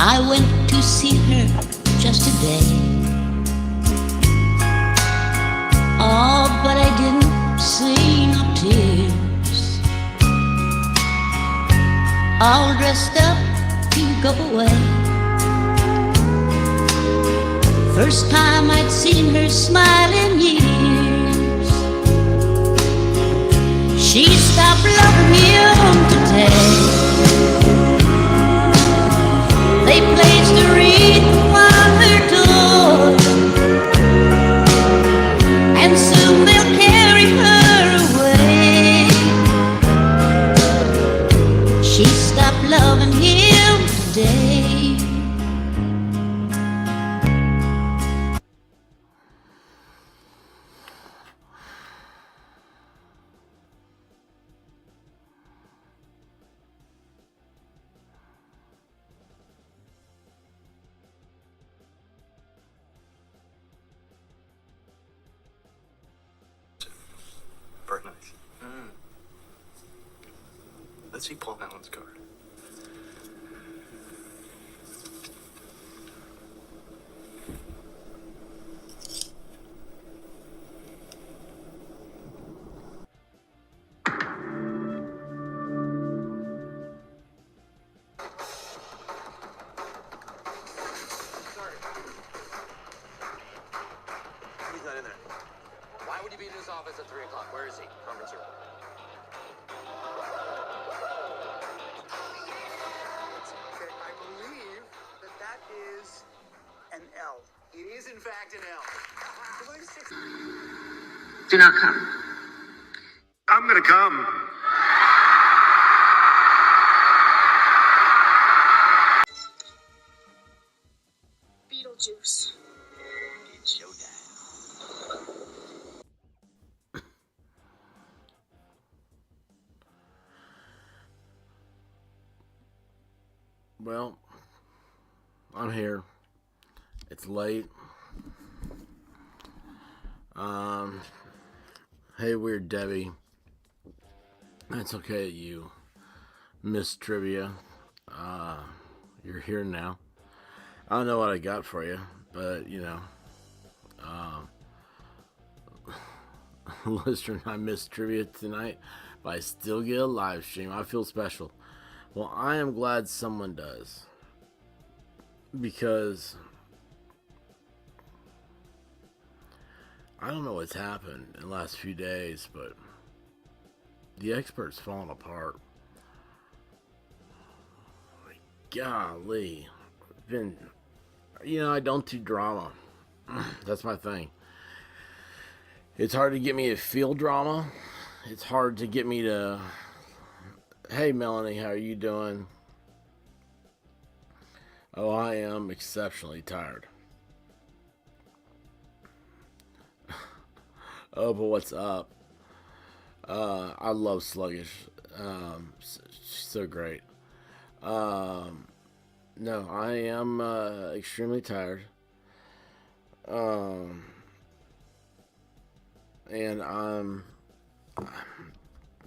I went to see her just today. Oh, but I didn't see no tears. All dressed up to go away. First time I'd seen her smile in years. She stopped loving him today. They placed a wreath upon her door, and soon they'll carry her away. She stopped loving him today. Very nice. Let's see Paul Allen's card. He's not in there. Why would you be in his office at 3 o'clock? Where is he? Conference room. Okay, I believe that is an L. It is, in fact, an L. Do not come. I'm gonna come. Beetlejuice. It's showtime. Well, I'm here. It's late. Hey, Weird Debbie. It's okay that you missed trivia. You're here now. I don't know what I got for you, but, you know, listener, I missed trivia tonight, but I still get a live stream. I feel special. Well, I am glad someone does, because I don't know what's happened in the last few days, but the expert's falling apart. Like, golly. I don't do drama. That's my thing. It's hard to get me to feel drama. It's hard to get me to, hey Melanie, how are you doing? Oh, I am exceptionally tired. Oh, but what's up? I love Sluggish. She's so great. No, I am extremely tired. And I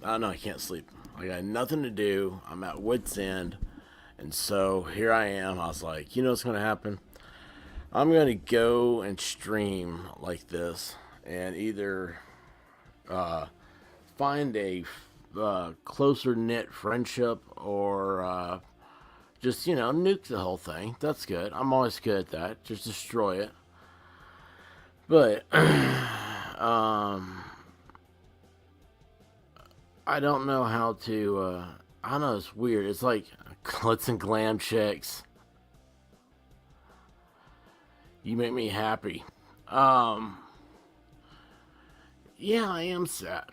don't know, I can't sleep. I got nothing to do. I'm at wit's end. And so here I am. I was like, you know what's going to happen? I'm going to go and stream like this and either find a closer knit friendship or just, nuke the whole thing. That's good. I'm always good at that. Just destroy it. But I don't know how to, I don't know, it's weird. It's like glitz and glam chicks. You make me happy. Yeah, I am sad.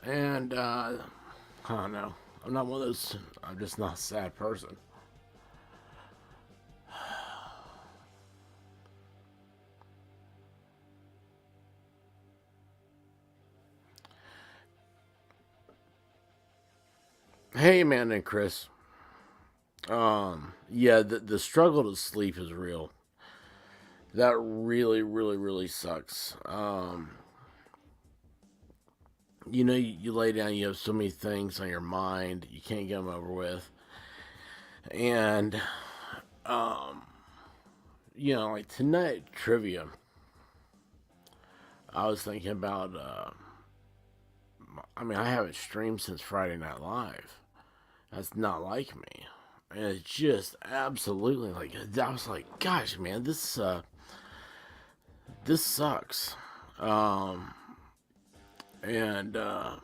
And, I don't know. I'm not one of those, I'm just not a sad person. Hey, Amanda and Chris. Yeah, the struggle to sleep is real. That really, really, really sucks. you know, you lay down, you have so many things on your mind, you can't get them over with. And, you know, like tonight, trivia, I was thinking about, I mean, I haven't streamed since Friday Night Live. That's not like me. And it's just absolutely like, I was like, gosh, man, this sucks. Um, and, I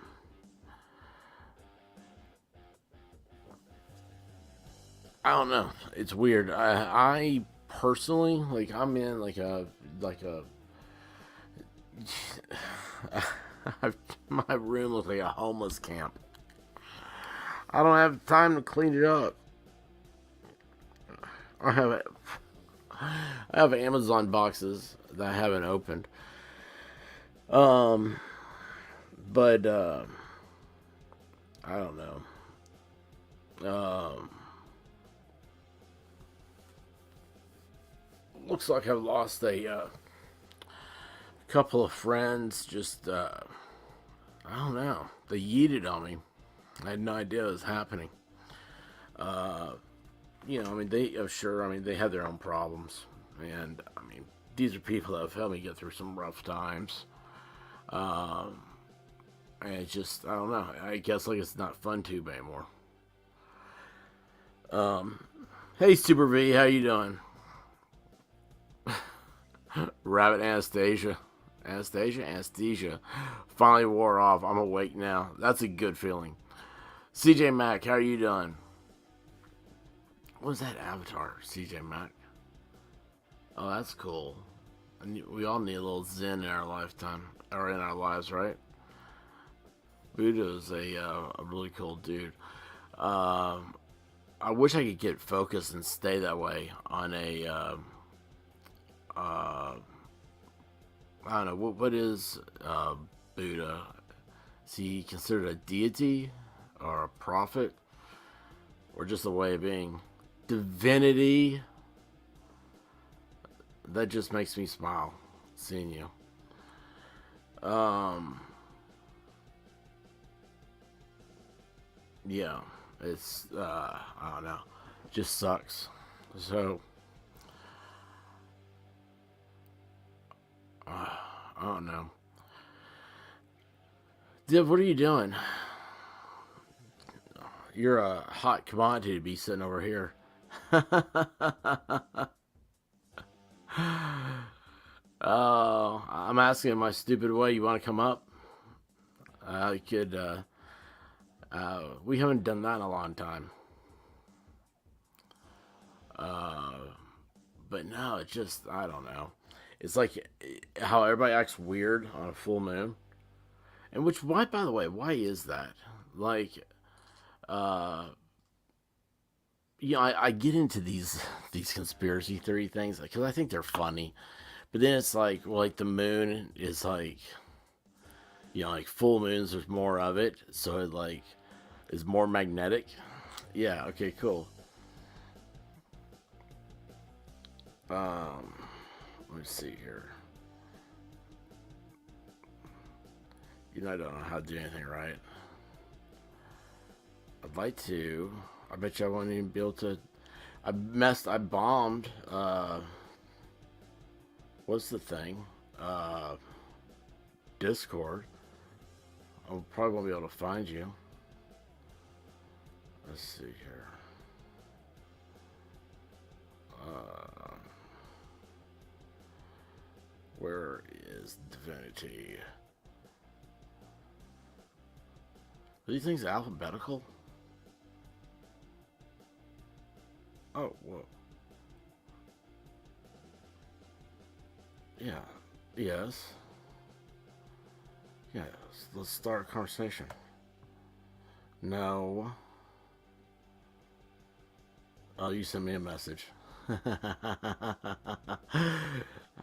don't know. It's weird. I personally, like, I'm in like a, my room looks like a homeless camp. I don't have time to clean it up. I have Amazon boxes that I haven't opened. Um, but I don't know. Looks like I've lost a couple of friends. Just I don't know. They yeeted on me. I had no idea it was happening. You know, I mean, I mean, they had their own problems, and I mean, these are people that have helped me get through some rough times. And it's just, I don't know. I guess like it's not FunTube anymore. Hey, Super V, how you doing? Rabbit Anastasia. Finally wore off. I'm awake now. That's a good feeling. CJ Mack, how are you doing? What is that avatar, CJ Mack? Oh, that's cool. We all need a little zen in our lifetime, or in our lives, right? Buddha is a really cool dude. I wish I could get focused and stay that way on a. I don't know what is Buddha. Is he considered a deity or a prophet, or just a way of being? Divinity. That just makes me smile seeing you. Yeah, it's I don't know, it just sucks. So I don't know. Div, what are you doing? You're a hot commodity to be sitting over here. Oh, I'm asking in my stupid way. You want to come up? We haven't done that in a long time. But no, it's just, I don't know. It's like how everybody acts weird on a full moon. And why, by the way, why is that? Like, you know, I get into these conspiracy theory things because I think they're funny. But then it's like, well, like the moon is like, you know, like full moons, there's more of it. So it like is more magnetic. Yeah, okay, cool. Let's see here. You know, I don't know how to do anything right. I'd like to. I bet you I won't even be able to. I bombed. What's the thing? Discord. I probably won't be able to find you. Let's see here. Where is Divinity? Are these things alphabetical? Oh, whoa. Yeah. Yes. Yeah. Let's start a conversation. No. Oh, you sent me a message.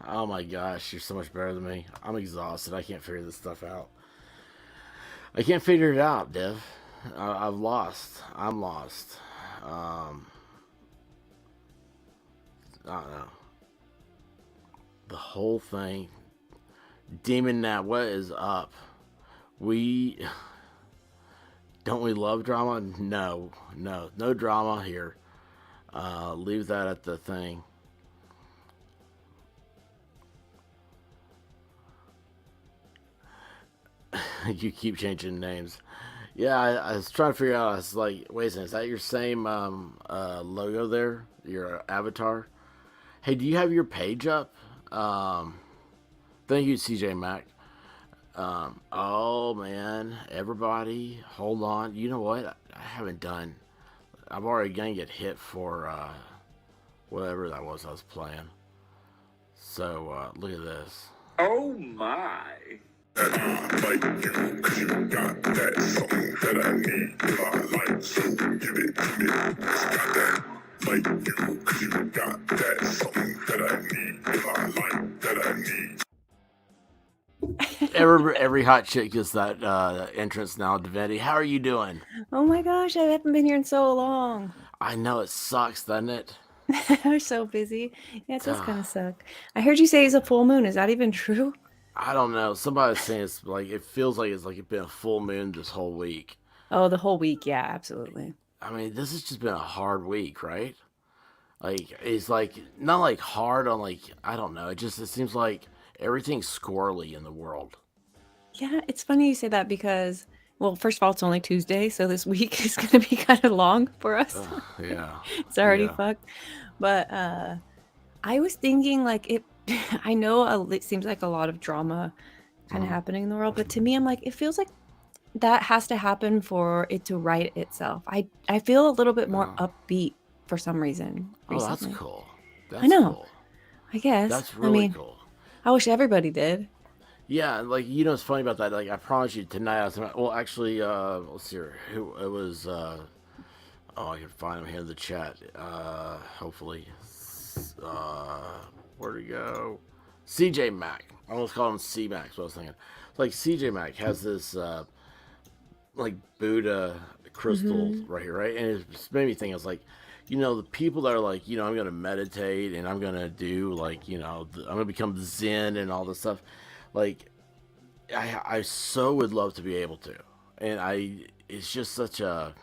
Oh my gosh, you're so much better than me. I'm exhausted. I can't figure this stuff out. I can't figure it out, Dev. I've lost. I'm lost. I don't know. The whole thing. Demon Nat, what is up? We don't we love drama? No, no drama here. Leave that at the thing. You keep changing names. Yeah, I was trying to figure out. I was like, wait a second, is that your same logo there? Your avatar? Hey, do you have your page up? Thank you, CJ Mack. Oh man, everybody, hold on. You know what? I haven't done. I'm already gonna get hit for whatever that was I was playing. So look at this. Oh my. Like you, 'cause you got that something that I need. If I like, so give it to me. Got that. Like you, 'cause you got that something that I need. If I like, that I need. Every hot chick gets that entrance now. Divinity, how are you doing? Oh my gosh, I haven't been here in so long. I know it sucks, doesn't it? I was so busy. Yeah, it does kind of suck. I heard you say it's a full moon. Is that even true? I don't know. Somebody's saying it's like it feels like it's been a full moon this whole week. Oh, the whole week. Yeah, absolutely. I mean, this has just been a hard week, right? Like it's like not like hard on like I don't know. It seems like everything's squirrely in the world. Yeah, it's funny you say that because, well, first of all, it's only Tuesday, so this week is going to be kind of long for us. Yeah. It's already fucked. But I was thinking like it. I know it seems like a lot of drama kind of happening in the world, but to me, I'm like, it feels like that has to happen for it to right itself. I feel a little bit more upbeat for some reason recently. Oh, that's cool. I know. Cool. I guess. That's really cool. I wish everybody did. Yeah, like you know, what's funny about that. Like I promise you tonight. Well, actually, let's see here. Who it was? Oh, I can find him here in the chat. Hopefully. Where'd he go? CJ Mack. I almost called him C Max. What I was thinking. Like CJ Mack has this like Buddha crystal right here, right? And it made me think. I was like, you know, the people that are like, you know, I'm gonna meditate and I'm gonna do like, you know, I'm gonna become Zen and all this stuff. Like, I so would love to be able to, and it's just such a.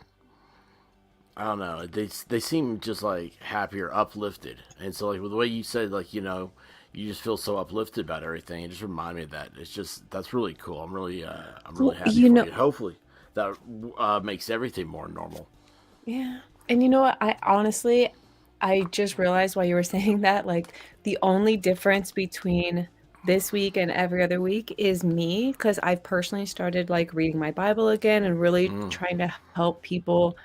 I don't know. They seem just like happier, uplifted, and so like with the way you said, like you know, you just feel so uplifted about everything. It just reminded me of that. It's just that's really cool. I'm really happy for you. Hopefully, that makes everything more normal. Yeah, and you know what? I just realized while you were saying that, like the only difference between this week and every other week is me, because I've personally started like reading my Bible again and really trying to help people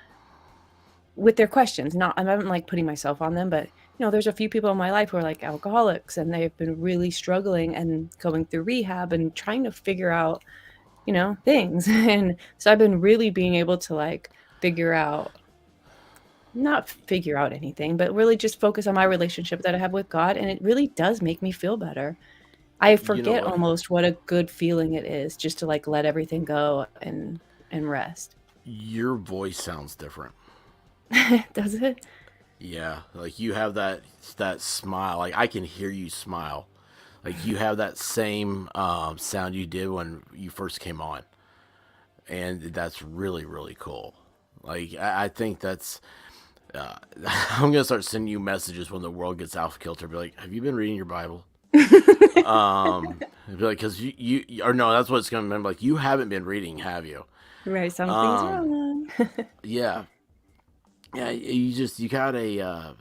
with their questions. I'm not like putting myself on them, but you know, there's a few people in my life who are like alcoholics and they've been really struggling and going through rehab and trying to figure out, you know, things. And so I've been really being able to like not figure out anything, but really just focus on my relationship that I have with God. And it really does make me feel better. I forget almost what a good feeling it is just to like let everything go and rest. Your voice sounds different. Does it? Yeah, like you have that smile. Like I can hear you smile. Like you have that same sound you did when you first came on, and that's really really cool. Like I think that's. I'm gonna start sending you messages when the world gets off kilter. Be like, have you been reading your Bible? Be like, because you or no, that's what it's gonna remember. Like you haven't been reading, have you? Right, something's wrong. Yeah. Yeah, you got a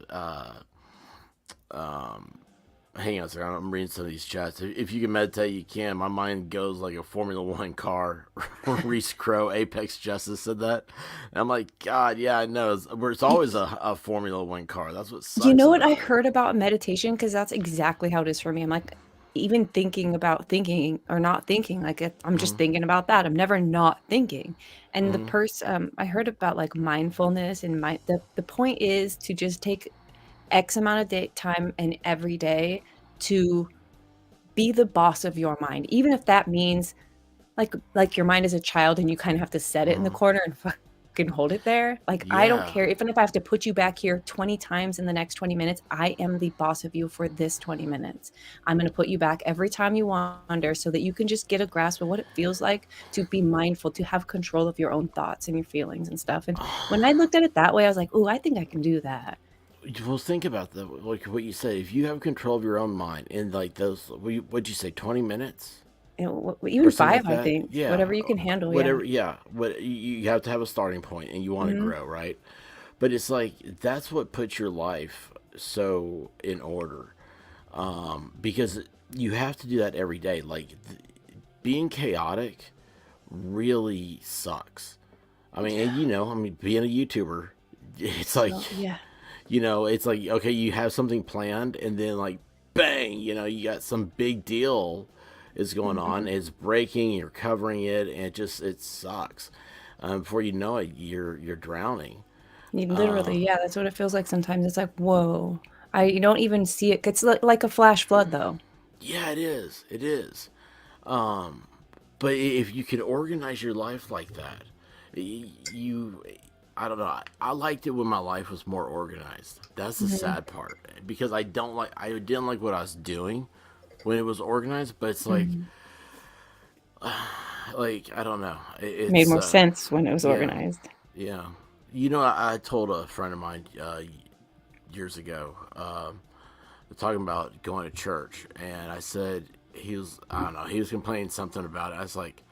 hang on a second, I'm reading some of these chats. If you can meditate, you can. My mind goes like a Formula One car. Reese Crow, Apex Justice said that. And I'm like, God, yeah, I know. It's always a Formula One car. That's what sucks. You know what I heard about meditation? Because that's exactly how it is for me. I'm like, even thinking about thinking or not thinking, like I'm just thinking about that. I'm never not thinking. And I heard about like mindfulness, and the point is to just take X amount of time and every day to be the boss of your mind, even if that means like your mind is a child and you kind of have to set it in the corner and can hold it there. Like, I don't Yeah. care. Even if I have to put you back here 20 times in the next 20 minutes, I am the boss of you for this 20 minutes. I'm going to put you back every time you wander so that you can just get a grasp of what it feels like to be mindful, to have control of your own thoughts and your feelings and stuff. And when I looked at it that way, I was like, "Ooh, I think I can do that." Well, think about that. Like what you said. If you have control of your own mind in like those, what'd you say, 20 minutes And or even something like 5, I that? think. Yeah. Whatever you can handle, yeah. Whatever. Yeah. What you have to have a starting point, and you want to Mhm. grow, right? But it's like that's what puts your life so in order, because you have to do that every day. Like being chaotic really sucks. I mean, and I mean, being a YouTuber, it's like, Well, yeah. it's like, okay, you have something planned, and then like, bang, you got some big deal is going on, Mhm. it's breaking, you're covering it, and it sucks. Before you know it, you're drowning. You literally, yeah, that's what it feels like sometimes. It's like, whoa. You don't even see it. It's like a flash flood, though. Yeah, it is. It is. But if you could organize your life like that, you, I don't know. I liked it when my life was more organized. That's the Mhm. sad part because I didn't like what I was doing when it was organized. But it's Mhm. like I don't know. Made It's more sense when it was yeah, organized. yeah. I told a friend of mine years ago, talking about going to church, and I said I don't know, he was complaining something about it. I was like,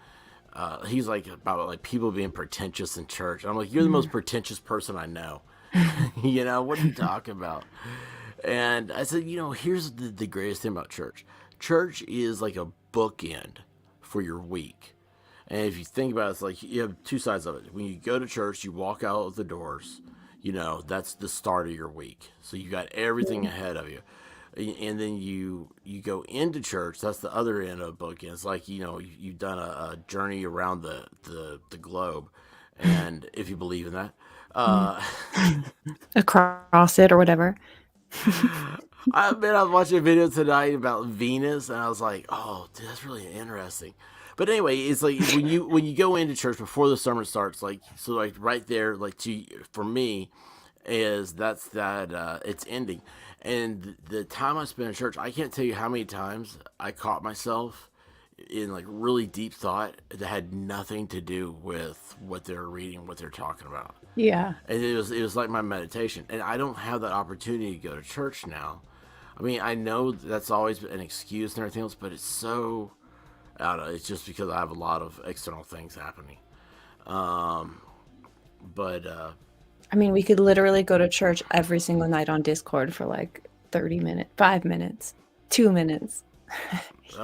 he's like about like people being pretentious in church. I'm like, you're the most Mm. pretentious person I know. What are you talking about? And I said, here's the greatest thing about church. Church is like a bookend for your week. And if you think about it, it's like you have two sides of it. When you go to church, you walk out of the doors, that's the start of your week. So you got everything ahead of you. And then you go into church. That's the other end of the book. And it's like you've done a journey around the globe, and if you believe in that, Mm. uh, Across it or whatever. I was watching a video tonight about Venus, and I was like, oh, dude, that's really interesting. But anyway, it's like when you go into church before the sermon starts, like so, like right there, like for me, is that it's ending, and the time I spent in church, I can't tell you how many times I caught myself in like really deep thought that had nothing to do with what they're reading, what they're talking about. Yeah. And it was like my meditation, and I don't have that opportunity to go to church now. I mean, I know that's always an excuse and everything else, but it's so, I don't know, it's just because I have a lot of external things happening. But I mean, we could literally go to church every single night on Discord for like 30 minutes, 5 minutes, 2 minutes,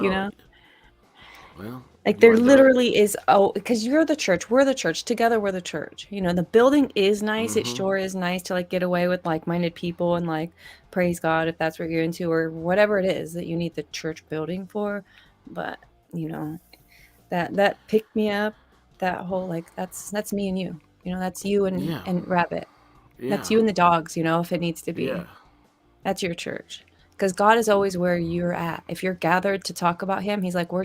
you oh know? well, Like you there want to do it? literally is, because you're the church, we're the church, together we're the church. The building is nice. It Mm-hmm. sure is nice to like get away with like-minded people and like praise God if that's what you're into or whatever it is that you need the church building for. But you know, that pick me up, that whole like that's me and you. That's you and Yeah, Rabbit. That's yeah, you and the dogs, if it needs to yeah, be. That's your church. Because God is always where you're at. If you're gathered to talk about him, he's like, we're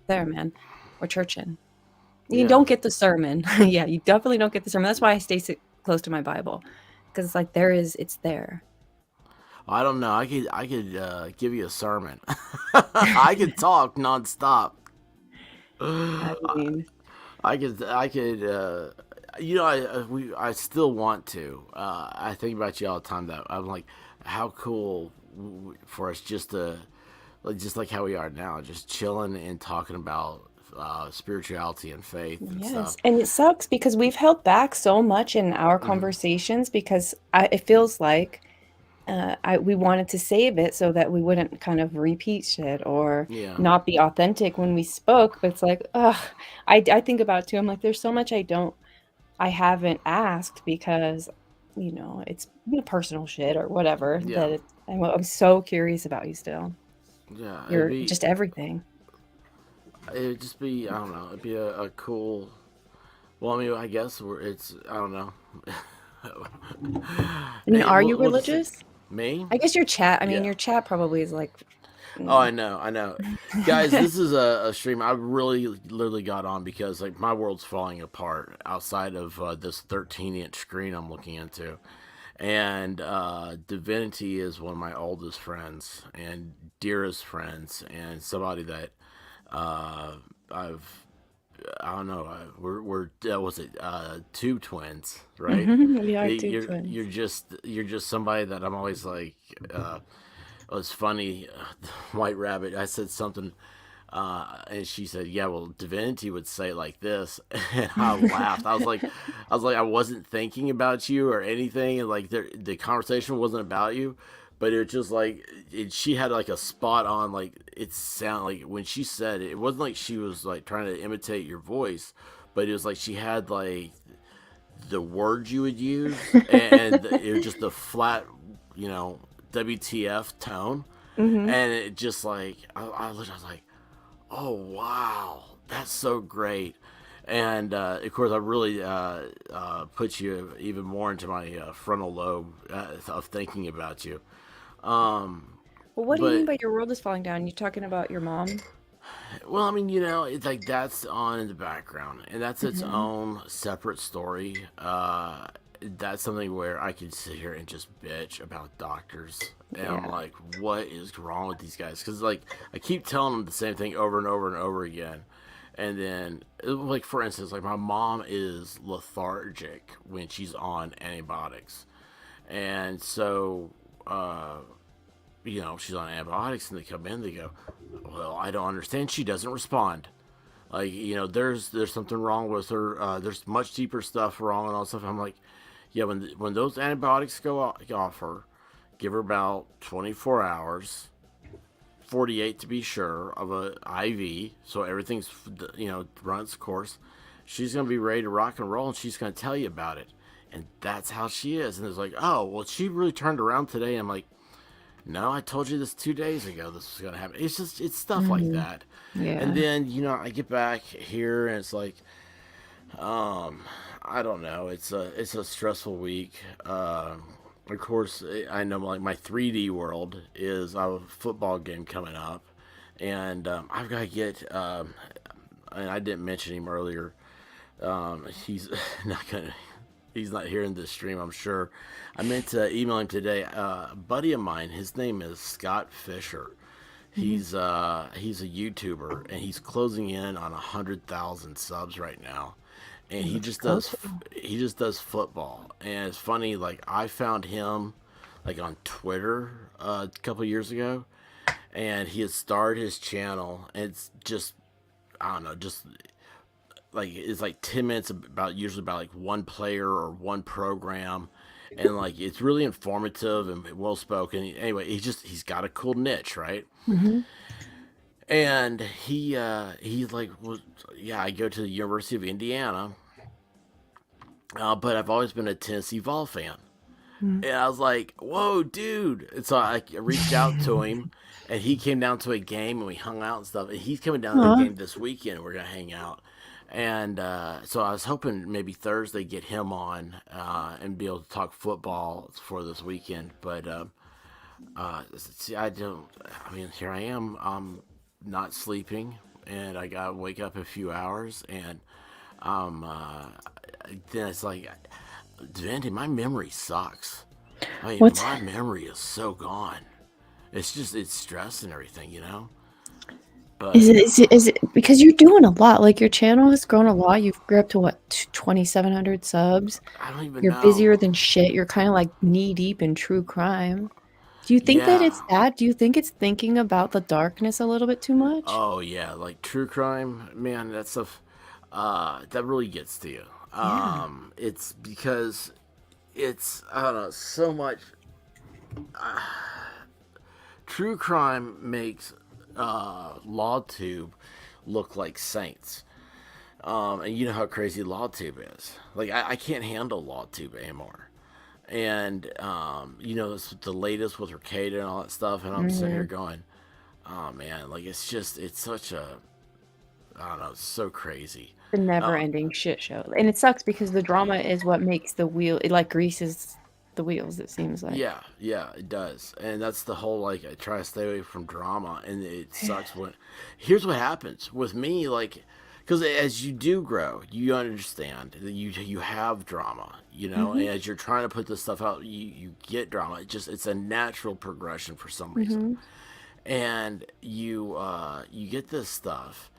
there, man. We're churching. You yeah. don't get the sermon. Yeah, you definitely don't get the sermon. That's why I stay close to my Bible. Because it's like it's there. I don't know. I could give you a sermon. I could talk nonstop. I mean, I still want to. I think about you all the time. That I'm like, how cool for us just like how we are now, just chilling and talking about spirituality and faith and yes. stuff. And it sucks because we've held back so much in our conversations because it feels like we wanted to save it so that we wouldn't kind of repeat shit or Yeah. not be authentic when we spoke. But it's like, ugh, I think about it too. I'm like, there's so much I haven't asked because, it's personal shit or whatever Yeah. that I'm so curious about you still. Yeah. You're just everything. It'd just be, I don't know. It'd be a cool. Well, I mean, I guess I don't know. I mean, are you We'll just see. religious? Me? I guess your chat, I mean, Yeah. your chat probably is like Oh, I know. Guys, this is a stream I really literally got on because like my world's falling apart outside of this 13-inch screen I'm looking into. And Divinity is one of my oldest friends and dearest friends, and somebody that I've I don't know. We're was it tube twins, right? We are two You're twins. you're just somebody that I'm always like. It was funny. White Rabbit. I said something, and she said, "Yeah, well, Divinity would say it like this," and I laughed. I wasn't thinking about you or anything, and like the conversation wasn't about you, but it was just like she had like a spot on. Like it sounded like when she said it, it wasn't like she was like trying to imitate your voice, but it was like she had like the words you would use, and it was just the flat, WTF tone, and it just like I was like, oh wow, that's so great, and of course I really put you even more into my frontal lobe of thinking about you. Well, what do you mean But by your world is falling down? You talking about your mom? well, I mean, it's like that's on in the background, and that's its own separate story. That's something where I can sit here and just bitch about doctors, and I'm Yeah. like, what is wrong with these guys? Because like I keep telling them the same thing over and over and over again, and then like for instance, like my mom is lethargic when she's on antibiotics, and so. She's on antibiotics and they come in, they go, well, I don't understand. She doesn't respond. Like, there's something wrong with her. There's much deeper stuff wrong and all stuff. I'm like, yeah, when those antibiotics go off her, give her about 24 hours, 48 to be sure, of a IV, so everything's, run its course. She's going to be ready to rock and roll and she's going to tell you about it. And that's how she is. And it's like, oh, well, she really turned around today. I'm like, no, I told you this 2 days ago. This was gonna happen. It's stuff like that. And Yeah. then I get back here and it's like, I don't know. It's a stressful week. Of course, I know like my 3D world is I have a football game coming up, and I've got to get. And I didn't mention him earlier. He's not gonna. He's not here in this stream, I'm sure. I meant to email him today. A buddy of mine, his name is Scott Fisher. He's a YouTuber, and he's closing in on 100,000 subs right now. And he just does football. And it's funny, like I found him like on Twitter a couple years ago, and he had started his channel. And it's just I don't know, just like it's like 10 minutes usually about like one player or one program, and like it's really informative and well spoken. Anyway, he's got a cool niche, right? And he's like, well, yeah, I go to the University of Indiana, but I've always been a Tennessee Vol fan. And I was like, whoa, dude. And so I reached out to him, and he came down to a game, and we hung out and stuff. And he's coming down to the game this weekend, and we're going to hang out. And so I was hoping maybe Thursday get him on and be able to talk football for this weekend. But see, I mean, here I am. I'm not sleeping, and I got to wake up a few hours. And then it's like, Andy, my memory sucks. I mean, What's my memory is so gone. It's stress and everything, But is it because you're doing a lot? Like your channel has grown a lot. You've grew up to what, 2,700 subs? I don't even You're know. busier than shit. You're kind of like knee deep in true crime. Do you think that it's Yeah. that? Do you think it's thinking about the darkness a little bit too much? Oh yeah, like true crime, man. That stuff, that really gets to you. Yeah. It's because it's I don't know so much. True crime makes LawTube look like saints. And you know how crazy LawTube is. Like I can't handle LawTube anymore. And it's the latest with Arcade and all that stuff, and I'm sitting here going, oh man, like it's such a I don't know, it's so crazy. The Uh, never-ending shit show. And it sucks because the drama is what makes the wheel, it like greases the wheels, it seems like. Yeah, yeah, it does. And that's the whole, like, I try to stay away from drama, and it sucks when. Here's what happens with me, like, because as you do grow, you understand that you have drama, and as you're trying to put this stuff out, you get drama. It's a natural progression for some reason. And you get this stuff.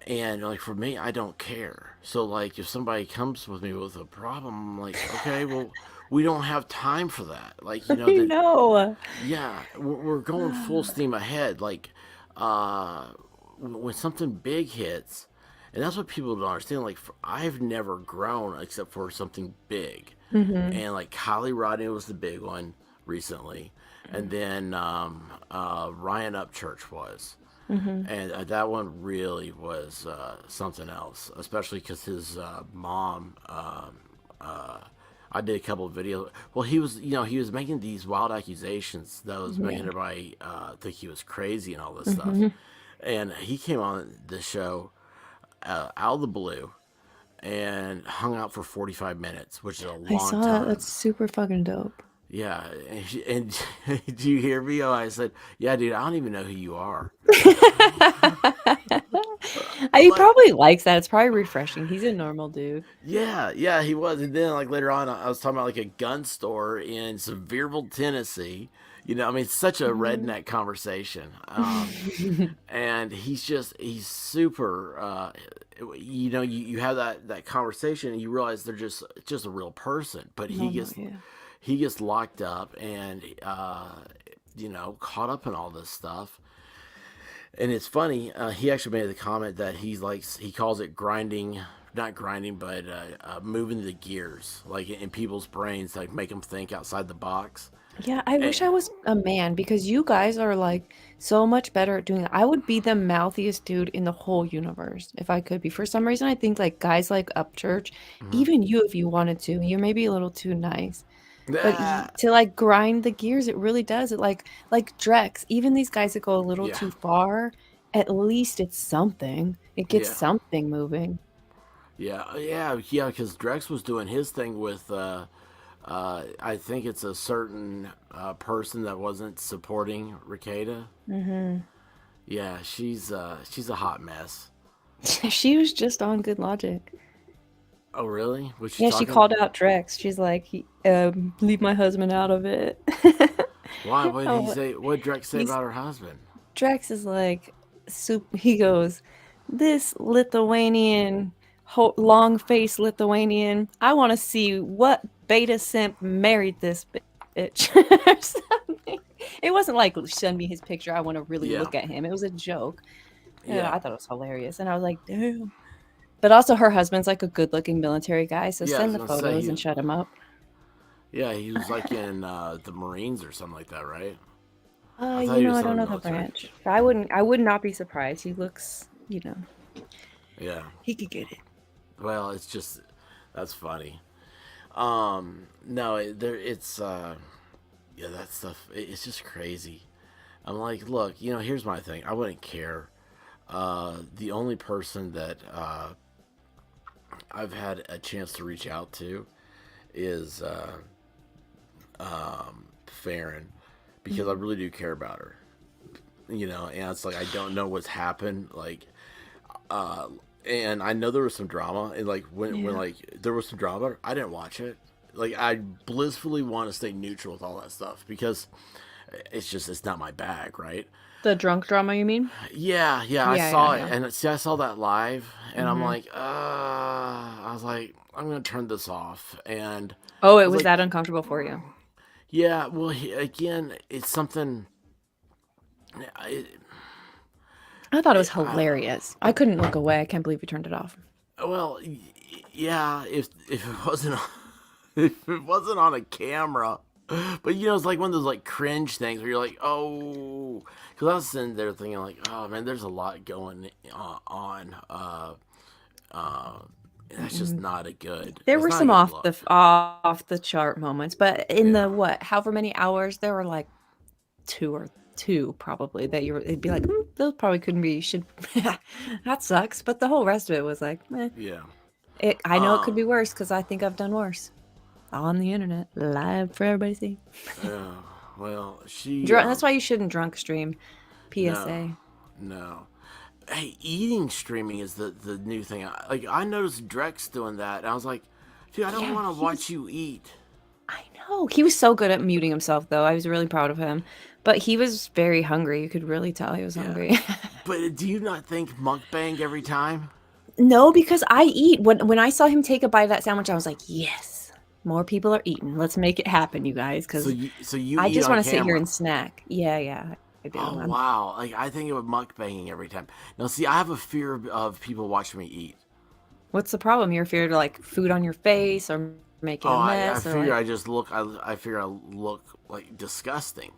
And like for me, I don't care. So like if somebody comes with me with a problem, I'm like, okay, well, we don't have time for that. Like I that, know. yeah, we're going full steam ahead. Like when something big hits, and that's what people don't understand. Like I've never grown except for something big, and like Kylie Rodney was the big one recently, and then Ryan Upchurch was. And that one really was something else, especially because his mom. I did a couple of videos. Well, he was making these wild accusations that was making everybody think he was crazy and all this stuff. And he came on the show out of the blue and hung out for 45 minutes, which is a long I saw time. it. That's super fucking dope. Yeah, and do you hear me? Oh, I said, yeah, dude, I don't even know who you are. He probably likes that. It's probably refreshing. He's a normal dude. Yeah, he was. And then, like, later on, I was talking about, like, a gun store in Sevierville, Tennessee. I mean, it's such a redneck conversation. And he's super, you have that conversation and you realize they're just a real person. But he gets locked up and, caught up in all this stuff. And it's funny, he actually made the comment that he calls it not grinding, but moving the gears, like in people's brains, like make them think outside the box. Yeah, I wish I was a man because you guys are like so much better at doing that. I would be the mouthiest dude in the whole universe if I could be. For some reason, I think like guys like Upchurch, even you if you wanted to, you're maybe a little too nice. But to like grind the gears, it really does. It like Drex, even these guys that go a little too far, at least it's something. It gets something moving. Yeah, because Drex was doing his thing with, I think it's a certain person that wasn't supporting Ricada. Yeah, she's a hot mess. She was just on Good Logic. Oh, really? Was Yeah, she called out Drex. She's like, leave my husband out of it. Why? What did he say? What did Drex say about her husband? Drex is like, he goes, this Lithuanian, long-faced Lithuanian, I want to see what beta simp married this bitch. Or something. It wasn't like, send me his picture, I want to really look at him. It was a joke. Yeah, I thought it was hilarious. And I was like, damn. But also her husband's like a good-looking military guy, so send the photos and shut him up. Yeah, he was like in the Marines or something like that, right? I don't know the branch. I would not be surprised. He looks, Yeah. he could get it. Well, it's just that's funny. No, it's that stuff. It's just crazy. I'm like, look, here's my thing. I wouldn't care. The only person that I've had a chance to reach out to is Farron, because I really do care about her. And it's like I don't know what's happened, like and I know there was some drama, and like when like there was some drama, I didn't watch it. Like I blissfully want to stay neutral with all that stuff because it's not my bag, right? The drunk drama, you mean? Yeah, I saw it, and I saw that live, and I'm like, I was like, I'm gonna turn this off, and it was like, that uncomfortable for you? Yeah, well, again, it's something. I thought it was hilarious. I couldn't look away. I can't believe you turned it off. Well, yeah, if it wasn't on a camera. But it's like one of those like cringe things where you're like, oh, because I was sitting there thinking like, oh man, there's a lot going on. That's just not a good. There were some off the chart moments, but in the however many hours, there were like two probably that it'd be like, those probably couldn't be. That sucks. But the whole rest of it was like, eh. Yeah. I know it could be worse because I think I've done worse. on the internet, live for everybody to see. Well, she. That's why you shouldn't drunk stream. PSA. No. Hey, eating streaming is the new thing. I noticed Drex doing that, and I was like, dude, I don't want to watch you eat. I know. He was so good at muting himself, though. I was really proud of him. But he was very hungry. You could really tell he was hungry. But do you not think mukbang every time? No, because I eat. When I saw him take a bite of that sandwich, I was like, yes, more people are eating. Let's make it happen, you guys. Because so you I eat just on want to sit here camera. and snack. Yeah. I do. Oh, wow. I think of mukbanging every time. Now, see, I have a fear of people watching me eat. What's the problem? You're afraid of like food on your face or making a I mess? figure like... I just look. I figure I look like disgusting.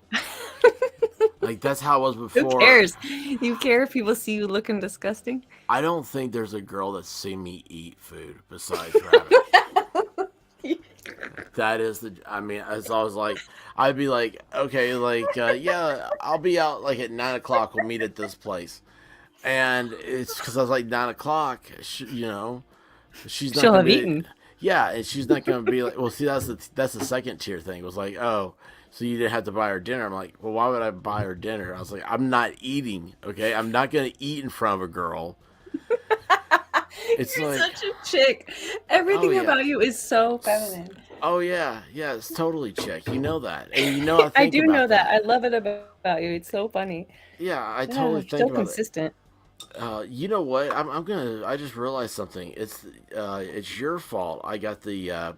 Like that's how I was before. Who cares? You care if people see you looking disgusting? I don't think there's a girl that's seen me eat food besides Rabbit. That is the. I mean, it's always like I'd be like, okay, yeah, I'll be out like at 9 o'clock. We'll meet at this place, and it's because I was like 9 o'clock. She's not. She'll have eaten. Yeah, and she's not gonna be like. Well, see, that's the second tier thing. It was like, oh, so you didn't have to buy her dinner. I'm like, well, why would I buy her dinner? I was like, I'm not eating. Okay, I'm not gonna eat in front of a girl. It's You're like such a chick. Everything about you is so feminine. Oh yeah, it's totally chick. You know that, and you know I think I do about know that. I love it about you. It's so funny. Yeah, I totally think so about consistent. You know what? I just realized something. It's your fault. I got the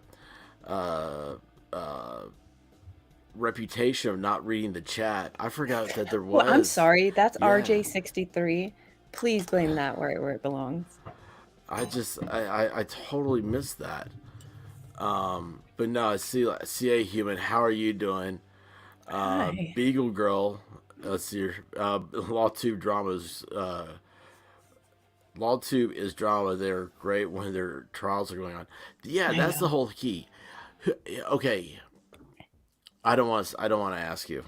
reputation of not reading the chat. I forgot that there was. Well, I'm sorry. That's RJ63. Please blame that where it belongs. I totally missed that. But no, CA Human, how are you doing? Hi. Beagle Girl, let's see here. LawTube dramas. LawTube is drama. They're great when their trials are going on. Yeah, that's the whole key. Okay, I don't want to ask you.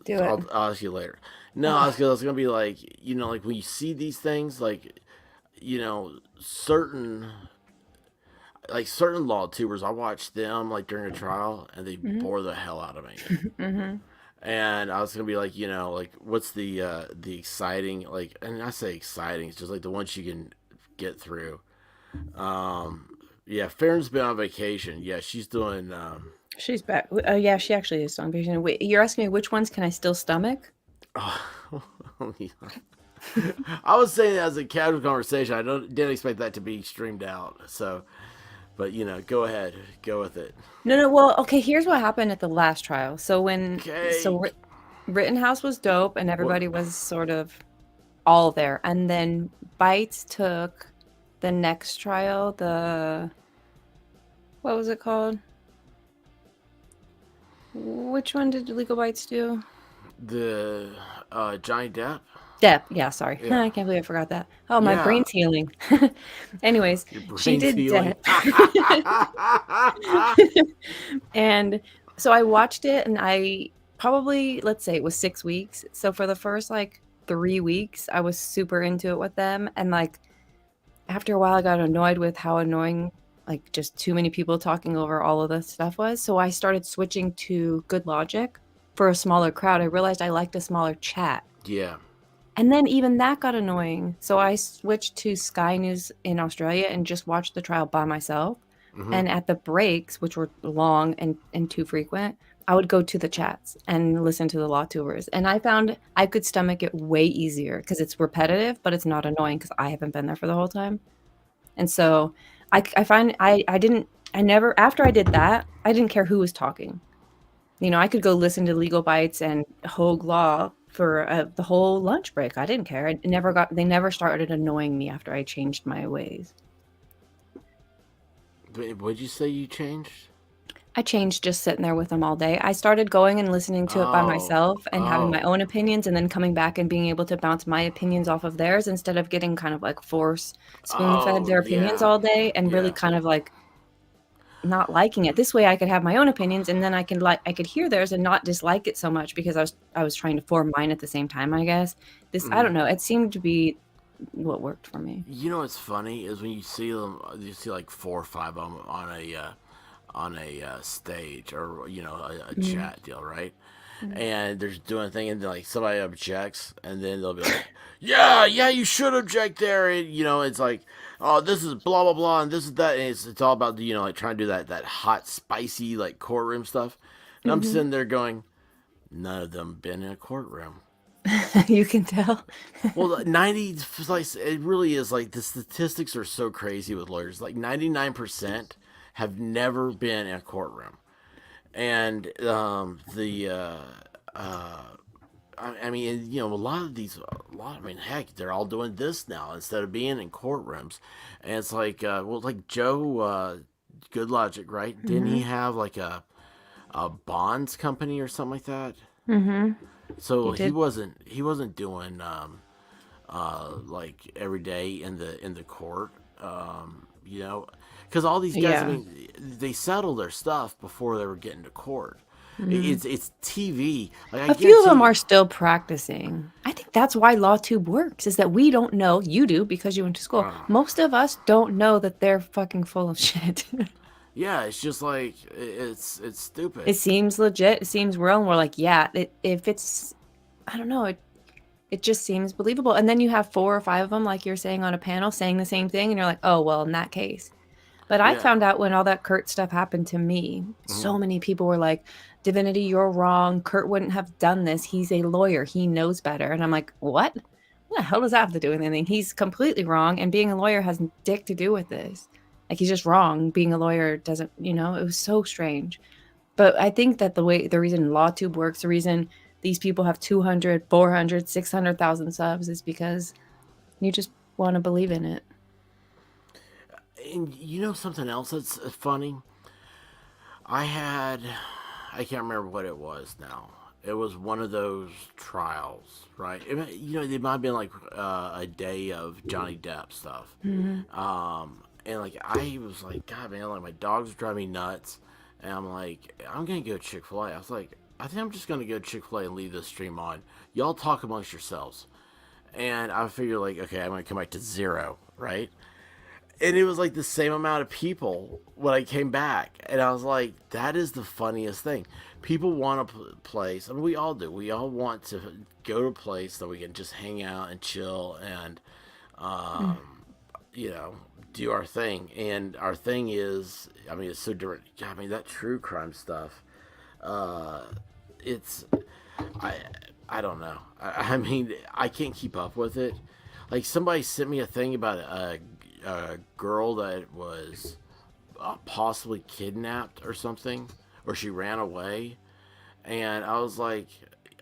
Do it. I'll ask you later. No, I was gonna be like, like when you see these things, like, certain LawTubers, I watch them like during a trial, and they bore the hell out of me. And I was gonna be like, what's the exciting, like, and I say exciting, it's just like the ones you can get through. Yeah, Farron's been on vacation. Yeah, she's doing. She's back. Yeah, she actually is on vacation. Wait, you're asking me which ones can I still stomach? Yeah. I was saying that as a casual conversation. I didn't expect that to be streamed out. So, but go ahead, go with it. No. Well, okay. Here's what happened at the last trial. So Okay. Rittenhouse was dope, and everybody was sort of all there. And then Bites took the next trial. What was it called? Which one did Legal Bites do? The Johnny Depp. Depp. Yeah, sorry. Yeah. I can't believe I forgot that. Oh, my brain's healing. Anyways, she did Depp. And so I watched it, and I probably, let's say it was 6 weeks. So for the first 3 weeks, I was super into it with them. And after a while, I got annoyed with how annoying just too many people talking over all of the stuff was. So I started switching to Good Logic for a smaller crowd. I realized I liked a smaller chat. Yeah. And then even that got annoying. So I switched to Sky News in Australia and just watched the trial by myself. And at the breaks, which were long and too frequent, I would go to the chats and listen to the LawTubers. And I found I could stomach it way easier because it's repetitive, but it's not annoying because I haven't been there for the whole time. And so I find after I did that, I didn't care who was talking. I could go listen to Legal Bites and Hogue Law for the whole lunch break. I didn't care. They never started annoying me after I changed my ways. Would you say you changed? I changed just sitting there with them all day. I started going and listening to it by myself and having my own opinions, and then coming back and being able to bounce my opinions off of theirs instead of getting kind of force spoon-fed their opinions all day and really kind of not liking it. This way I could have my own opinions, and then I could hear theirs and not dislike it so much because I was trying to form mine at the same time, I guess. I don't know. It seemed to be what worked for me. What's funny is when you see them, you see 4 or 5 of them stage, or a chat deal, right? And they're doing a thing, and like somebody objects, and then they'll be like, yeah, you should object there. And, it's like, oh, this is blah blah blah, and this is that, and it's all about like trying to do that hot spicy like courtroom stuff. And I'm sitting there going, none of them been in a courtroom. You can tell. Well, 90, like, it really is, like, the statistics are so crazy with lawyers. Like 99% have never been in a courtroom. And I mean, a lot of heck, they're all doing this now instead of being in courtrooms. And it's like, like Joe, Good Logic, right? Didn't he have like a bonds company or something like that? Mm-hmm. So he wasn't doing like every day in the court, because all these guys, I mean, they settle their stuff before they were getting to court. It's TV. Like, A few of them are still practicing. I think that's why LawTube works, is that we don't know. You do because you went to school. Most of us don't know that they're fucking full of shit. Yeah, it's just like, it's stupid. It seems legit. It seems real. And we're like, yeah, if it's, I don't know, it just seems believable. And then you have 4 or 5 of them, like you're saying, on a panel saying the same thing. And you're like, oh, well, in that case. But I found out when all that Kurt stuff happened to me, so many people were like, Divinity, you're wrong. Kurt wouldn't have done this. He's a lawyer. He knows better. And I'm like, what? What the hell does that have to do with anything? He's completely wrong. And being a lawyer has dick to do with this. Like, he's just wrong. Being a lawyer doesn't, it was so strange. But I think that the reason LawTube works, the reason these people have 200, 400, 600,000 subs is because you just want to believe in it. And something else that's funny? I can't remember what it was now. It was one of those trials, right? It might have been like a day of Johnny Depp stuff. Mm-hmm. And like, I was like, God, man, like, my dogs drive me nuts. And I'm like, I'm going to go Chick-fil-A. I was like, I think I'm just going to go Chick-fil-A and leave this stream on. Y'all talk amongst yourselves. And I figured, like, okay, I'm going to come back to 0, right? And it was like the same amount of people when I came back. And I was like, that is the funniest thing. People want a place. I mean, we all do. We all want to go to a place that we can just hang out and chill and, do our thing. And our thing is, I mean, it's so different. I mean, that true crime stuff, I don't know. I mean, I can't keep up with it. Like, somebody sent me a thing about a girl that was possibly kidnapped or something, or she ran away. And I was like,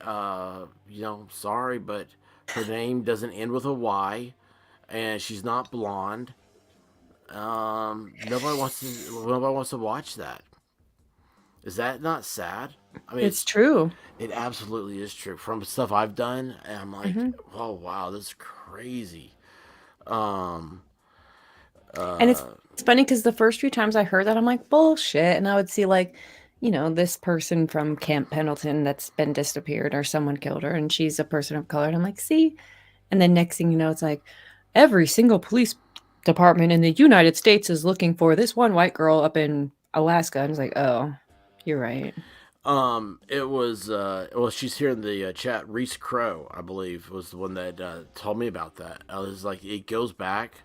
sorry, but her name doesn't end with a Y, and she's not blonde. Nobody wants to watch that. Is that not sad? I mean, it's true. It absolutely is true. From stuff I've done, and I'm like, oh wow, this is crazy. And it's funny because the first few times I heard that, I'm like, bullshit. And I would see, like, this person from Camp Pendleton that's been disappeared, or someone killed her, and she's a person of color. And I'm like, see? And then next thing you know, it's like, every single police department in the United States is looking for this one white girl up in Alaska. And I was like, oh, you're right. It was, she's here in the chat. Reese Crow, I believe, was the one that told me about that. I was like, it goes back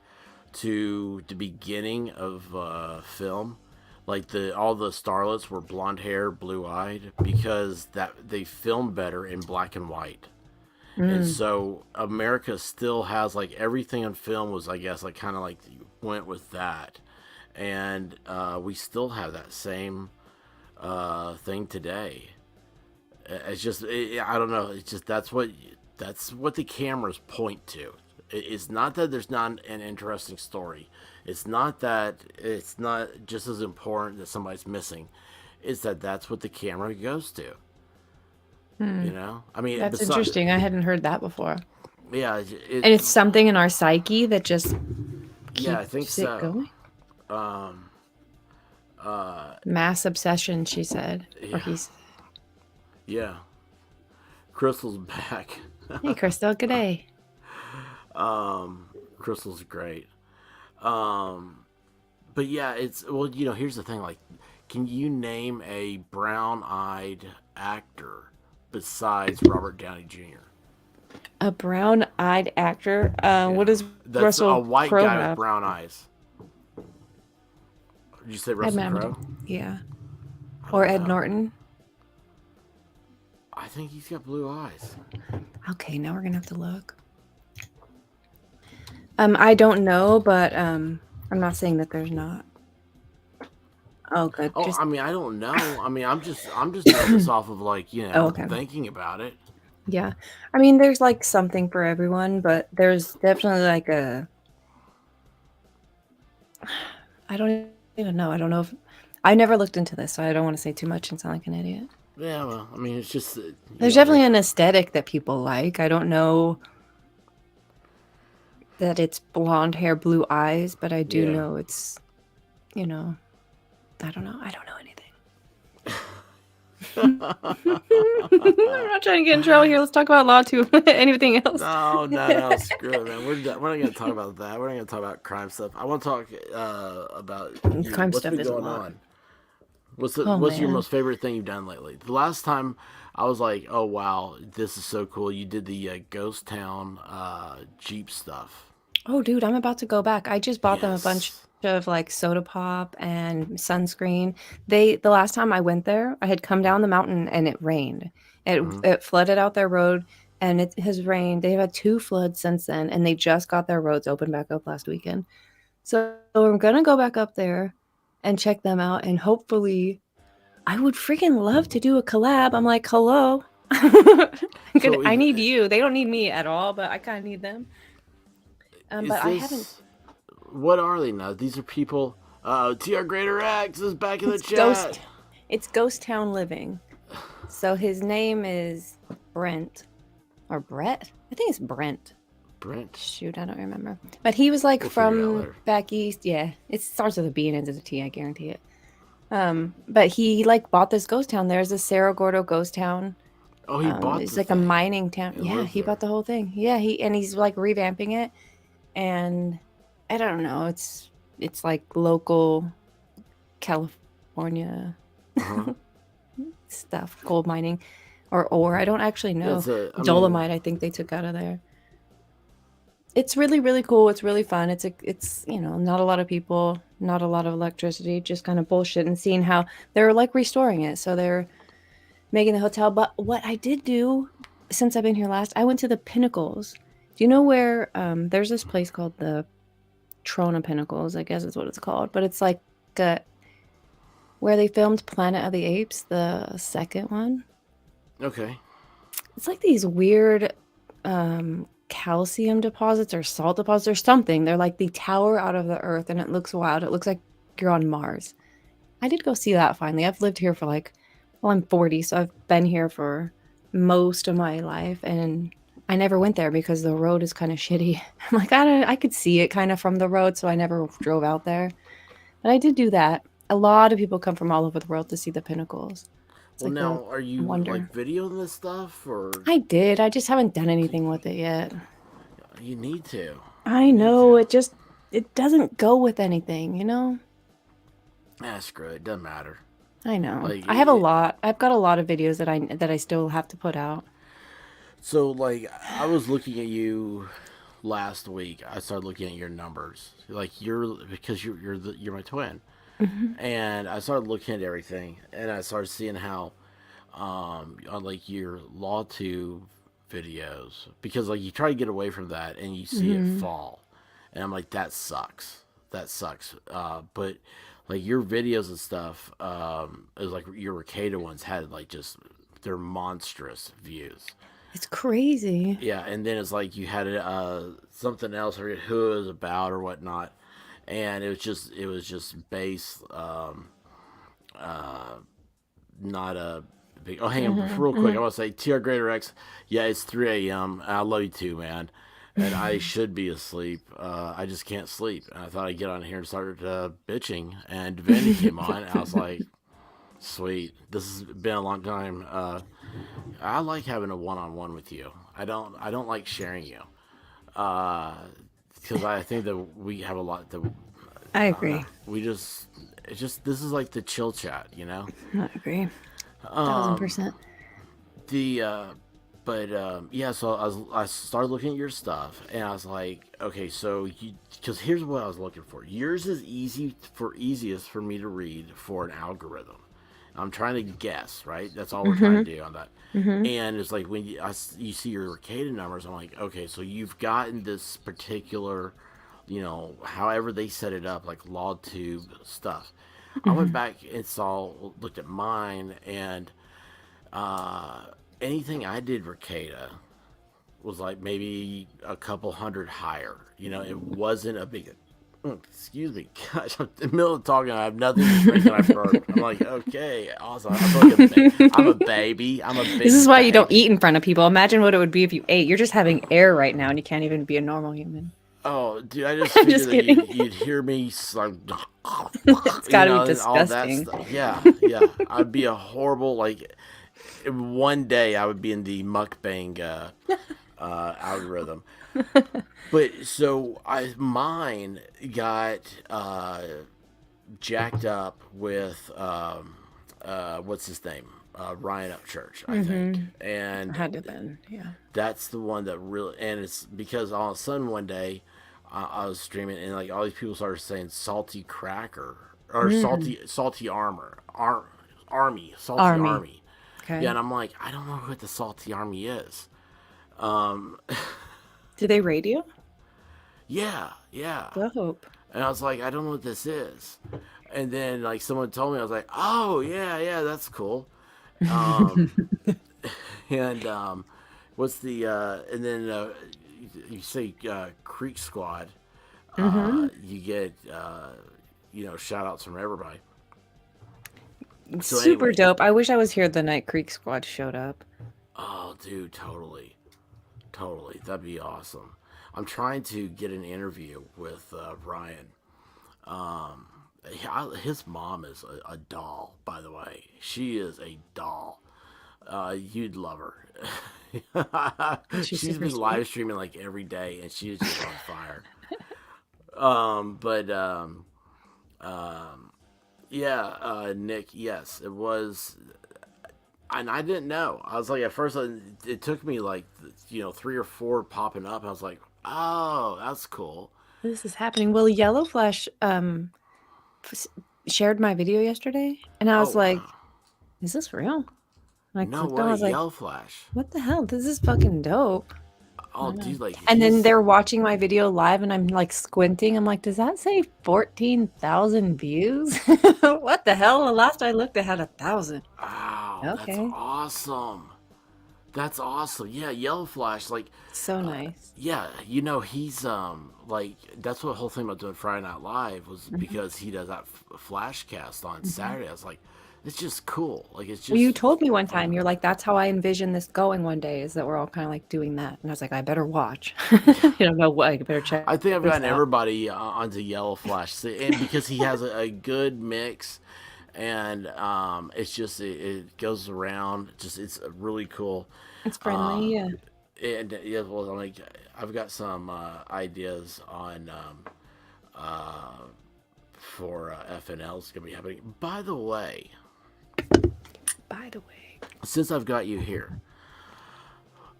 to the beginning of film. Like, all the starlets were blonde hair, blue eyed, because they filmed better in black and white. And so America still has, like, everything on film was, I guess, like, kind of like went with that. And we still have that same thing today. It's just, I don't know. It's just, that's what the cameras point to. It's not that there's not an interesting story. It's not that it's not just as important that somebody's missing. It's that that's what the camera goes to. I mean, that's interesting. I hadn't heard that before. Yeah, and it's something in our psyche that just keeps I think so. Going. Mass obsession, she said, or he said. Yeah, Crystal's back. Hey, Crystal, good day. Crystal's great. But yeah, here's the thing, like, Can you name a brown-eyed actor besides Robert Downey Jr.? A brown-eyed actor. What does That's Russell a white Crowe guy with have? brown eyes. Did you say Ed Russell Madden. Crowe? Yeah. I Or don't Ed know. Norton. I think he's got blue eyes. Okay, now we're gonna have to look. I don't know, but I'm not saying that there's not. Oh, good. Oh, Just I mean, I don't know. I mean, I'm just doing this off of like, oh, okay. thinking about it. Yeah. I mean, there's like something for everyone, but there's definitely like a. I don't even know. I don't know if I never looked into this, so I don't want to say too much and sound like an idiot. Yeah, well, I mean, it's just There's definitely an aesthetic that people like. I don't know that it's blonde hair, blue eyes, but I do know it's, I don't know. I don't know anything. I'm not trying to get in trouble here. Let's talk about LawTube. Anything else? No, screw it, man. We're not going to talk about that. We're not going to talk about crime stuff. I want to talk about you. Crime What's stuff been is a going lot. on? What's your man. most favorite thing you've done lately? The last time I was like, oh wow, this is so cool. You did the Ghost Town Jeep stuff. Oh, dude, I'm about to go back. I just bought them a Yes. bunch of like soda pop and sunscreen. The last time I went there, I had come down the mountain and it rained. It flooded out their road and it has rained. They've had 2 floods since then and they just got their roads opened back up last weekend. So I'm gonna go back up there and check them out and hopefully I would freaking love to do a collab. I'm like, hello. I need you. They don't need me at all, but I kind of need them. But I haven't. What are they now? These are people. TR Greater X is back in the chat. It's Ghost Town Living. So his name is Brent. Or Brett? I think it's Brent. Brent. Shoot, I don't remember. But he was like We'll figure it out from later. back east. Yeah. It starts with a B and ends with a T, I guarantee it. But he like bought this ghost town. There's a Cerro Gordo ghost town. Oh, he bought It's the like a thing. mining town. He Yeah, lives he there. bought the whole thing. Yeah, he's like revamping it. And I don't know, it's like local California stuff, gold mining or ore. I don't actually know. Dolomite, I think they took out of there. It's really, really cool. It's really fun. It's not a lot of people, not a lot of electricity, just kind of bullshit and seeing how they're like restoring it. So they're making the hotel. But what I did do since I've been here last, I went to the Pinnacles. Do you know where there's this place called the Trona Pinnacles, I guess is what it's called. But it's like where they filmed Planet of the Apes, the second one. Okay. It's like these weird calcium deposits or salt deposits or something. They're like the tower out of the earth and it looks wild. It looks like you're on Mars. I did go see that finally. I've lived here for I'm 40, so I've been here for most of my life and I never went there because the road is kind of shitty. I'm like, I could see it kind of from the road, so I never drove out there. But I did do that. A lot of people come from all over the world to see the Pinnacles. Well, now, are you like videoing this stuff, or? I did. I just haven't done anything with it yet. You need to. I know. It doesn't go with anything, you know? Screw it. It doesn't matter. I know. Like, I have a lot. I've got a lot of videos that I still have to put out. So, like, I was looking at you last week. I started looking at your numbers, like because you're my twin, and I started looking at everything, and I started seeing how, on like your LawTube videos, because like you try to get away from that, and you see it fall, and I'm like, that sucks. But like your videos and stuff, it was like your Ricada ones had like just they're monstrous views. It's crazy. Yeah, and then it's like you had something else, or who it was about or whatnot, and it was just based, not a big. Oh, hang on, real quick, I want to say, TR Greater X. Yeah, it's 3 a.m. I love you too, man. And I should be asleep. I just can't sleep. And I thought I'd get on here and start bitching, and Vandy came on, and I was like, sweet. This has been a long time. I like having a one-on-one with you. I don't like sharing you, because I think that we have a lot that I agree. It's just this is like the chill chat, you know. I agree. 1000%. Yeah, so I started looking at your stuff, and I was like, okay, so because here's what I was looking for. Yours is easiest for me to read for an algorithm. I'm trying to guess, right? That's all we're trying to do on that. And it's like when you see your Ricada numbers, I'm like, okay, so you've gotten this particular, however they set it up, like LawTube stuff. I went back and looked at mine, and anything I did Ricada was like maybe a couple hundred higher. It wasn't a big. Excuse me, gosh, I'm in the middle of talking. I have nothing to drink, and I burped. I'm like, okay, awesome. I'm a baby. I'm a big. This is why you don't baby. eat in front of people. Imagine what it would be if you ate. You're just having air right now, and you can't even be a normal human. Oh, dude, I just figured just that kidding. you'd hear me like. It's got to be and all that disgusting. stuff. Yeah. I'd be a horrible, like, one day I would be in the mukbang algorithm. But so mine got jacked up with what's his name, Ryan Upchurch, I think, and Had to been, yeah. that's the one that really, and it's because all of a sudden one day I was streaming, and like all these people started saying salty cracker or salty army. Okay. Yeah, and I'm like, I don't know what the salty army is. Did they raid you? Yeah. Dope. And I was like, I don't know what this is. And then like someone told me, I was like, oh yeah, that's cool. And what's the and then you say Creek Squad, you get shout outs from everybody. So Super anyway. dope. I wish I was here the night Creek Squad showed up. Oh, dude, totally. That'd be awesome. I'm trying to get an interview with Ryan. His mom is a doll, by the way. She is a doll. You'd love her. She's been live streaming like every day, and she is just on fire. Nick, yes, it was. And I didn't know. I was like, at first, it took me like, 3 or 4 popping up. I was like, oh, that's cool. This is happening. Well, Yellow Flash shared my video yesterday, and I was like, wow. is this real? And I No clicked way, on, I was like, Yellow Flash. what the hell? This is fucking dope. Oh, dude, like. And then they're watching my video live, and I'm like squinting. I'm like, does that say 14,000 views? What the hell? The last I looked, it had 1,000. Wow, Okay. that's awesome. That's awesome. Yeah, Yellow Flash, like. So nice. Yeah, he's like that's what the whole thing about doing Friday Night Live was because he does that flash cast on Saturday. I was like, it's just cool. Like it's just. Well, you told me one time, you're like, that's how I envision this going one day, is that we're all kind of like doing that. And I was like, I better watch. You don't know what, I better check. I think I've this gotten out. everybody onto Yellow Flash, and because he has a good mix, and it's just it goes around. It's really cool. It's friendly, yeah. And yeah, well, I'm like, I've got some ideas on for FNL's gonna be happening. By the way, since I've got you here,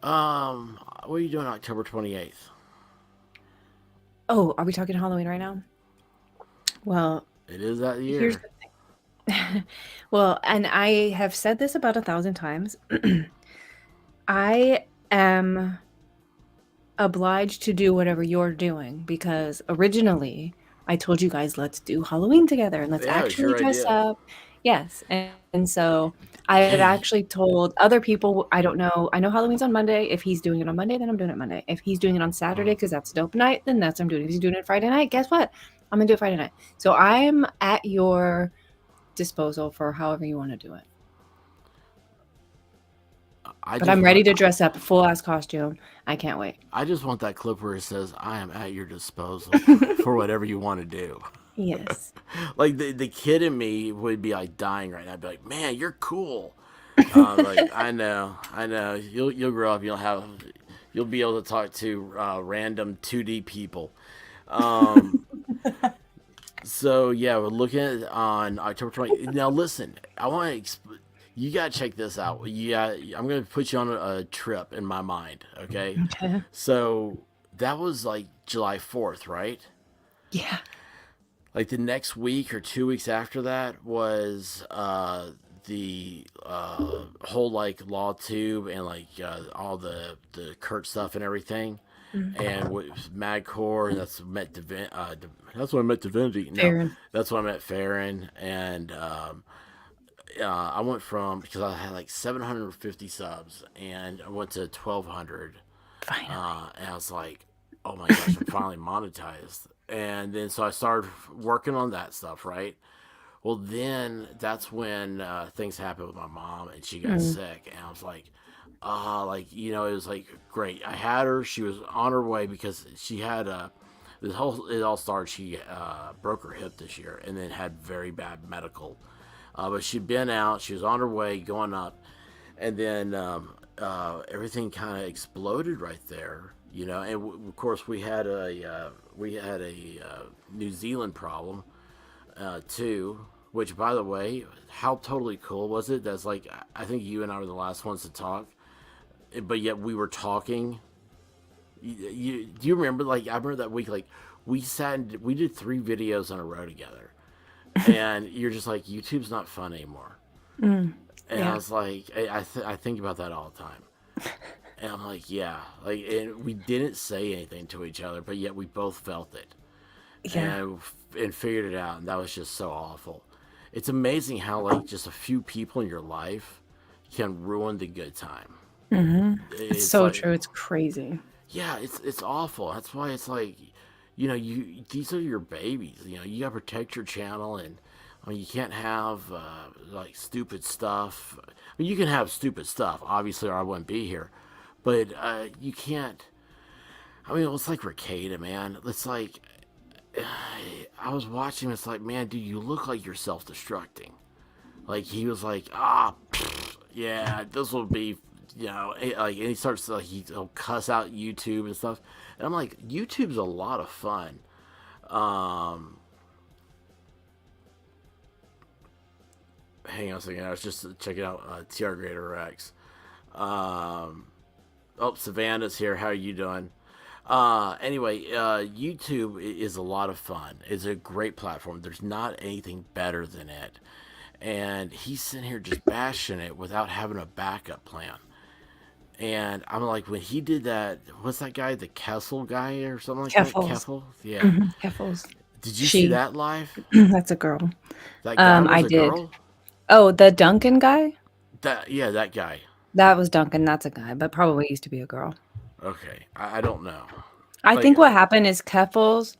what are you doing October 28th? Oh, are we talking Halloween right now? Well, It is that year. here's the thing. Well, and I have said this about 1,000 times. I am obliged to do whatever you're doing because originally I told you guys, let's do Halloween together and let's Yeah, it was actually your dress idea. up. Yes. And so I had actually told other people, I don't know. I know Halloween's on Monday. If he's doing it on Monday, then I'm doing it Monday. If he's doing it on Saturday, because that's dope night, then that's what I'm doing. If he's doing it Friday night, guess what? I'm going to do it Friday night. So I'm at your disposal for however you want to do it. But I'm ready to dress up, full ass costume. I can't wait. I just want that clip where it says, I am at your disposal for whatever you want to do. Yes. Like the kid in me would be like dying right now. I'd be like, man, you're cool. Like I know. You'll grow up. You'll be able to talk to random 2D people. So yeah, we're looking at it on October 20. Now listen, I want to. You gotta check this out. I'm gonna put you on a trip in my mind. Okay. Okay. So that was like July 4th, right? Yeah. Like the next week or 2 weeks after that was the whole like LawTube and like all the Kurt stuff and everything, and with Madcore, and that's when I met Divinity. No, Farron. that's when I met Farron, and I went from, because I had like 750 subs, and I went to 1,200. Finally. And I was like, oh my gosh, I'm finally monetized. And then so I started working on that stuff, right? Well, then that's when things happened with my mom, and she got sick, and I was like, it was like great. I had her; she was on her way, because she had it all started. She broke her hip this year, and then had very bad medical. But she'd been out; she was on her way, going up, and then everything kind of exploded right there. And of course we had a New Zealand problem too. Which, by the way, how totally cool was it? That's like, I think you and I were the last ones to talk, but yet we were talking. Do you remember? Like, I remember that week. Like, we did 3 videos in a row together, and you're just like, YouTube's not fun anymore. And I was like, I think about that all the time. And I'm like, yeah, like, and we didn't say anything to each other, but yet we both felt it, and figured it out, and that was just so awful. It's amazing how like just a few people in your life can ruin the good time. It's so like, true. It's crazy. Yeah, it's awful. That's why it's like, these are your babies. You gotta protect your channel, and I mean, you can't have like stupid stuff. I mean, you can have stupid stuff, obviously, or I wouldn't be here. But you can't. I mean, it's like Ricada, man. It's like, I was watching. It's like, man, dude, you look like you're self-destructing. Like, he was like, yeah, this will be, like, and he starts like, he'll cuss out YouTube and stuff. And I'm like, YouTube's a lot of fun. Hang on a second. I was just checking out TR Greater Rex. Savannah's here. How are you doing? Anyway, YouTube is a lot of fun. It's a great platform. There's not anything better than it. And he's sitting here just bashing it without having a backup plan. And I'm like, when he did that, what's that guy, the Kessel guy or something like that? Keffel? Yeah. Keffels. Did you see that live? That's a girl. That guy was I a did. girl? Oh, the Duncan guy? That guy. That was Duncan. That's a guy, but probably used to be a girl. Okay. I don't know. I think what happened is Keffels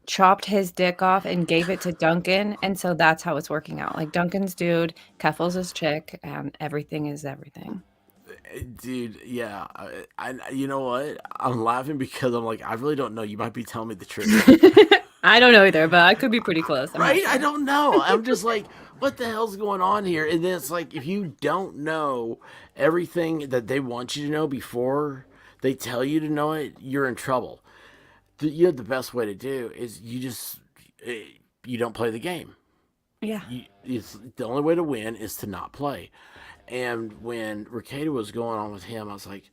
chopped his dick off and gave it to Duncan, and so that's how it's working out. Like, Duncan's dude, Keffels is chick, and everything is everything. Dude, yeah. You know what? I'm laughing because I'm like, I really don't know. You might be telling me the truth. I don't know either, but I could be pretty close. Right? I don't know. I'm just like, what the hell's going on here? And then it's like, if you don't know everything that they want you to know before they tell you to know it, you're in trouble. The best way to do is you don't play the game. Yeah. It's the only way to win is to not play. And when Ricada was going on with him, I was like,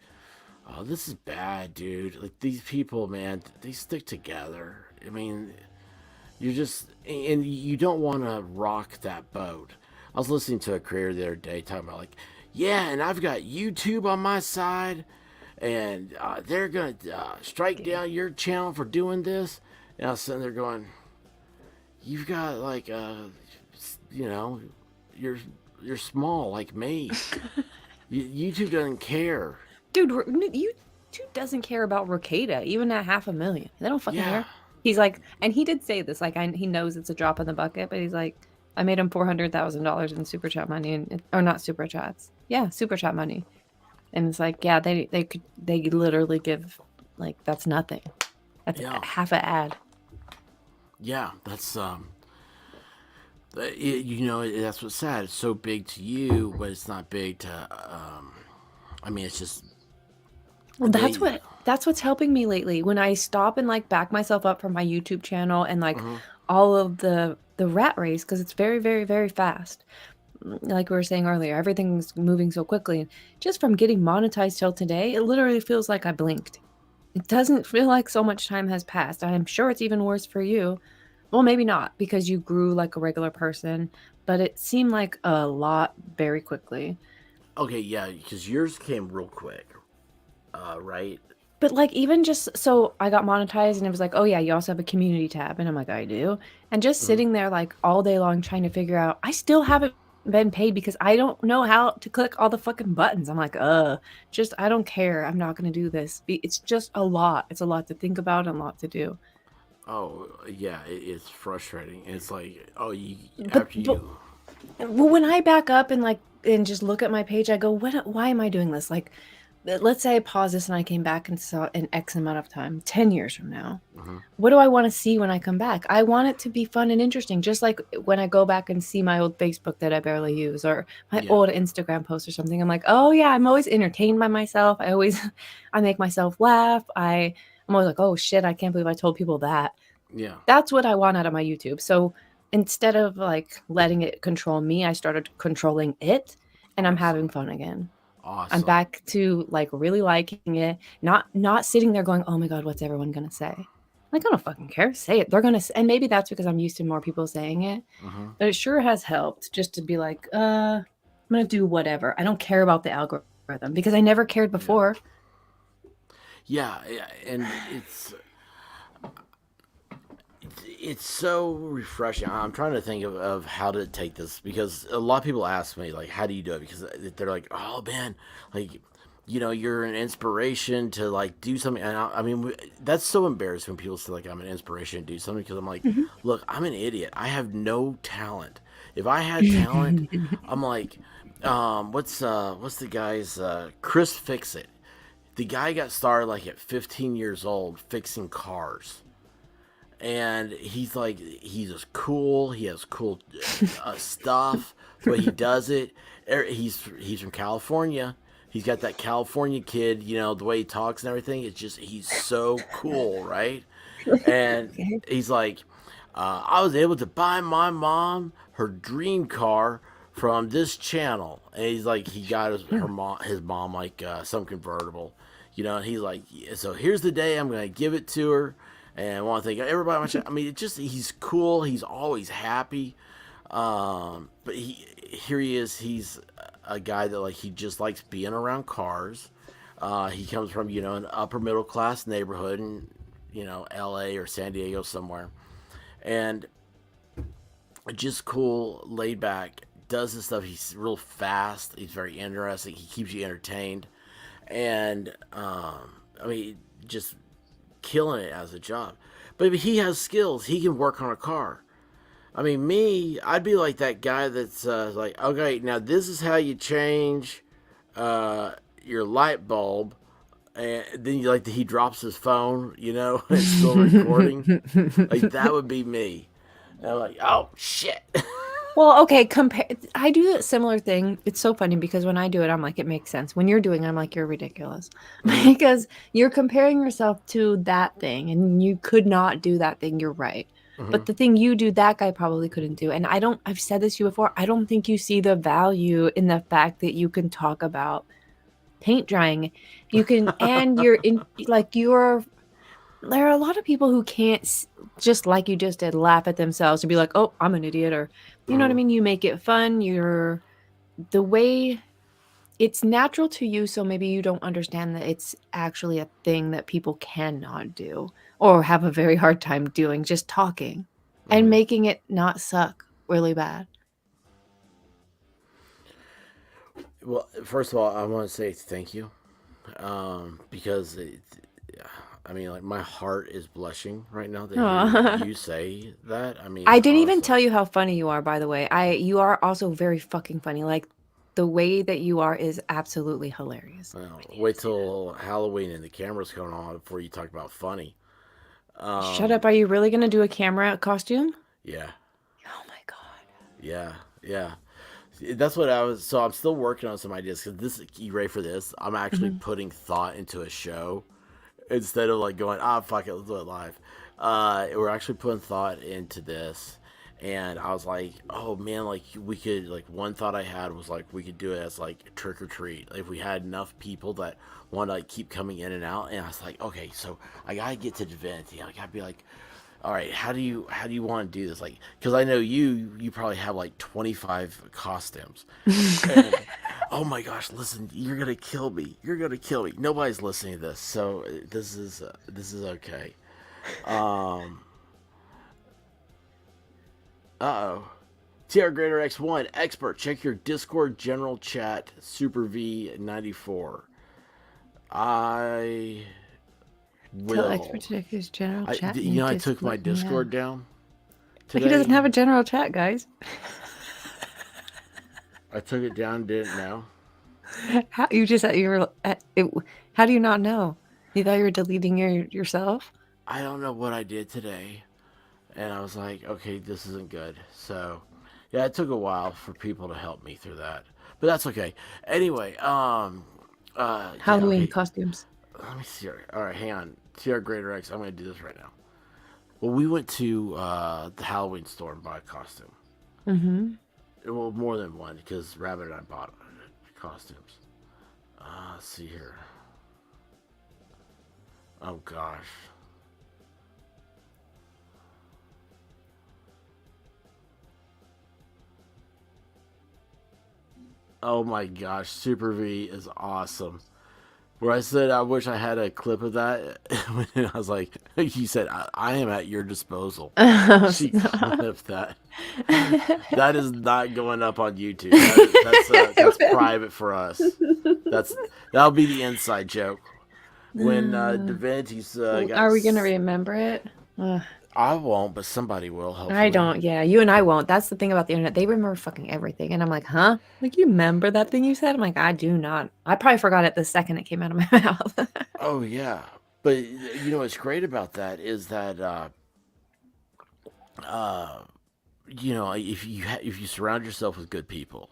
oh, this is bad, dude. Like, these people, man, they stick together. I mean, and you don't want to rock that boat. I was listening to a creator the other day talking about, like, yeah, and I've got YouTube on my side, and they're going to strike down your channel for doing this. And I was sitting there going, you've got, like, you're small like me. YouTube doesn't care. Dude, YouTube doesn't care about Ricada, even at 500,000. They don't fucking care. He's like, and he did say this, like, he knows it's a drop in the bucket, but he's like, I made him $400,000 in super chat money, or not super chats. Yeah, super chat money. And it's like, yeah, they literally give, like, that's nothing. That's half an ad. Yeah, that's that's what's sad. It's so big to you, but it's not big to I mean, it's just, well, that's what's helping me lately. When I stop and like back myself up from my YouTube channel and like all of the rat race, because it's very, very, very fast. Like we were saying earlier, everything's moving so quickly. And just from getting monetized till today, it literally feels like I blinked. It doesn't feel like so much time has passed. I'm sure it's even worse for you. Well, maybe not, because you grew like a regular person, but it seemed like a lot very quickly. Okay, yeah, because yours came real quick, right? But like even just so I got monetized and it was like, oh yeah, you also have a community tab. And I'm like, I do. And just sitting there like all day long trying to figure out, I still haven't been paid because I don't know how to click all the fucking buttons. I'm like, just I don't care. I'm not gonna do this. It's just a lot. It's a lot to think about and a lot to do. Oh, yeah, it's frustrating. It's like, oh, But well, when I back up and like and just look at my page, I go, why am I doing this? Like, let's say I pause this and I came back and saw an X amount of time, 10 years from now. What do I want to see when I come back? I want it to be fun and interesting, just like when I go back and see my old Facebook that I barely use or my old Instagram post or something. I'm like, oh yeah, I'm always entertained by myself. I make myself laugh. I'm always like, oh shit, I can't believe I told people that. Yeah. That's what I want out of my YouTube. So instead of like letting it control me, I started controlling it, and I'm having fun again. Awesome. I'm back to like really liking it, not sitting there going, oh my god, what's everyone gonna say? Like, I don't fucking care. Say it. They're gonna and maybe that's because I'm used to more people saying it. But it sure has helped just to be like, I'm gonna do whatever. I don't care about the algorithm because I never cared before. Yeah, and it's so refreshing. I'm trying to think of how to take this, because a lot of people ask me, like, how do you do it? Because they're like, oh man, like, you know, you're an inspiration to like do something. And I mean, that's so embarrassing when people say like I'm an inspiration to do something, because I'm like, look, I'm an idiot. I have no talent. If I had talent, I'm like, what's the guy's Chris Fixit? The guy got started like at 15 years old fixing cars. And he's like, he's just cool. He has cool stuff. The way he does it. He's from California. He's got that California kid, you know, the way he talks and everything. It's just, he's so cool, right? And he's like, I was able to buy my mom her dream car from this channel. And he's like, he got his mom like some convertible, you know. And he's like, so here's the day I'm going to give it to her. And I want to thank everybody. I mean, he's cool. He's always happy. But here he is. He's a guy that like, he just likes being around cars. He comes from, you know, an upper middle class neighborhood in, you know, LA or San Diego somewhere. And just cool, laid back, does this stuff. He's real fast. He's very interesting. He keeps you entertained. And, I mean, just killing it as a job. But if he has skills, he can work on a car. I mean, me, I'd be like that guy that's like, okay, now this is how you change your light bulb. And then he drops his phone, you know, and it's still recording. Like, that would be me. And I'm like, oh shit. Well, okay, I do a similar thing. It's so funny because when I do it, I'm like, it makes sense. When you're doing it, I'm like, you're ridiculous. Because you're comparing yourself to that thing, and you could not do that thing. You're right. But the thing you do, that guy probably couldn't do. And I've said this to you before, I don't think you see the value in the fact that you can talk about paint drying. You can, and there are a lot of people who can't, just like you just did, laugh at themselves and be like, oh, I'm an idiot, or you know what I mean? You make it fun. The way it's natural to you, so maybe you don't understand that it's actually a thing that people cannot do or have a very hard time doing, just talking and making it not suck really bad. Well, first of all, I want to say thank you, because I mean, like, my heart is blushing right now that you say that. I mean, I didn't even tell you how funny you are, by the way. You are also very fucking funny. Like, the way that you are is absolutely hilarious. Well, wait till Halloween and the camera's going on before you talk about funny. Shut up. Are you really going to do a camera costume? Yeah. Oh my God. Yeah. That's what so I'm still working on some ideas, because you ready for this? I'm actually putting thought into a show instead of like going, fuck it, let's do it live. we're actually putting thought into this, and I was like, oh man, like we could, like one thought I had was like we could do it as like trick or treat. Like, if we had enough people that want to like keep coming in and out, and I was like, okay, so I gotta get to divinity. I gotta be like, all right, how do you want to do this? Like, because I know you probably have like 25 costumes. And, oh my gosh, listen, you're gonna kill me. You're gonna kill me. Nobody's listening to this, so this is okay. Um, uh-oh. TR Greater X1 expert, check your Discord general chat. Super V94. I Tell will. expert to check his general chat. I took my Discord down today. He doesn't have a general chat, guys. I took it down, didn't know. How you just you were how do you not know? You thought you were deleting yourself? I don't know what I did today, and I was like, okay, this isn't good. So, yeah, it took a while for people to help me through that, but that's okay. Anyway, Halloween okay. costumes. Let me see. All right, hang on. TR Greater X, I'm going to do this right now. Well, we went to the Halloween store and bought a costume. Mm-hmm. Well, more than one, because Rabbit and I bought costumes. Let's see here. Oh, gosh. Oh, my gosh. Super V is awesome. Where I said I wish I had a clip of that, I was like, you said, I am at your disposal. She clipped that. That is not going up on YouTube. That's private for us. That'll be the inside joke. When Divinity's are we gonna remember it? I won't, but somebody will. Hopefully. I don't. Yeah, you and I won't. That's the thing about the internet. They remember fucking everything, and I'm like, huh? Like, you remember that thing you said? I'm like, I do not. I probably forgot it the second it came out of my mouth. Oh yeah, but you know what's great about that is that if you surround yourself with good people,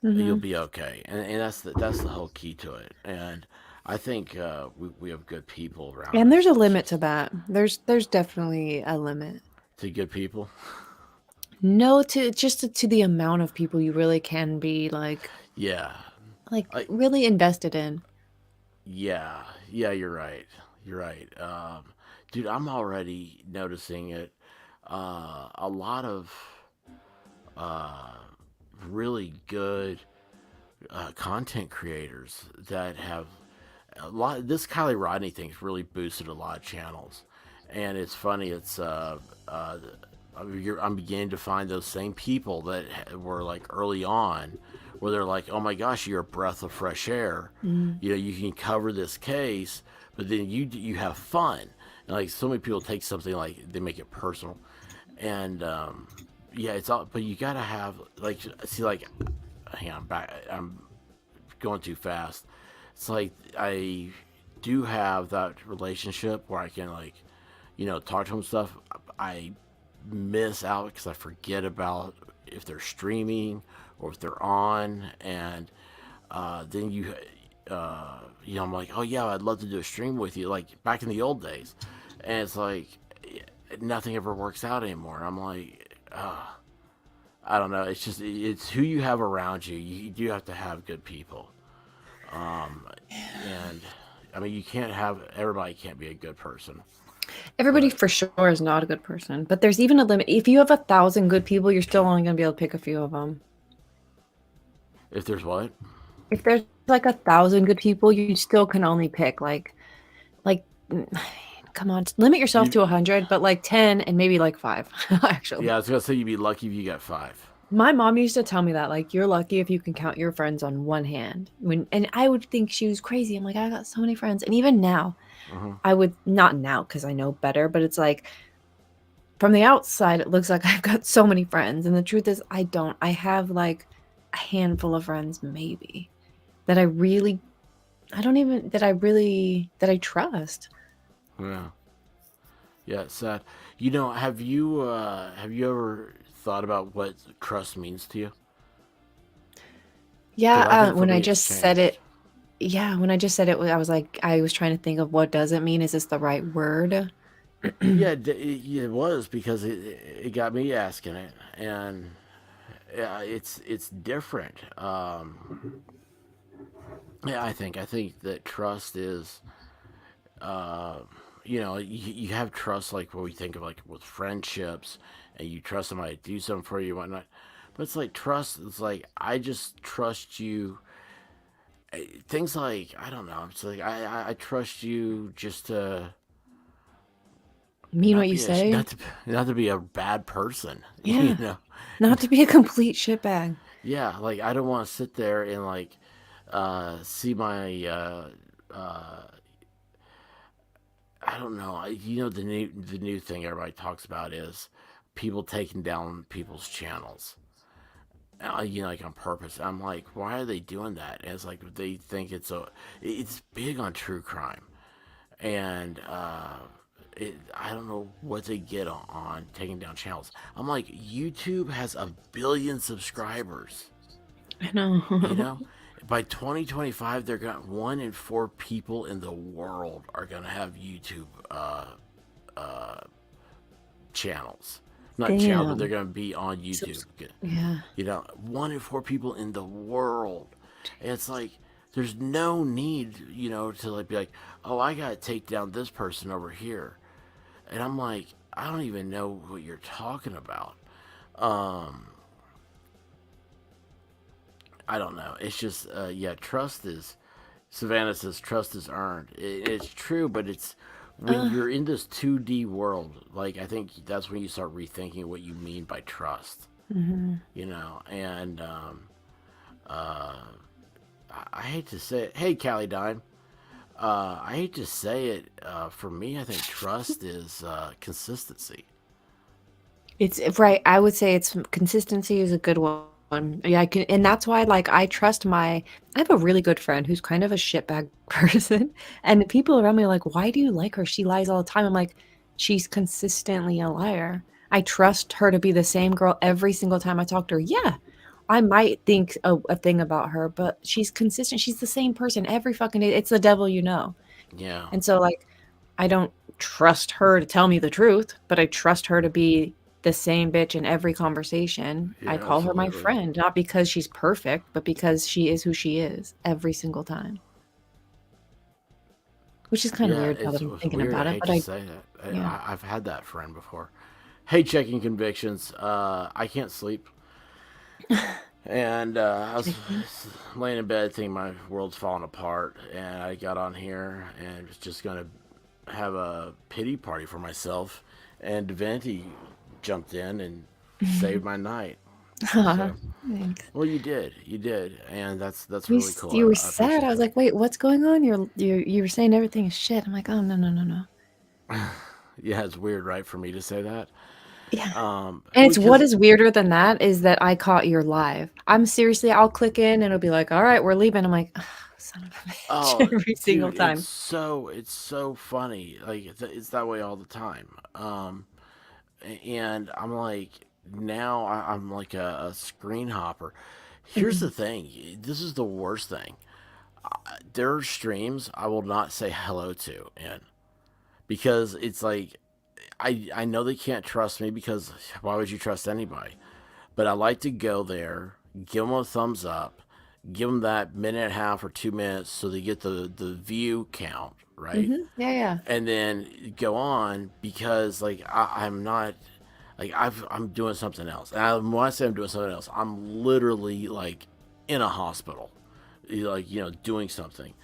you'll be okay, and that's the whole key to it. And I think we have good people around. And there's a limit to that. There's definitely a limit to good people. No, to the amount of people you really can be like really invested in. Yeah, you're right. Dude, I'm already noticing it. A lot of really good content creators that have this Kylie Rodney thing's really boosted a lot of channels, and it's funny. It's I'm beginning to find those same people that were like early on, where they're like, "Oh my gosh, you're a breath of fresh air. You know, you can cover this case, but then you have fun." And like so many people take something like they make it personal, and it's all. But you gotta have hang on, back. I'm going too fast. It's like I do have that relationship where I can talk to them stuff. I miss out because I forget about if they're streaming or if they're on, and then I'm like, oh yeah, I'd love to do a stream with you, like back in the old days, and it's like nothing ever works out anymore. I'm like, I don't know. It's who you have around you. You do have to have good people. And I mean, everybody can't be a good person. Everybody for sure is not a good person, but there's even a limit. If you have 1,000 good people, you're still only going to be able to pick a few of them. If there's what? If there's like 1,000 good people, you still can only pick like, come on, limit yourself to 100, but like 10 and maybe like 5, actually. Yeah, I was going to say you'd be lucky if you got 5. My mom used to tell me that, like, you're lucky if you can count your friends on one hand. And I would think she was crazy. I'm like, I got so many friends. And even now, I would, not now because I know better, but it's like, from the outside, it looks like I've got so many friends. And the truth is, I don't. I have like a handful of friends, maybe, that I trust. Yeah. Yeah, it's sad. Have you ever thought about what trust means to you? Yeah, when I just said it, I was like, I was trying to think of what does it mean? Is this the right word? Yeah, it was because it got me asking it, and yeah, it's different. Yeah, I think that trust is, uh, you have trust like what we think of like with friendships, and you trust somebody to do something for you, and whatnot. But it's like trust. It's like I just trust you. Things like I don't know. It's like I trust you just to Mean what you say? not to be a bad person. You Yeah. know. Not to be a complete shitbag. Yeah, like I don't want to sit there and like see my I don't know. The new thing everybody talks about is people taking down people's channels. Like on purpose. I'm like, why are they doing that? And it's like they think it's big on true crime, and I don't know what they get on taking down channels. I'm like, YouTube has 1 billion subscribers. I know. You know, by 2025, they're going 1 in 4 people in the world are gonna have YouTube channels. Not channels, but they're Damn. gonna be on YouTube. Yeah. 1 in 4 people in the world. And it's like there's no need, to like be like, oh, I gotta take down this person over here. And I'm like, I don't even know what you're talking about. I don't know. It's just, yeah, trust is. Savannah says trust is earned. It's true, but it's when you're in this 2D world. Like I think that's when you start rethinking what you mean by trust. And I hate to say it. Hey, Callie Dime. I hate to say it. For me, I think trust is consistency. It's right. I would say it's consistency is a good one. Yeah, I can, and that's why like I have a really good friend who's kind of a shitbag person, and the people around me are like, "Why do you like her? She lies all the time." I'm like, "She's consistently a liar. I trust her to be the same girl every single time I talk to her. Yeah, I might think a thing about her, but she's consistent. She's the same person every fucking day. It's the devil you know." Yeah. And so like I don't trust her to tell me the truth, but I trust her to be the same bitch in every conversation. Yeah, I call her my absolutely. friend, not because she's perfect, but because she is who she is every single time. Which is kind of Yeah, weird now that it's I'm thinking weird. I about it, hate but to say that. yeah. I've had that friend before. Hey, checking convictions. I can't sleep. And I was laying in bed thinking my world's falling apart. And I got on here and was just going to have a pity party for myself. And Venti jumped in and saved my night. Aw, So, thanks. well, you did. You did. And that's really cool. You were I sad. I appreciate was that. like, wait, what's going on? You were saying everything is shit. I'm like, oh no, no, no, no. Yeah, it's weird, right, for me to say that. Yeah. And it's what Because is weirder than that is that I caught your live. I'll click in and it'll be like, all right, we're leaving. I'm like, oh, son of a bitch, oh, every single dude, it's time. so funny. Like it's that way all the time. And I'm like now I'm like a screen hopper. Here's the thing. This is the worst thing. There are streams I will not say hello to, and because it's like I know they can't trust me because why would you trust anybody? But I like to go there, give them a thumbs up, give them that minute and a half or 2 minutes so they get the view count, right? Yeah, yeah. And then go on because like I'm not like I'm doing something else. And when I say I'm doing something else, I'm literally like in a hospital, like doing something,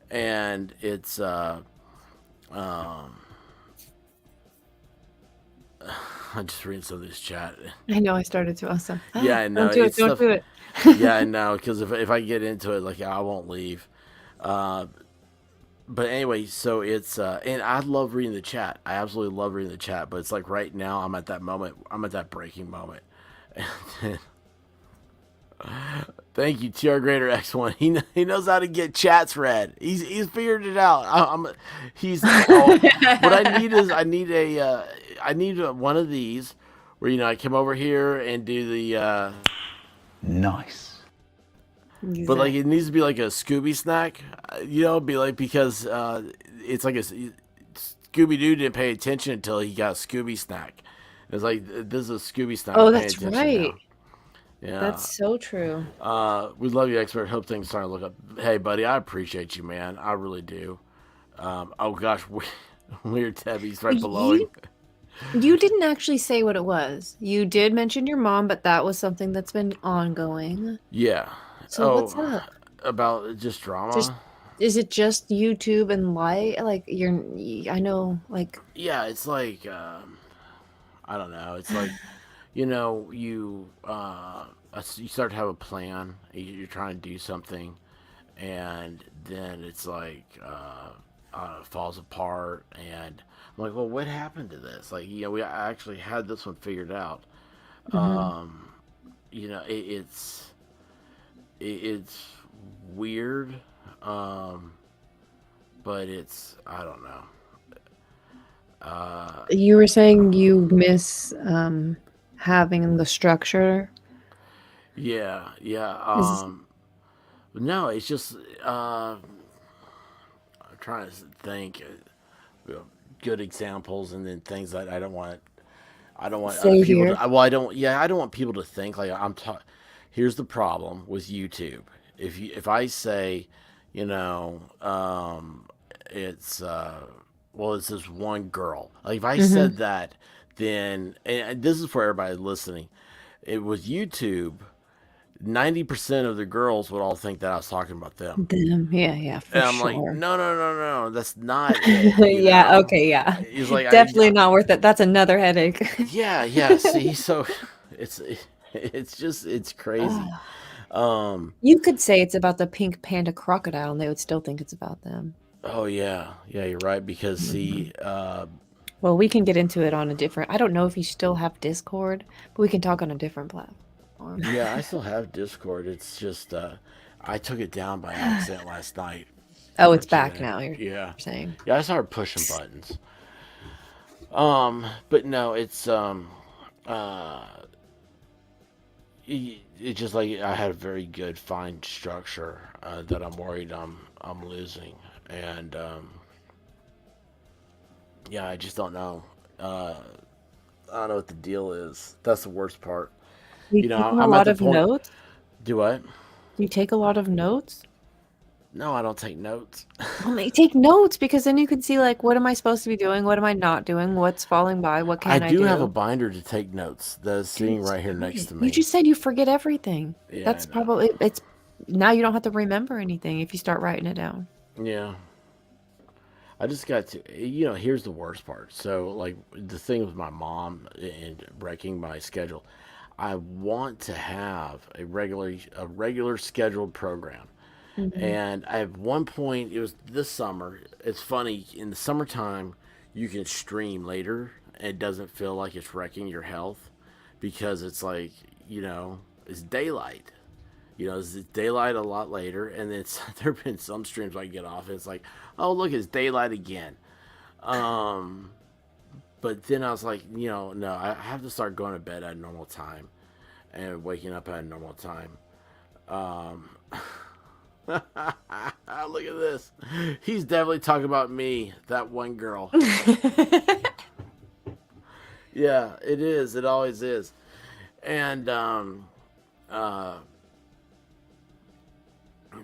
and it's um I'm just reading some of this chat. I know I started to also. Yeah, I know Don't do it. it's Don't stuff. do it. Yeah, I know because if I get into it, like I won't leave. Uh, but anyway, so it's and I love reading the chat. I absolutely love reading the chat. But it's like right now, I'm at that moment. I'm at that breaking moment. Thank you, TR Greater X1. He knows how to get chats read. He's figured it out. He's what I need is I need one of these where I come over here and do the Nice. but like it needs to be like a Scooby snack, be like because it's like a Scooby-Doo didn't pay attention until he got a Scooby snack. It's like, this is a Scooby snack. Oh, I'm paying that's attention right. now. Yeah. That's so true. We love you, expert. Hope things starting to look up. Hey, buddy, I appreciate you, man. I really do. Oh gosh, weird Tabby's right below him. You didn't actually say what it was. You did mention your mom, but that was something that's been ongoing. Yeah. So what's up? About just drama? Is it just YouTube and light? Like I know, like. Yeah, it's like I don't know. It's like you start to have a plan. You're trying to do something, and then it's like it falls apart. And I'm like, well, what happened to this? Like, we actually had this one figured out. It's weird, but it's, I don't know. You were saying you miss having the structure. Yeah. No, it's just I'm trying to think good examples, and then things that I don't want people to, well, I don't want people to think like here's the problem with YouTube. If I say, it's it's this one girl. Like, if I said that, then, and this is for everybody listening, it was YouTube. 90% of the girls would all think that I was talking about them. Yeah, for and I'm sure. like, no, that's not it. Yeah, okay, yeah. He's like, definitely not worth it. That's another headache. Yeah. See, so it's crazy. You could say it's about the pink panda crocodile, and they would still think it's about them. Oh yeah, you're right. Because see, well, we can get into it on a different. I don't know if you still have Discord, but we can talk on a different platform. Yeah, I still have Discord. It's just I took it down by accident last night. Oh, it's back now. You're saying. Yeah, I started pushing buttons. But no, it's it's just like I had a very good fine structure that I'm worried I'm losing, and I just don't know. I don't know what the deal is. That's the worst part. I'm a lot of notes. Do what? You take a lot of notes? No, I don't take notes. Well, take notes, because then you can see, like, what am I supposed to be doing? What am I not doing? What's falling by? What can I do? I do have a binder to take notes that's sitting right here next to me. You just said you forget everything. Yeah, that's probably now you don't have to remember anything if you start writing it down. Yeah. I just got to, here's the worst part. So, like, the thing with my mom and breaking my schedule, I want to have a regular scheduled program. And at one point, it was this summer. It's funny, in the summertime, you can stream later, and it doesn't feel like it's wrecking your health, because it's like, it's daylight. It's daylight a lot later, and there have been some streams I get off, and it's like, oh, look, it's daylight again. But then I was like, no, I have to start going to bed at a normal time and waking up at a normal time. Look at this. He's definitely talking about me, that one girl. Yeah, it is. It always is. And I don't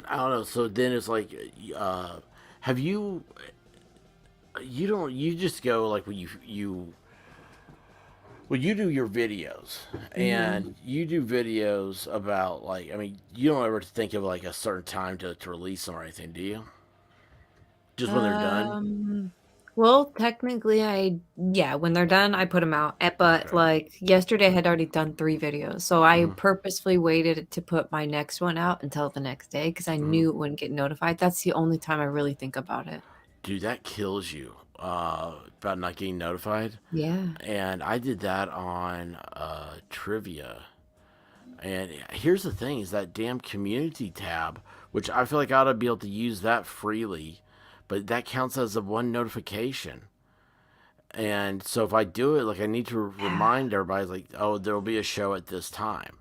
know. So then it's like, have you just go like when you do your videos, and you do videos about, like, I mean, you don't ever think of like a certain time to release them or anything, do you? Just when they're done? Well, technically, when they're done, I put them out. But like yesterday, I had already done 3 videos, so I purposefully waited to put my next one out until the next day, because I knew it wouldn't get notified. That's the only time I really think about it. Dude, that kills you. About not getting notified. Yeah. And I did that on trivia. And here's the thing, is that damn community tab, which I feel like I ought to be able to use that freely, but that counts as a one notification. And so if I do it, like, I need to remind everybody, like, oh, there'll be a show at this time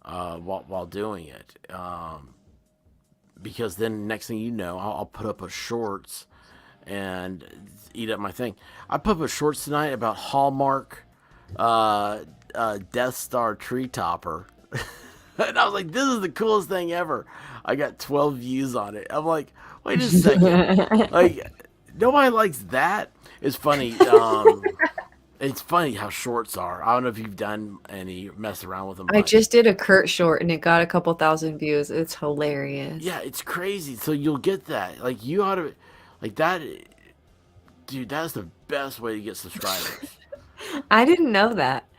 while doing it. Because then next thing you know, I'll put up a shorts, and eat up my thing. I put up shorts tonight about Hallmark Death Star tree topper. And I was like, this is the coolest thing ever. I got 12 views on it. I'm like, wait a second. Like, nobody likes that. It's funny. It's funny how shorts are. I don't know if you've done any mess around with them. I just did a Kurt short and it got a couple thousand views. It's hilarious. Yeah, it's crazy. So you'll get that. Like, you ought to, like that, dude, that's the best way to get subscribers. I didn't know that.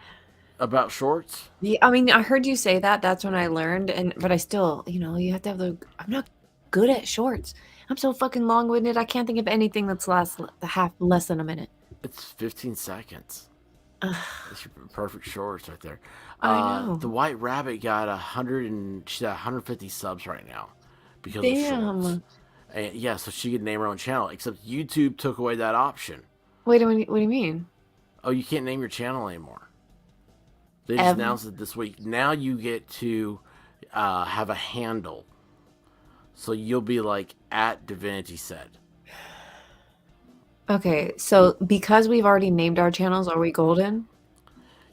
About shorts? Yeah, I mean, I heard you say that. That's when I learned. But I still, you have to have I'm not good at shorts. I'm so fucking long-winded. I can't think of anything that's less than a minute. It's 15 seconds. It's your perfect shorts right there. I know. The White Rabbit got 150 subs right now because of shorts. And yeah, so she could name her own channel. Except YouTube took away that option. Wait, what do you mean? Oh, you can't name your channel anymore. They just announced it this week. Now you get to have a handle. So you'll be like at Divinity Said. Okay, so because we've already named our channels, are we golden?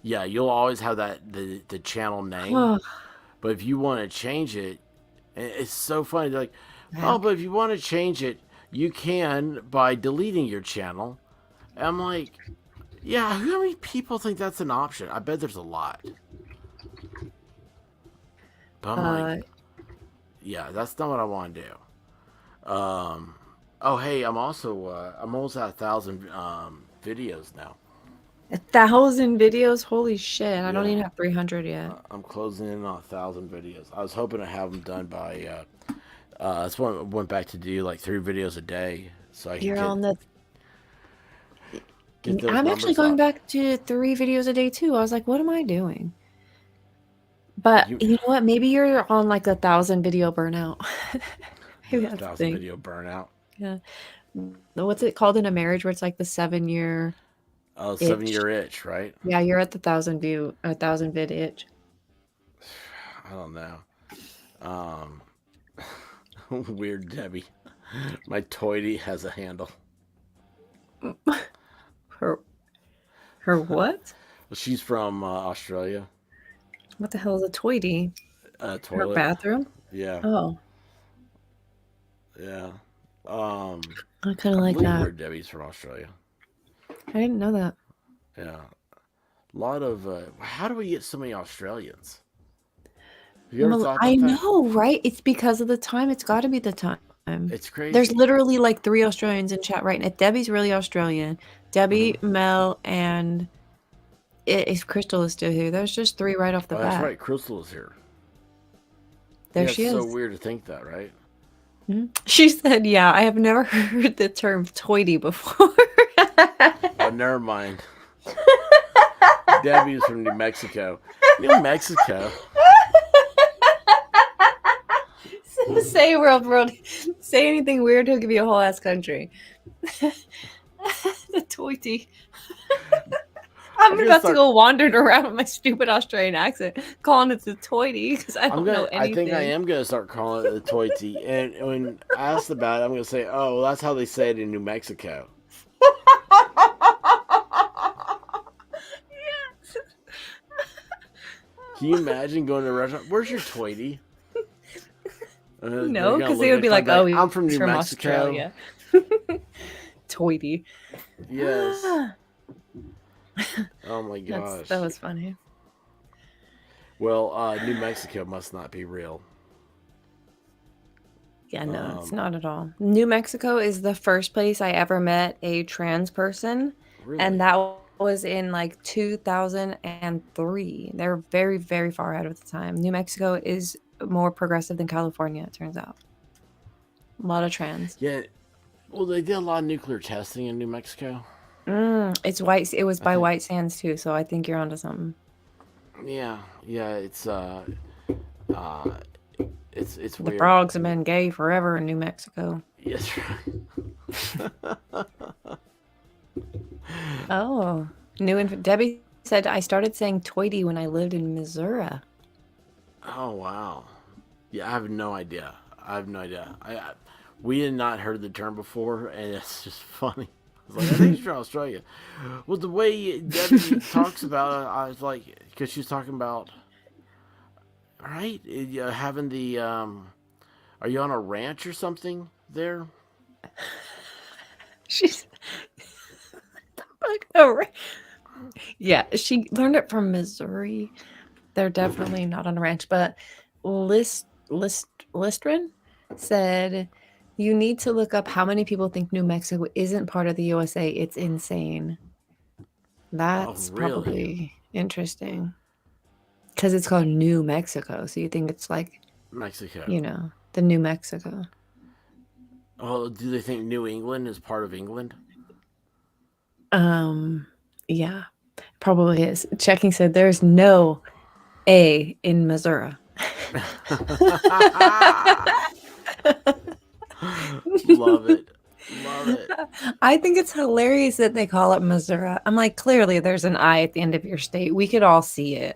Yeah, you'll always have the channel name. But if you want to change it, and it's so funny. They're like, oh, but if you want to change it, you can by deleting your channel. And I'm like, yeah, how many people think that's an option? I bet there's a lot. But I'm like, yeah, that's not what I want to do. Oh, hey, I'm also, I'm almost at 1,000 videos now. 1,000 videos? Holy shit. I don't even have 300 yet. I'm closing in on 1,000 videos. I was hoping to have them done by, that's what I went back to do, like 3 videos a day. So I can I'm actually going back to 3 videos a day too. I was like, what am I doing? But you know what? Maybe you're on like 1,000 video burnout. Maybe that's 1,000 video burnout. Yeah. What's it called in a marriage where it's like the 7-year? Oh, 7-year itch, right? Yeah, you're at the 1,000 vid itch. I don't know. Weird Debbie. My toity has a handle. Her what? Well, she's from Australia. What the hell is a toity? Toilet. Her bathroom? Yeah. Oh. Yeah. I kind of like that. Weird Debbie's from Australia. I didn't know that. Yeah. A lot of how do we get so many Australians? Have you ever thought about I that? know, right? It's because of the time. It's got to be the time. It's crazy. There's literally like 3 Australians in chat right now. Debbie's really Australian. Debbie, Mel, and if Crystal is still here. There's just 3 right off the bat. That's right. Crystal is here. There she is. It's so weird to think that, right? She said, yeah, I have never heard the term toity before. Oh, never mind. Debbie is from New Mexico. New Mexico? Say world. Say anything weird, he'll give you a whole ass country. The toity. I'm about to go wandering around with my stupid Australian accent, calling it the toity because I don't know anything. I think I am gonna start calling it the toity. And when asked about it, I'm gonna say, "Oh, well, that's how they say it in New Mexico." Can you imagine going to a restaurant? Where's your toity? No, because they would be like, "Oh, I'm from New Mexico." Australia. Toity. Yes. Oh my gosh. That was funny. Well, New Mexico must not be real. Yeah, no, it's not at all. New Mexico is the first place I ever met a trans person. Really? And that was in like 2003. They're very, very far ahead of the time. New Mexico is more progressive than California, it turns out. A lot of trans. Yeah. Well, they did a lot of nuclear testing in New Mexico. It's white. It was by White Sands too, so I think you're onto something. Yeah, it's weird. The frogs have been gay forever in New Mexico. Yes, right. Oh, Debbie said I started saying toity when I lived in Missouri. Oh wow. Yeah, I have no idea. We had not heard the term before, and it's just funny. I was like, I think she's from Australia. Well, the way Debbie talks about it, I was like, because she's talking about, right, having the, are you on a ranch or something there? She's yeah, she learned it from Missouri. They're definitely not on a ranch, but Listrin said you need to look up how many people think New Mexico isn't part of the USA. It's insane. That's really? probably interesting because it's called New Mexico, so you think it's like Mexico. The New Mexico. Oh, do they think New England is part of England? Yeah, probably is. Checking said there's no A in Missouri. Love it. Love it. I think it's hilarious that they call it Missouri. I'm like, clearly there's an I at the end of your state. We could all see it.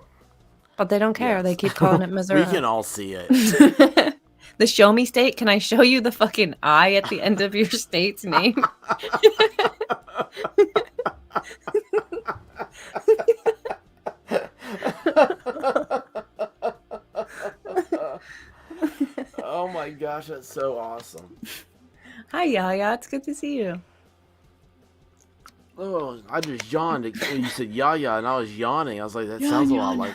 But they don't care. Yes. They keep calling it Missouri. We can all see it. The show me state, can I show you the fucking I at the end of your state's name? Oh my gosh, that's so awesome. Hi, Yaya. It's good to see you. Oh, I just yawned. You said Yaya, and I was yawning. I was like, that sounds a lot like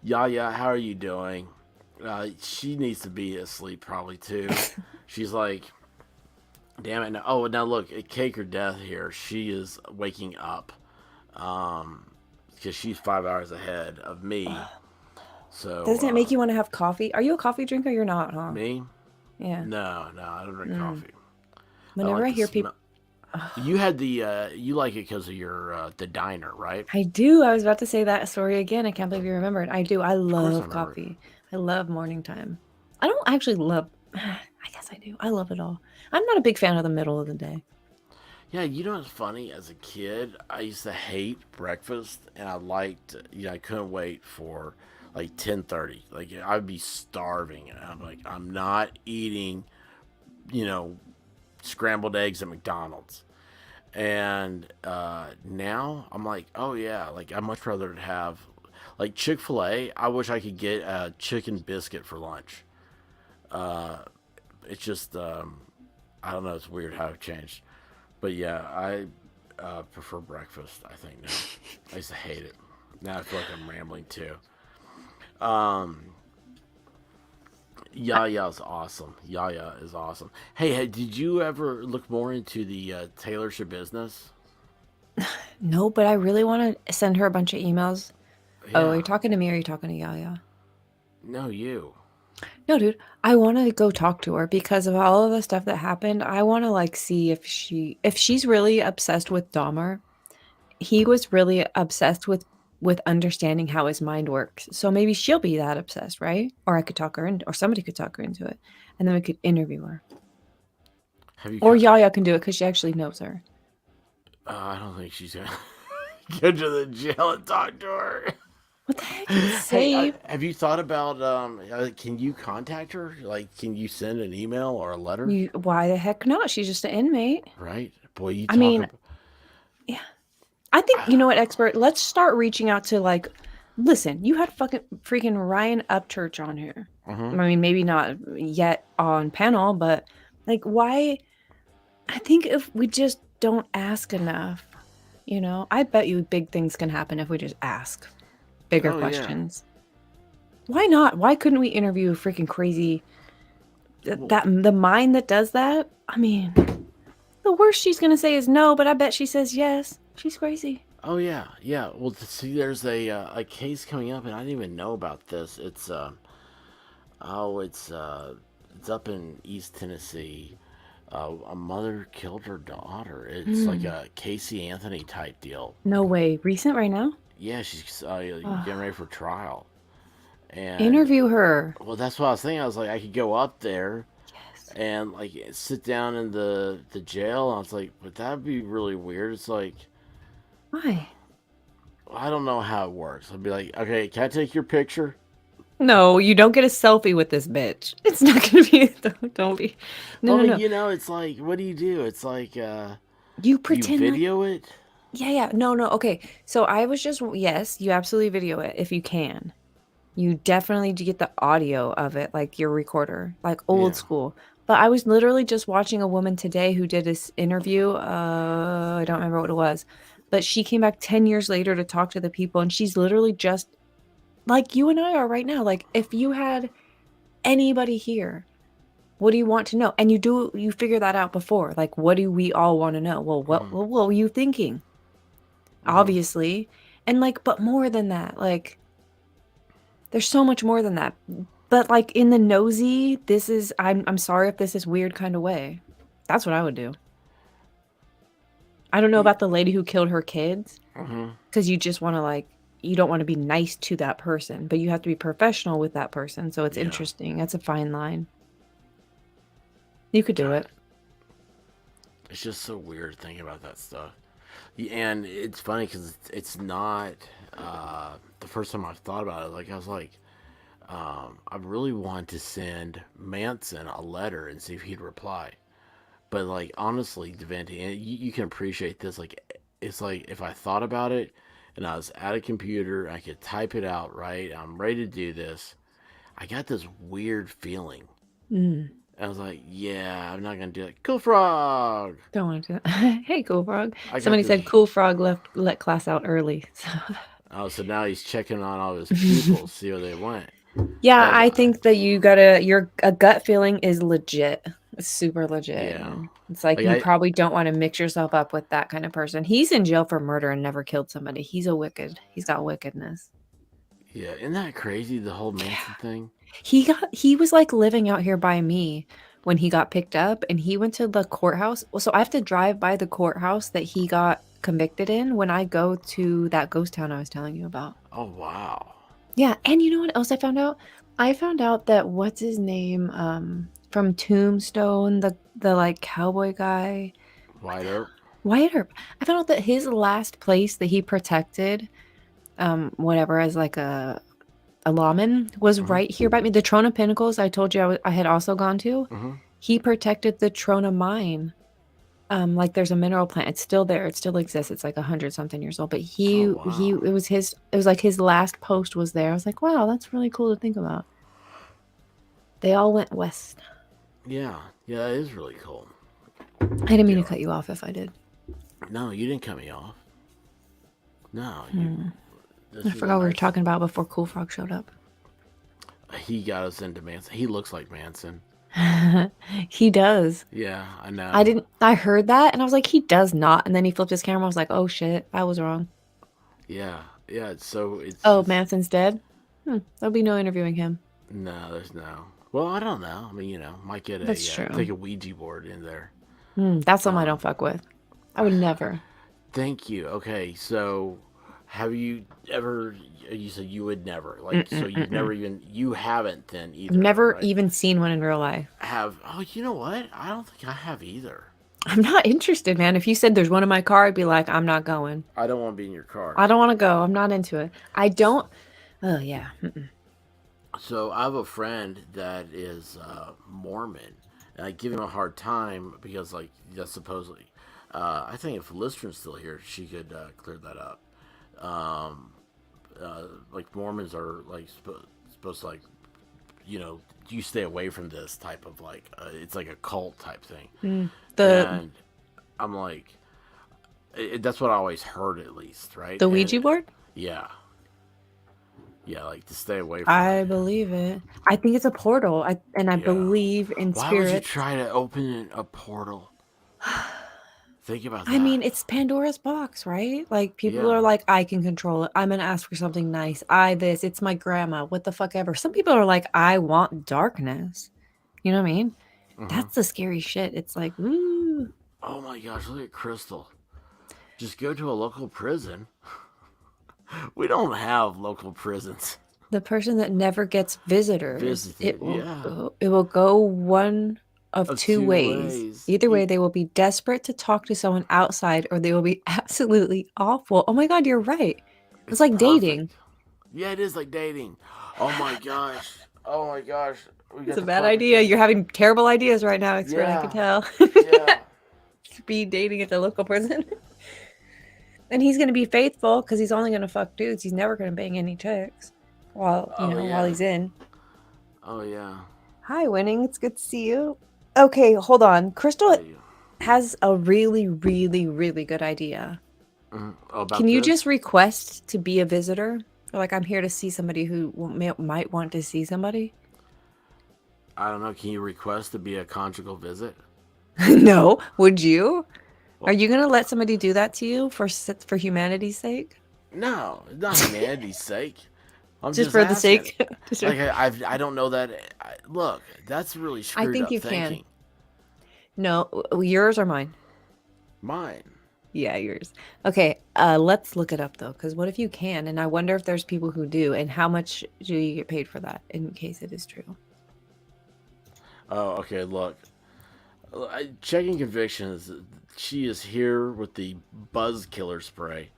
Yaya. How are you doing? She needs to be asleep probably too. She's like, damn it. Oh, now look, Cake or Death here. She is waking up because she's 5 hours ahead of me. So doesn't it make you want to have coffee? Are you a coffee drinker? You're not, huh? Me? Yeah. No, I don't drink coffee. Whenever I hear people, you had the you like it because of your the diner, right? I do. I was about to say that story again. I can't believe you remembered. I do. I love coffee. I love morning time. I don't actually love. I guess I do. I love it all. I'm not a big fan of the middle of the day. Yeah, you know what's funny? As a kid, I used to hate breakfast, and I liked. I couldn't wait for like 10:30. Like I'd be starving, and I'm like, I'm not eating, scrambled eggs at McDonald's. And now I'm like, oh yeah, like I'd much rather have like Chick-fil-A. I wish I could get a chicken biscuit for lunch. It's just I don't know, it's weird how it changed. But yeah, I prefer breakfast, I think now. I used to hate it. Now I feel like I'm rambling too. Yaya's awesome. Yaya is awesome. Hey, did you ever look more into the tailorship business? No, but I really want to send her a bunch of emails. Yeah. Oh, are you talking to me or are you talking to Yaya? No, you. No, dude. I want to go talk to her because of all of the stuff that happened. I want to like see if she's really obsessed with Dahmer. He was really obsessed with understanding how his mind works. So maybe she'll be that obsessed, right? Or I could talk her in, or somebody could talk her into it, and then we could interview her. Or Yaya can do it because she actually knows her. I don't think she's gonna go to the jail and talk to her. What the heck? It's safe. Hey, have you thought about can you contact her? Like, can you send an email or a letter? Why the heck not? She's just an inmate. Right, boy. Yeah. I think, you know what, expert? Let's start reaching out to, like, listen, you had freaking Ryan Upchurch on here. Mm-hmm. I mean, maybe not yet on panel, but, like, why? I think if we just don't ask enough, I bet you big things can happen if we just ask bigger questions. Yeah. Why not? Why couldn't we interview a freaking crazy, the mind that does that? I mean, the worst she's going to say is no, but I bet she says yes. She's crazy. Oh yeah. Well, see, there's a case coming up, and I didn't even know about this. It's up in East Tennessee. A mother killed her daughter. It's like a Casey Anthony type deal. No way. Recent right now? Yeah, she's getting ready for trial. And interview her. Well, that's what I was thinking. I was like, I could go up there. And like sit down in the jail. And I was like, but that'd be really weird. It's like, why? I don't know how it works. I'd be like, okay, can I take your picture? No, you don't get a selfie with this bitch. It's not gonna be. Don't be. No, Well, no, no. you know, it's like, what do you do? It's like, You do you pretend like. video it? Yeah, yeah. No, no. Okay. So I was just. Yes, you absolutely video it if you can. You definitely do get the audio of it, like your recorder, like old Yeah. school. But I was literally just watching a woman today who did this interview. I don't remember what it was, but she came back 10 years later to talk to the people, and she's literally just like you and I are right now. Like, if you had anybody here, what do you want to know? And you figure that out before. Like, what do we all want to know? Well, what were you thinking? Obviously. And like, but more than that, like, there's so much more than that. But like in the nosy, this is I'm sorry if this is weird kind of way. That's what I would do. I don't know about the lady who killed her kids, because you just want to like you don't want to be nice to that person, but you have to be professional with that person. So it's Yeah. interesting. That's a fine line. You could do it. It's just so weird thinking about that stuff. And it's funny because it's not the first time I've thought about it. Like, I was like, I really want to send Manson a letter and see if he'd reply. But, like, honestly, Devante, and you can appreciate this. Like, it's like if I thought about it and I was at a computer, I could type it out, right? I'm ready to do this. I got this weird feeling. I was like, yeah, I'm not going to do it. Cool Frog! Don't want to. Hey, Cool Frog. I got Somebody this- said Cool Frog let class out early. So. Oh, so now he's checking on all his pupils, see where they went. Yeah, I think that your gut feeling is legit. It's super legit. Yeah. Man. It's like you probably don't want to mix yourself up with that kind of person. He's in jail for murder and never killed somebody. He's got wickedness. Yeah, isn't that crazy, the whole Manson thing? He was like living out here by me when he got picked up, and he went to the courthouse. Well, so I have to drive by the courthouse that he got convicted in when I go to that ghost town I was telling you about. Oh, wow. Yeah, and you know what else I found out? I found out that what's his name from Tombstone, the like cowboy guy, Wide Earp? Wyatt Earp. I found out that his last place that he protected, whatever, as like a lawman was right here by me. The Trona Pinnacles I told you I had also gone to. He protected the Trona mine. Like there's a mineral plant. It's still there. It still exists. It's like 100-something years old. But it was like his last post was there. I was like, wow, that's really cool to think about. They all went west. Yeah, that is really cool. I didn't mean to cut you off if I did. No, you didn't cut me off. No. I forgot what we were talking about before Cool Frog showed up. He got us into Manson. He looks like Manson. He does. Yeah, I know. I heard that and I was like, he does not. And then he flipped his camera. I was like, oh shit, I was wrong. Yeah, it's Manson's dead? There'll be no interviewing him. No, there's no. Well, I don't know. I mean, might get take a Ouija board in there. That's something I don't fuck with. I would never. Thank you. Okay, so have you ever? You said you would never. Like, so you've never even. You haven't then either. I've never right? even seen one in real life. Oh, you know what? I don't think I have either. I'm not interested, man. If you said there's one in my car, I'd be like, I'm not going. I don't want to be in your car. I don't want to go. I'm not into it. I don't. Oh yeah. So I have a friend that is Mormon, and I give him a hard time because, like, that's supposedly. I think if Lister's still here, she could clear that up. Like, Mormons are like supposed to, like, you stay away from this type of, like, it's like a cult type thing. And I'm like, that's what I always heard, at least, right? The Ouija board? Yeah. Yeah, like to stay away from I it. believe it. I think it's a portal. I believe in Why spirit. would you try to open a portal? Think about that. I mean, it's Pandora's box, right? Like, people are like, I can control it. I'm going to ask for something nice. It's my grandma. What the fuck ever. Some people are like, I want darkness. You know what I mean? That's the scary shit. It's like, ooh. Oh my gosh, look at Crystal. Just go to a local prison. We don't have local prisons. The person that never gets visitors. Visited, It will go one of two ways. Either way, they will be desperate to talk to someone outside, or they will be absolutely awful. Oh my God, you're right. It's like dating. Yeah, it is like dating. Oh my gosh. Oh my gosh. We got It's a the bad perfect idea. thing. You're having terrible ideas right now, expert. I can tell. Yeah. Speed dating at the local prison. And he's gonna be faithful because he's only gonna fuck dudes. He's never gonna bang any chicks while while he's in. Oh yeah. Hi, Winning. It's good to see you. Okay, hold on. Crystal Hey, has a really, really, really good idea. about Can you this? just request to be a visitor? Or like, I'm here to see somebody who might want to see somebody. I don't know. Can you request to be a conjugal visit? No, would you? Are you gonna let somebody do that to you for humanity's sake? No, not humanity's sake. I'm Just for the asking. sake. Like I don't know that. Look, that's really screwed think up you thinking. can. No, yours or mine? Mine. Yeah, yours. Okay, let's look it up though, because what if you can? And I wonder if there's people who do, and how much do you get paid for that in case it is true? Oh, okay. Look, checking convictions. She is here with the buzz killer spray.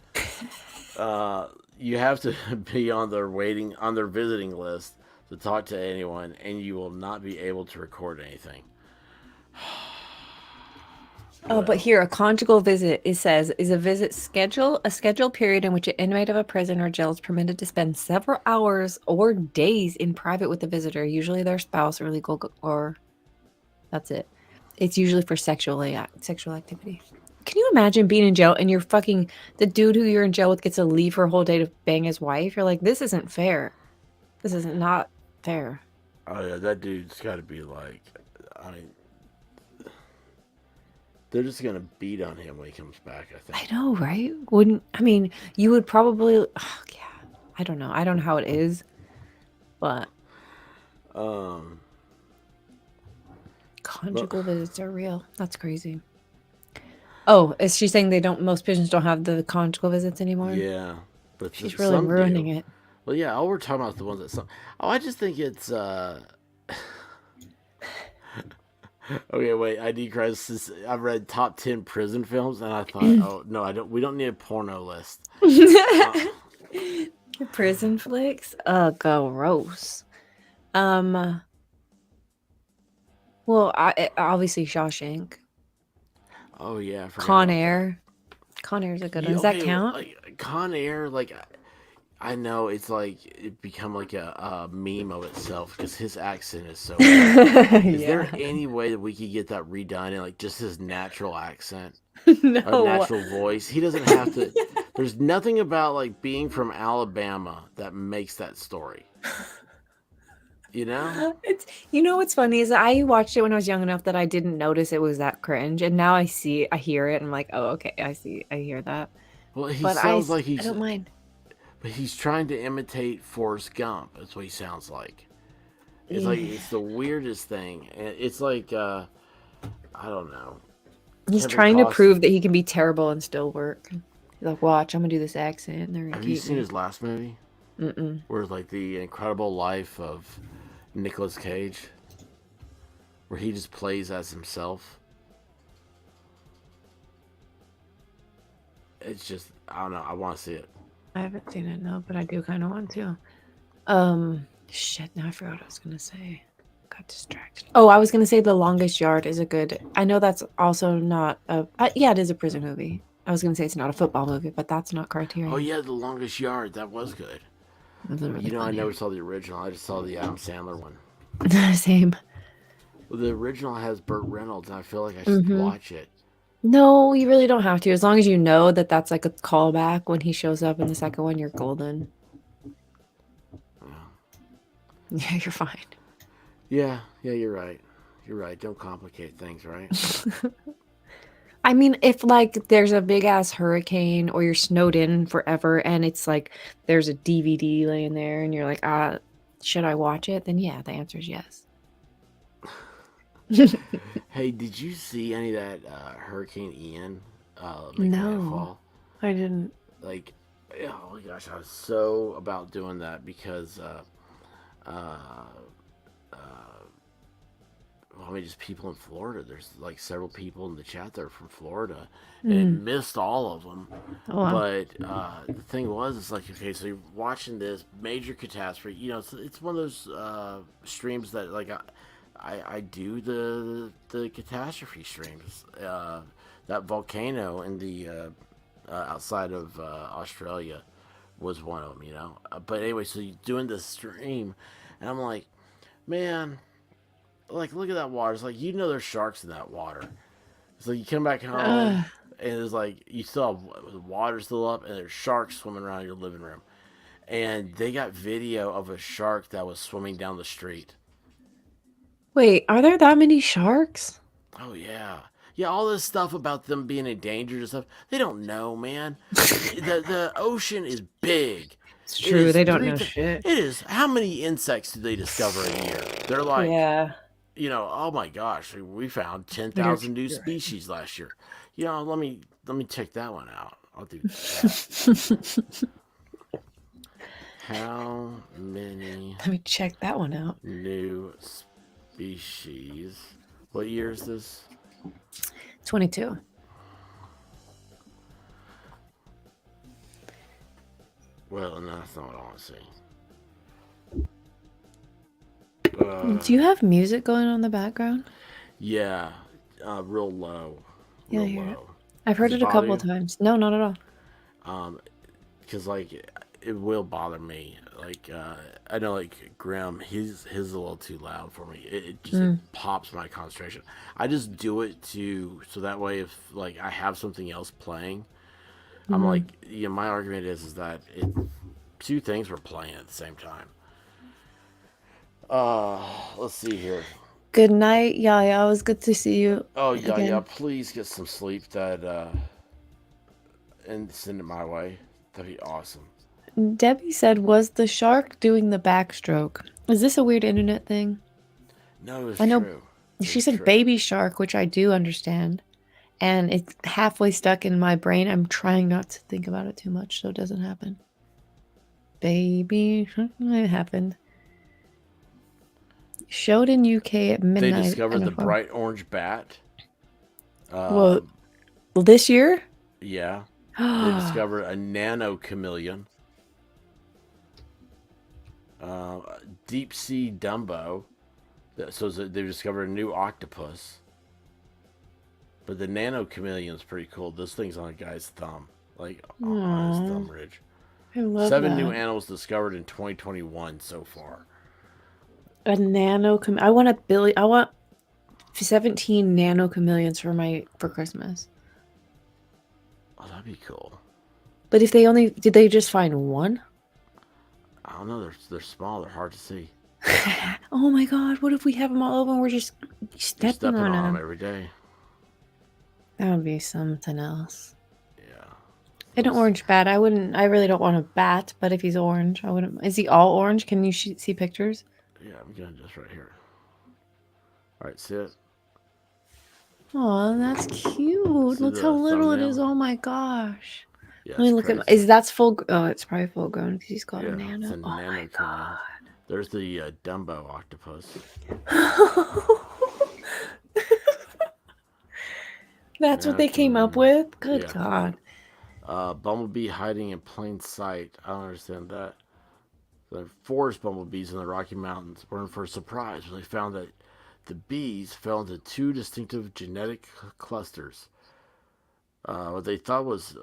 You have to be on their visiting list to talk to anyone, and you will not be able to record anything. Oh, but here, a conjugal visit, it says, is a scheduled period in which an inmate of a prison or jail is permitted to spend several hours or days in private with the visitor, usually their spouse or legal, or that's it. It's usually for sexual activity. Can you imagine being in jail and you're fucking, the dude who you're in jail with gets to leave for a whole day to bang his wife? You're like, this isn't fair. This is not fair. Oh yeah, that dude's got to be like, I mean, they're just gonna beat on him when he comes back. I think. I know, right? You would probably, oh, yeah. I don't know. I don't know how it is, but conjugal visits are real. That's crazy. Oh, is she saying most prisons don't have the conjugal visits anymore? Yeah, but She's really ruining it. Well, yeah, all we're talking about is the ones that some. Oh, I just think it's. Okay, wait. ID crisis. I've read top 10 prison films, and I thought, oh no, I don't. We don't need a porno list. Prison flicks. Gross. Well, obviously Shawshank. Oh yeah, I forgot Con about Air. Con Air's a good one. Does okay, that count? Like Con Air, like I know it's like it become like a meme of itself because his accent is so. Is there any way that we could get that redone in like just his natural accent? No. Or natural voice. He doesn't have to. There's nothing about like being from Alabama that makes that story. You know? What's funny is I watched it when I was young enough that I didn't notice it was that cringe, and now I hear it, and I'm like, oh, okay, I hear that. Well, he But sounds like I don't mind. But he's trying to imitate Forrest Gump. That's what he sounds like. It's like it's the weirdest thing. And it's like I don't know. He's trying to prove that he can be terrible and still work. He's like, watch, I'm gonna do this accent. And they're gonna Have you seen his last movie? Mm-mm. Where it's like the incredible life of Nicolas Cage, where he just plays as himself. It's just I don't know. I want to see it. I haven't seen it, no, but I do kind of want to. Shit, now I forgot what I was gonna say. Got distracted. Oh, I was gonna say The Longest Yard is a good. I know that's also not a. Yeah, it is a prison movie. I was gonna say it's not a football movie, but that's not Criterion. Oh yeah, The Longest Yard. That was good. Really funny. I never saw the original. I just saw the Adam Sandler one. Same. Well, the original has Burt Reynolds, and I feel like I should watch it. No, you really don't have to. As long as you know that that's like a callback when he shows up in the second one, you're golden. Yeah, you're fine. Yeah, you're right. You're right. Don't complicate things, right? I mean, if like there's a big ass hurricane or you're snowed in forever and it's like there's a DVD laying there and you're like, should I watch it? Then yeah, the answer is yes. Hey, did you see any of that Hurricane Ian? No, I didn't. Like, oh my gosh, I was so about doing that because, hold just people in Florida. There's like several people in the chat that are from Florida, and it missed all of them. Oh, wow. But the thing was, it's like, okay, so you're watching this major catastrophe. You know, it's one of those streams that like I do the catastrophe streams. That volcano in the outside of Australia was one of them, you know. But anyway, so you're doing this stream, and I'm like, man, like, look at that water. It's like, you know there's sharks in that water. So you come back home, and it's like, you still have the water still up, and there's sharks swimming around your living room. And they got video of a shark that was swimming down the street. Wait, are there that many sharks? Oh, yeah. Yeah, all this stuff about them being endangered and stuff, they don't know, man. The ocean is big. It's true, they don't know shit. It is. How many insects do they discover a year? They're like, Yeah. you know, oh my gosh, we found 10,000 new species last year. You know, let me check that one out. I'll do that. How many? Let me check that one out. New species. What year is this? 22. Well, no, that's not what I want to see. Do you have music going on in the background? Yeah, real low. Yeah, Real I hear it. low. I've heard Does it a bother couple you? of times. No, not at all. Because like it will bother me. Like I know, like Grim, his is a little too loud for me. It just it pops my concentration. I just do it so that way if like I have something else playing, I'm like, you know, my argument is that two things were playing at the same time. Let's see here. Good night, Yaya. It was good to see you. Oh yeah, again. yeah. Please get some sleep. And send it my way. That'd be awesome. Debbie said, was the shark doing the backstroke? Is this a weird internet thing? No, it's I know. true. She It's said true. baby shark, which I do understand. And it's halfway stuck in my brain. I'm trying not to think about it too much so it doesn't happen. Baby, it happened. Showed in UK at They midnight. discovered and the a farm. bright orange bat. Well, this year? Yeah. They discovered a nano chameleon. Deep sea Dumbo. So they discovered a new octopus. But the nano chameleon's pretty cool. This thing's on a guy's thumb. Like on his thumb ridge. I love 7 that. new animals discovered in 2021 so far. A nano I want 17 nano chameleons for Christmas. Oh, that'd be cool. But if did they just find one? I don't know. They're small. They're hard to see. Oh my god, what if we have them all over and we're just You're stepping on them? every day. That would be something else. Yeah. An orange bat. I really don't want a bat, but if he's orange, I wouldn't. Is he all orange? Can you see pictures? Yeah, I'm going just right here. All right, see it? Oh, that's cute. See Look the how little it is. thumbnail? oh my gosh. Yeah, Let me it's look at. crazy. That's full? Oh, it's probably full grown because he's called Yeah, a nano. it's a Oh my nano chameleon. god. There's the Dumbo octopus. That's what Yeah, they came up with? Good yeah. god. Bumblebee hiding in plain sight. I don't understand that. The forest bumblebees in the Rocky Mountains were in for a surprise when they found that the bees fell into two distinctive genetic clusters. What they thought was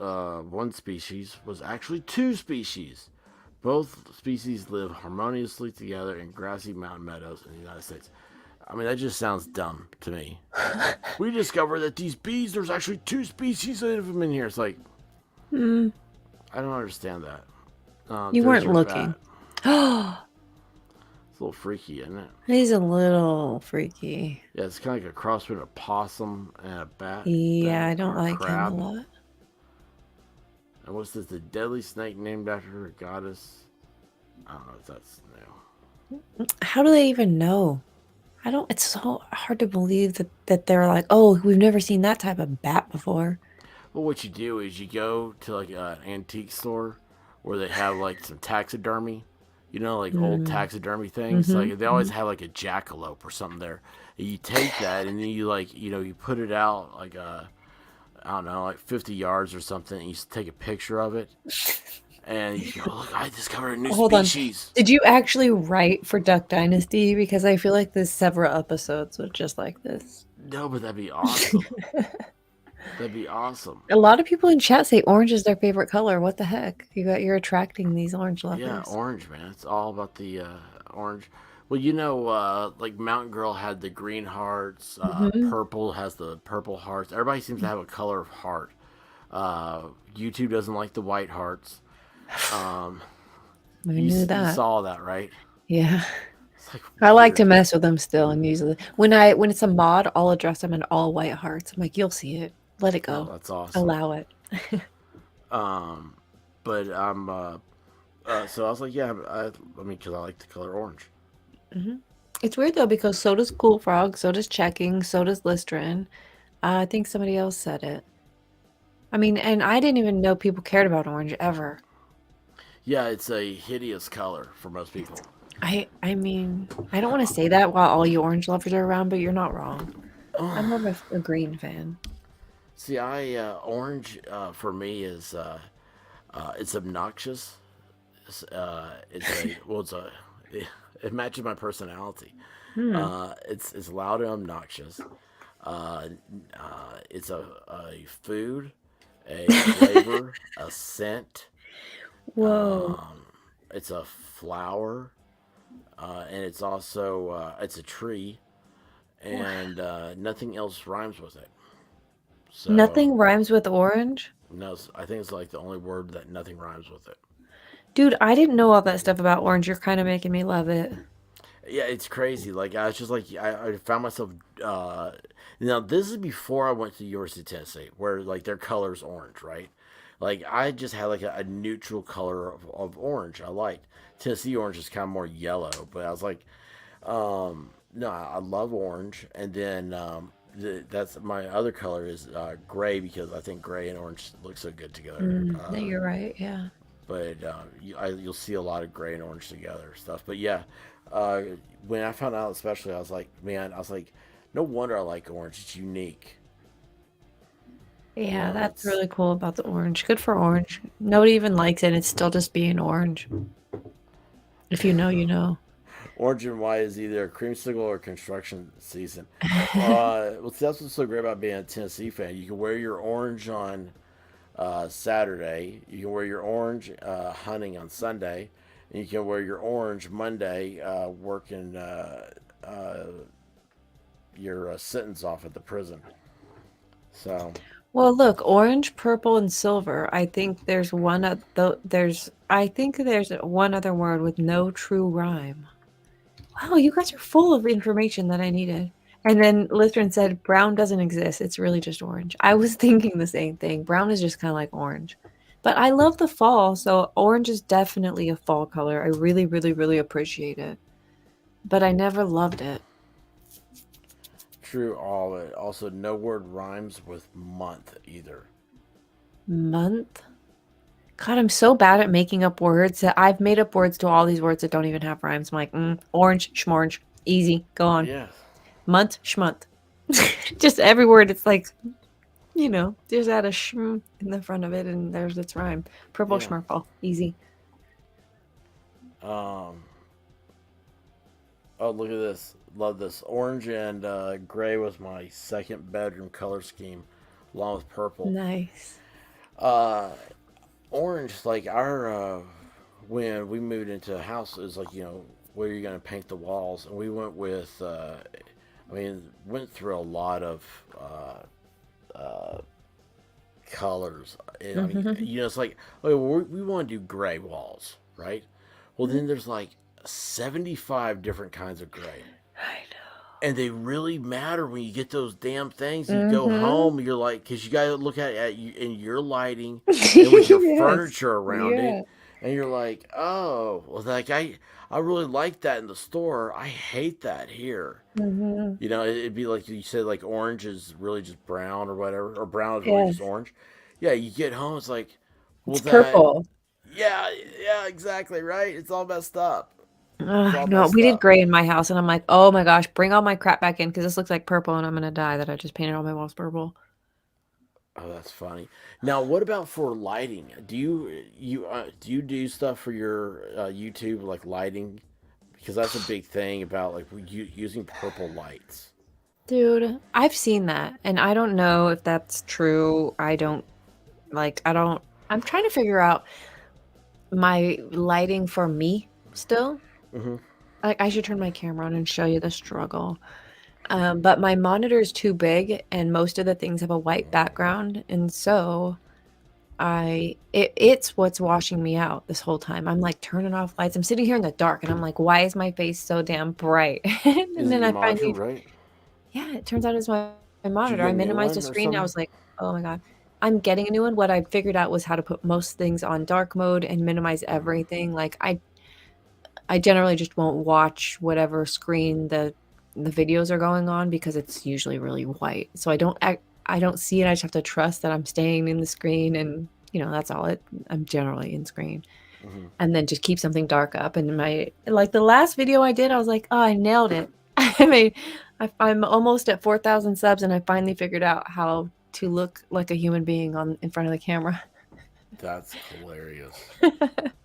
one species was actually two species. Both species live harmoniously together in grassy mountain meadows in the United States. I mean, that just sounds dumb to me. We discovered that these bees, there's actually two species of them in here. It's like, I don't understand that. You there's weren't your looking. bat. It's a little freaky, isn't it? He's a little freaky. Yeah, it's kind of like a cross between a possum and a bat. Yeah, I or don't a like crab. him a lot. And what's this? The deadly snake named after a goddess? I don't know if that's new. How do they even know? It's so hard to believe that they're like, oh, we've never seen that type of bat before. Well, what you do is you go to like an antique store where they have like some taxidermy, you know, like old taxidermy things. Like they always have like a jackalope or something there, And you take that and then you like, you put it out like I don't know, like 50 yards or something. And you take a picture of it, and you go, "Look, I discovered a new Hold on. species." Did you actually write for Duck Dynasty? Because I feel like there's several episodes with just like this. No, but that'd be awesome. That'd be awesome. A lot of people in chat say orange is their favorite color. What the heck? You're attracting these orange lovers. Yeah, orange, man. It's all about the orange. Well, like Mountain Girl had the green hearts. Purple has the purple hearts. Everybody seems to have a color of heart. YouTube doesn't like the white hearts. I knew that. You saw that, right? Yeah. It's like I like to weird. mess with them still, and usually when it's a mod, I'll address them in all white hearts. I'm like, you'll see it. Let it Oh, go. that's awesome. Allow it. But I'm so I was like, yeah, because I like the color orange. It's weird though because so does Cool Frog, so does Checking, so does Listrin. I think somebody else said it. I mean, and I didn't even know people cared about orange ever. Yeah, it's a hideous color for most people. I mean, I don't want to say that while all you orange lovers are around, but you're not wrong. I'm more of a green fan. See, orange for me is it's obnoxious. It matches my personality. It's loud and obnoxious. It's a food, a flavor, a scent. Whoa. It's a flower, and it's also it's a tree, and nothing else rhymes with it. So Nothing rhymes with orange? no, I think it's like the only word that nothing rhymes with it. Dude, I didn't know all that stuff about orange. You're kind of making me love it. Yeah, it's crazy. Like I was just like I found myself. Now this is before I went to the University of Tennessee, where like their color's orange, right? Like I just had like a neutral color of orange. I liked Tennessee orange is kind of more yellow, but I was like, no, I love orange, and then that's my other color is gray because I think gray and orange look so good together. No, you're right. Yeah. But you'll see a lot of gray and orange together stuff. But yeah, when I found out, especially, I was like, no wonder I like orange. It's unique. Yeah, Yeah, that's it's really cool about the orange. Good for orange. Nobody even likes it. It's still just being orange. If you know, you know. orange and white is either a creamsicle or construction season. Well, see, that's what's so great about being a Tennessee fan. You can wear your orange on Saturday. You can wear your orange hunting on Sunday, and you can wear your orange Monday working your sentence off at the prison. So Well, look, orange, purple, and silver. I think there's one other word with no true rhyme. Wow, you guys are full of information that I needed. And then Lithrin said brown doesn't exist. It's really just orange. I was thinking the same thing. Brown is just kind of like orange. But I love the fall, so orange is definitely a fall color. I really, really, really appreciate it. But I never loved it. true, all of it. Also, no word rhymes with month either. Month? God, I'm so bad at making up words that I've made up words to all these words that don't even have rhymes. I'm like, orange, schmorange, easy, go on. Yeah. Month, schmonth. Just every word, it's like, just add a in the front of it and there's its rhyme. Purple, Yeah. schmurple, easy. Oh, look at this. Love this. Orange and gray was my second bedroom color scheme, along with purple. Nice. Orange, like our when we moved into a house, it was like, where are you going to paint the walls? And we went with, went through a lot of colors. And, it's like, okay, well, we want to do gray walls, right? Well, then there's like 75 different kinds of gray. I know. And they really matter when you get those damn things. You go home, you're like, because you got to look at you in your lighting and with your Yes. furniture around Yeah. it. And you're like, oh, well, like I really like that in the store. I hate that here. It'd be like you said, like orange is really just brown or whatever, or brown is really just Yes. orange. Yeah, you get home, it's like, well, It's purple. yeah, exactly, right? It's all messed up. all No, messed we did up. gray in my house, and I'm like, oh my gosh, bring all my crap back in because this looks like purple, and I'm gonna die that I just painted all my walls purple. Oh, that's funny. Now, what about for lighting? Do you do stuff for your YouTube like lighting? Because that's a big thing about like using purple lights. Dude, I've seen that, and I don't know if that's true. I'm trying to figure out my lighting for me still. Hmm. Like, I should turn my camera on and show you the struggle. But my monitor is too big, and most of the things have a white background, and so it's what's washing me out this whole time. I'm like turning off lights. I'm sitting here in the dark, and I'm like, why is my face so damn bright? And Is it then your I monitor, finally, right? yeah, it turns out it's my Did you monitor. get I a new minimized the one or screen. I something? was like, oh my God. I'm getting a new one. What I figured out was how to put most things on dark mode and minimize everything. Like I generally just won't watch whatever screen the videos are going on because it's usually really white. So I don't see it. I just have to trust that I'm staying in the screen, and that's all it I'm generally in screen. Hmm. And then just keep something dark up. And like the last video I did, I was like, oh, I nailed it. I mean, I'm almost at 4,000 subs, and I finally figured out how to look like a human being in front of the camera. That's hilarious.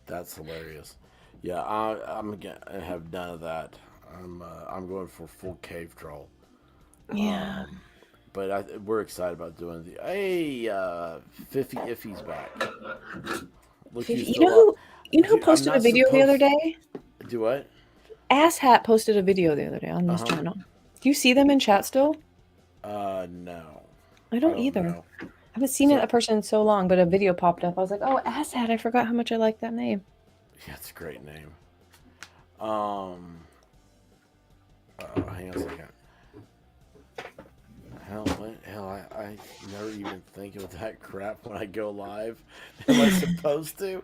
That's hilarious. Yeah, I'm gonna have none of that. I'm going for full cave troll. Yeah. But we're excited about doing the. Hey, 50 Iffy's back. Look, You who's know still up. who you know who I'm posted a not video the other supposed. day? Do what? Asshat posted a video the other day on Uh this huh. channel. Do you see them in chat still? No, I I don't don't either. know. I haven't seen a So person in so long, but a video popped up. I was like, oh, Asshat. I forgot how much I like that name. yeah, it's a great name. Um, hang on a second. Hell, I never even think of that crap when I go live. Am I supposed to?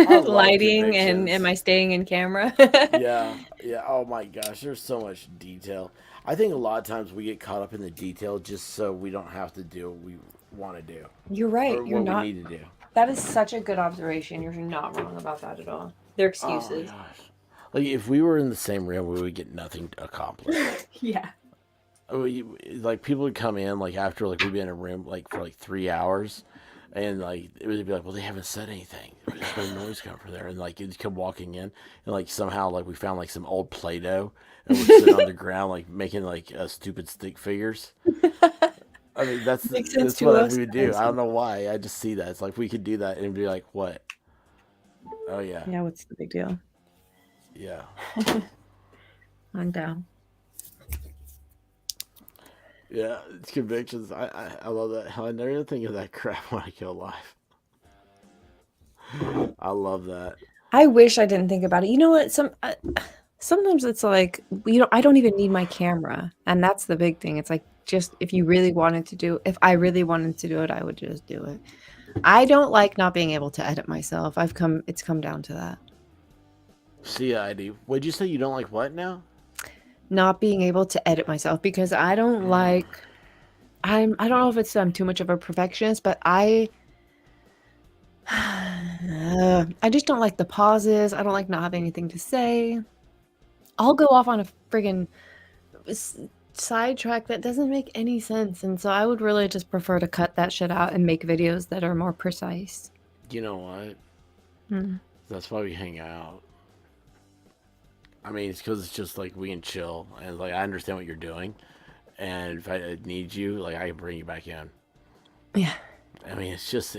I love Lighting and am convictions. I staying in camera? Yeah, yeah. Oh my gosh, there's so much detail. I think a lot of times we get caught up in the detail just so we don't have to do what we want to do You're right. or You're what we not. need to do. That is such a good observation. You're not wrong about that at all. They're Oh my excuses. gosh. Like if we were in the same room, we would get nothing accomplished. Yeah. Like people would come in like after like we'd be in a room like for like 3 hours, and like it would be like, well, they haven't said anything. There's no noise coming from there, and like you'd come walking in, and like somehow like we found like some old Play-Doh, and we're sitting on the ground like making like stupid stick figures. I mean Makes sense that's to what us, we would do. guys. I don't know why. I just see that. It's like we could do that and be like, what? Oh yeah, Yeah, what's the big deal? yeah. I'm down. Yeah, it's convictions. I love that. Hell, I never even think of that crap when I go live. I love that. I wish I didn't think about it. You know what? Sometimes it's like I don't even need my camera, and that's the big thing. It's like just if I really wanted to do it, I would just do it. I don't like not being able to edit myself. It's come down to that. CID. What'd you say? You don't like what now? Not being able to edit myself because I don't like I don't know if I'm too much of a perfectionist, but I just don't like the pauses. I don't like not having anything to say. I'll go off on a friggin' sidetrack that doesn't make any sense, and so I would really just prefer to cut that shit out and make videos that are more precise. You know what? Hmm. That's why we hang out. I mean, it's because it's just like we can chill, and like I understand what you're doing, and if I need you, like I can bring you back in. Yeah. I mean, it's just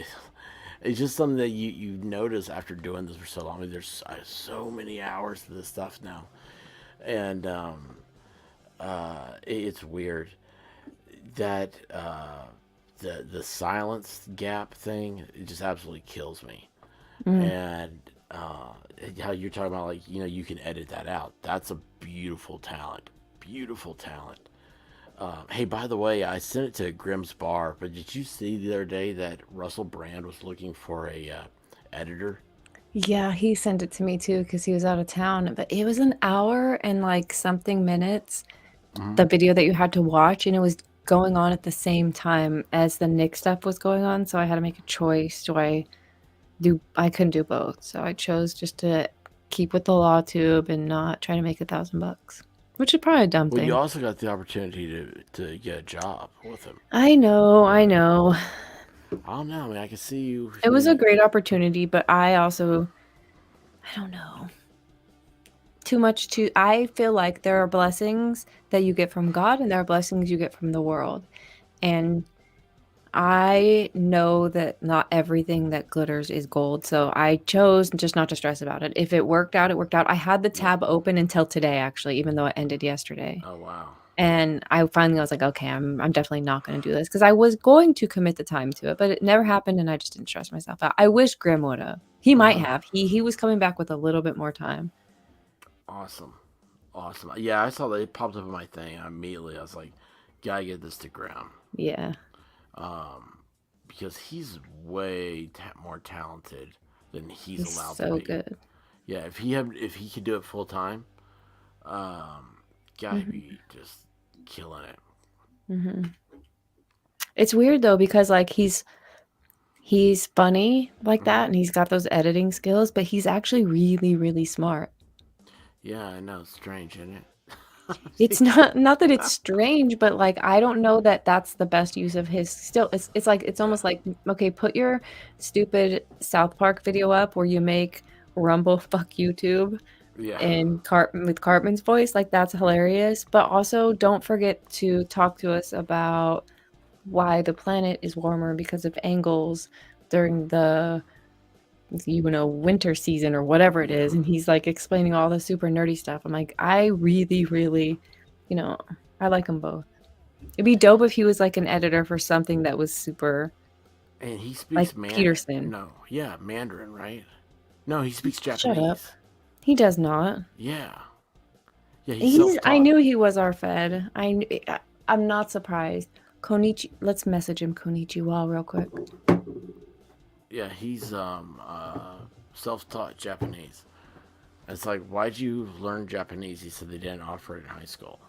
something that you notice after doing this for so long. I mean, there's so many hours to this stuff now, and it's weird that the silence gap thing, it just absolutely kills me. And how you're talking about, like, you can edit that out. That's a beautiful talent. Beautiful talent. Hey, by the way, I sent it to Grimm's Bar, but did you see the other day that Russell Brand was looking for a editor? Yeah, he sent it to me too because he was out of town, but it was an hour and like something minutes, Hmm. the video that you had to watch, and it was going on at the same time as the Nick stuff was going on, so I had to make a choice. I couldn't do both, so I chose just to keep with the LawTube and not try to make $1,000, which is probably a dumb Well, thing. you also got the opportunity to get a job with him. I know. I don't know. I mean, I can see you. It was a great opportunity, but I don't know. I feel like there are blessings that you get from God and there are blessings you get from the world. And I know that not everything that glitters is gold. So I chose just not to stress about it. If it worked out, it worked out. I had the tab open until today, actually, even though it ended yesterday. Oh, wow. And I was like, okay, I'm definitely not going to do this because I was going to commit the time to it, but it never happened and I just didn't stress myself out. I wish Grim would have. He might have. He was coming back with a little bit more time. Awesome. Yeah, I saw that it popped up in my thing. Immediately, I was like, gotta get this to Graham. Yeah. Because he's way more talented than he's allowed so to be. Good. Yeah, if he could do it full time, gotta be just killing it. Mm-hmm. It's weird though because like he's funny like that and he's got those editing skills, but he's actually really, really smart. Yeah, I know. It's strange, isn't it? It's not that it's strange, but like I don't know that that's the best use of his. Still, it's like it's almost like, okay, put your stupid South Park video up where you make Rumble fuck YouTube and with Cartman's voice, like that's hilarious. But also don't forget to talk to us about why the planet is warmer because of angles during the winter season or whatever it is, and he's like explaining all the super nerdy stuff. I'm like, I really, really, I like them both. It'd be dope if he was like an editor for something that was super. And he speaks like Mandarin. Peterson. No, yeah, Mandarin, right? No, he speaks Japanese. Shut up. He does not. Yeah. Yeah, I knew he was our Fed. I'm not surprised. Konichi, let's message him Konnichiwa real quick. Yeah, he's self-taught Japanese. It's like, why'd you learn Japanese? He said they didn't offer it in high school.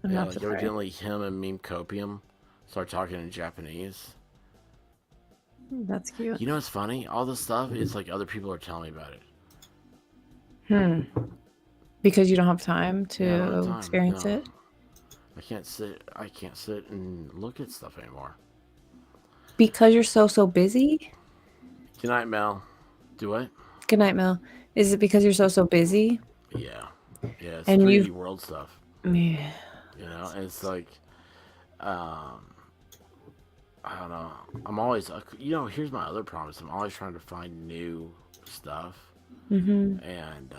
Evidently him and Meme Copium start talking in Japanese. That's cute. You know what's funny? All this stuff is like other people are telling me about it. Because you don't have time to experience it? I can't sit and look at stuff anymore. Because you're so busy? Good night, Mel. Do what? Good night, Mel. Is it because you're so busy? Yeah. Yeah, it's And 3D world stuff. Yeah. And it's like, I don't know. I'm always, here's my other promise. I'm always trying to find new stuff. And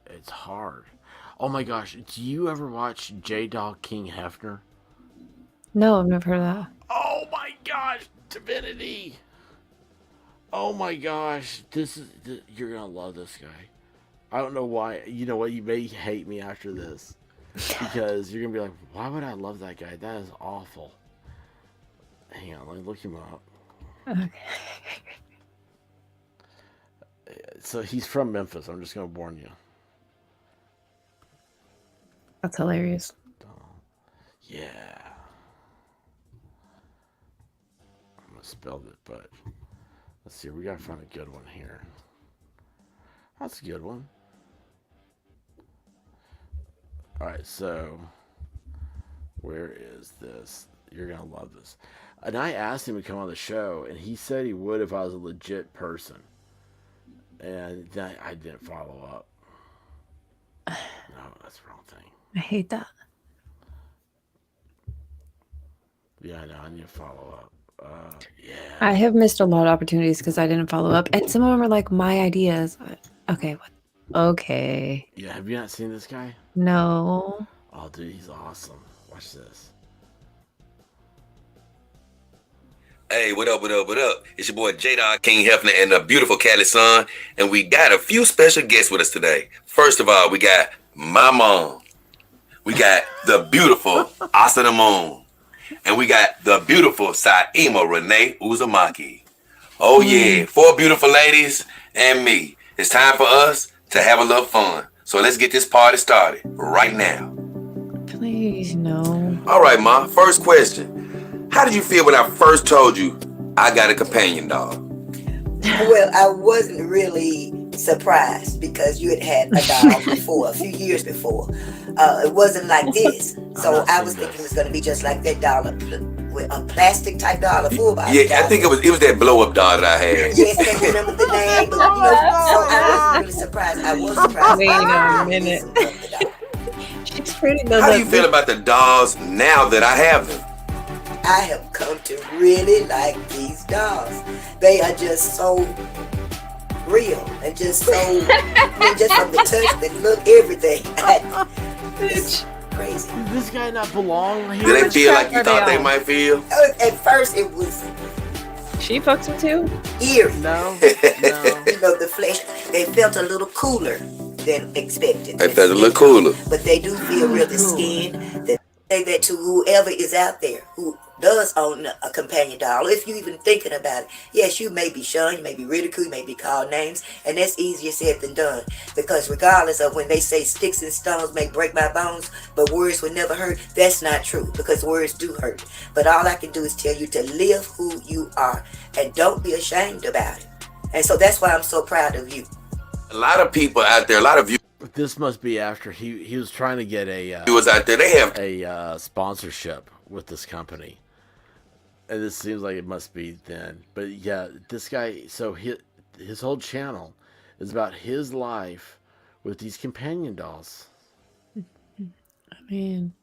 it's hard. Oh my gosh. Do you ever watch J-Dog King Hefner? No, I've never heard of that. Oh my gosh, Divinity! Oh my gosh, you're gonna love this guy. I don't know why. You know what? You may hate me after this because you're gonna be like, "Why would I love that guy? That is awful." Hang on, let me look him up. Okay. So he's from Memphis. I'm just gonna warn you. That's hilarious. Yeah. Spelled it, but let's see. We gotta find a good one here. That's a good one. All right, so where is this? You're gonna love this. And I asked him to come on the show, and he said he would if I was a legit person. And then I didn't follow up. No, that's the wrong thing. I hate that. Yeah, I know. I need to follow up. Yeah. I have missed a lot of opportunities because I didn't follow up, and some of them are like my ideas. Okay, what? Okay. Yeah, have you not seen this guy? No. Oh, dude, he's awesome. Watch this. Hey, what up, what up, what up? It's your boy J-Dog King Hefner and the beautiful Cali Son, and we got a few special guests with us today. First of all, we got my mom. We got the beautiful Asa the Moon. And we got the beautiful Saima Renee Uzumaki. Oh yeah, 4 beautiful ladies and me. It's time for us to have a little fun. So let's get this party started right now. Please, no. All right, Ma, first question. How did you feel when I first told you I got a companion dog? Well, I wasn't really surprised because you had a doll before, a few years before. It wasn't like this. So I was thinking it was going to be just like that doll, with a plastic type doll, a full body doll. Yeah, I think it was that blow up doll that I had. Yes, I can't remember the name, but so I wasn't really surprised. I was surprised. Wait by a minute. She's pretty. How do you feel about the dolls now that I have them? I have come to really like these dolls. They are just so real and just so, just from the touch, the look, everything. It's crazy. Does this guy not belong here? Do they feel like you thought they might feel? At first, it was She fucks him too? eerie. No. The flesh, they felt a little cooler than expected. They felt a little cooler. But they do feel real. The skin, say that to whoever is out there who does own a companion doll, if you even thinking about it, yes, you may be shunned, you may be ridiculed, you may be called names, and that's easier said than done. Because regardless of when they say sticks and stones may break my bones, but words will never hurt, that's not true, because words do hurt. But all I can do is tell you to live who you are, and don't be ashamed about it. And so that's why I'm so proud of you. A lot of people out there, a lot of you. This must be after he was trying to get a Viewers out there, they have a sponsorship with this company. And this seems like it must be then. But yeah, this guy, so his whole channel is about his life with these companion dolls. I mean,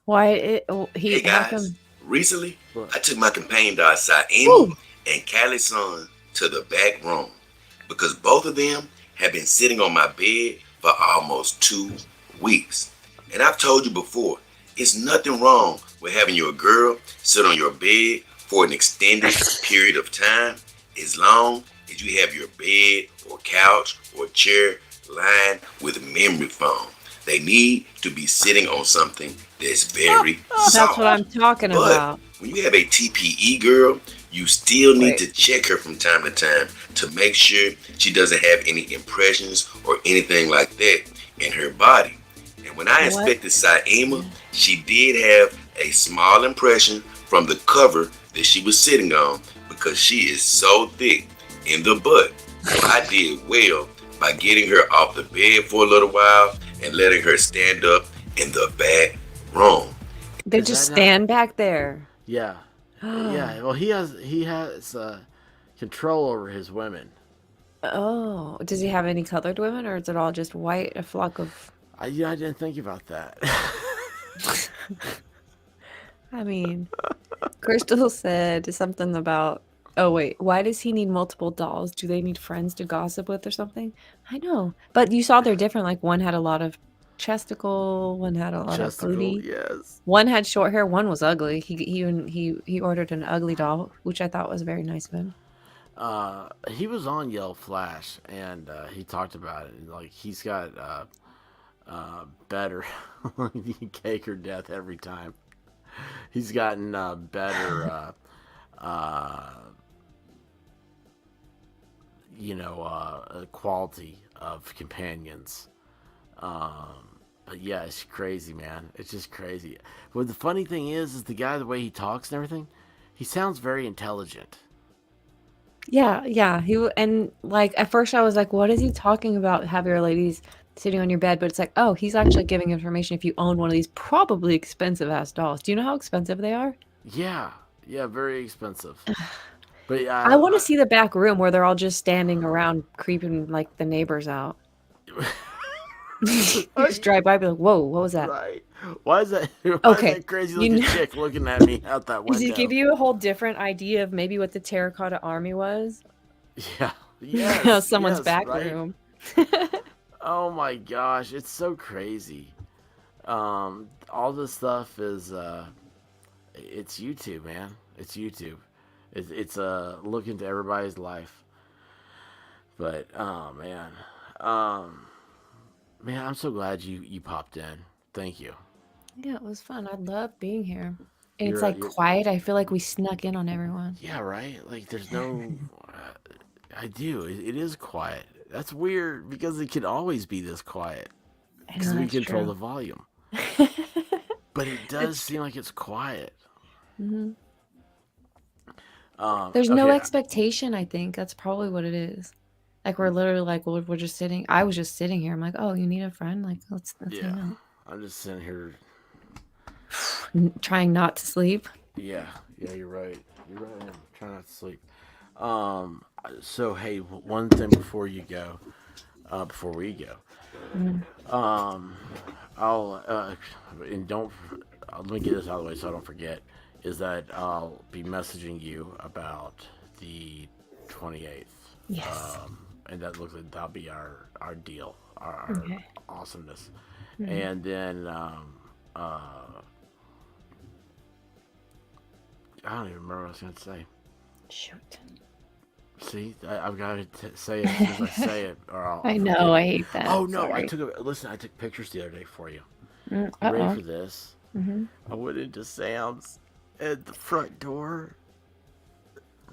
why Hey how guys, come? recently I took my companion dog Saima and Callie's son to the back room because both of them have been sitting on my bed for almost 2 weeks. And I've told you before, it's nothing wrong with having your girl sit on your bed for an extended period of time, as long as you have your bed or couch or chair lined with memory foam. They need to be sitting on something that's very soft. That's what I'm talking But about. when you have a TPE girl, you still need to check her from time to time to make sure she doesn't have any impressions or anything like that in her body. And when I inspected Saima, she did have a small impression from the cover that she was sitting on because she is so thick in the butt. So I did well by getting her off the bed for a little while and letting her stand up in the back room. They just stand back there. Yeah. Yeah. Well, he has control over his women. Oh, does he have any colored women, or is it all just white? A flock of. I didn't think about that. I mean, Crystal said something about. Oh wait, why does he need multiple dolls? Do they need friends to gossip with or something? I know, but you saw they're different. Like one had a lot of chesticle, one had a lot of booty. Yes. One had short hair, one was ugly. He ordered an ugly doll, which I thought was very nice of him. He was on Yellow Flash, and he talked about it. Like he's got better cake or death every time. He's gotten better. Quality of companions. But yeah, it's crazy, man. It's just crazy. But the funny thing is the guy, the way he talks and everything, he sounds very intelligent. Yeah. And like at first I was like, what is he talking about? Have your ladies sitting on your bed? But it's like, oh, he's actually giving information if you own one of these probably expensive ass dolls. Do you know how expensive they are? Yeah, very expensive. But I want to see the back room where they're all just standing around creeping like the neighbors out. You just drive by and be like, whoa, what was that? Right. Why is that? Why Okay, is that crazy looking chick looking at me out that window? Does it give you a whole different idea of maybe what the terracotta army was? Yeah. Yes. Someone's yes, back right? room. Oh my gosh, it's so crazy. All this stuff is it's YouTube, man. It's YouTube. It's a look into everybody's life. But oh man. Man, I'm so glad you popped in. Thank you. Yeah, it was fun. I love being here. And it's like quiet. I feel like we snuck in on everyone. Yeah, right? Like there's no I do. It is quiet. That's weird because it can always be this quiet. Because we control the volume. But it does seem like it's quiet. Mm-hmm. There's no Okay. expectation, I think. That's probably what it is. Like, we're literally like, well, we're just sitting. I was just sitting here. I'm like, oh, you need a friend? Like, let's Yeah. hang out. I'm just sitting here. Trying not to sleep. Yeah. Yeah, you're right. You're right. I'm trying not to sleep. So, hey, one thing before you go, before we go, I'll, and don't, let me get this out of the way so I don't forget, is that I'll be messaging you about the 28th. Yes. And that looks like that'll be our deal, our Okay. awesomeness. And then, I don't even remember what I was going to say. Shoot. See, I've got to say it as soon as I say it, or I'll I know. forget I it. hate that. Oh no! Sorry. Listen. I took pictures the other day for you. Mm, You ready uh-oh. for this? Mm-hmm. I went into Sam's, at the front door,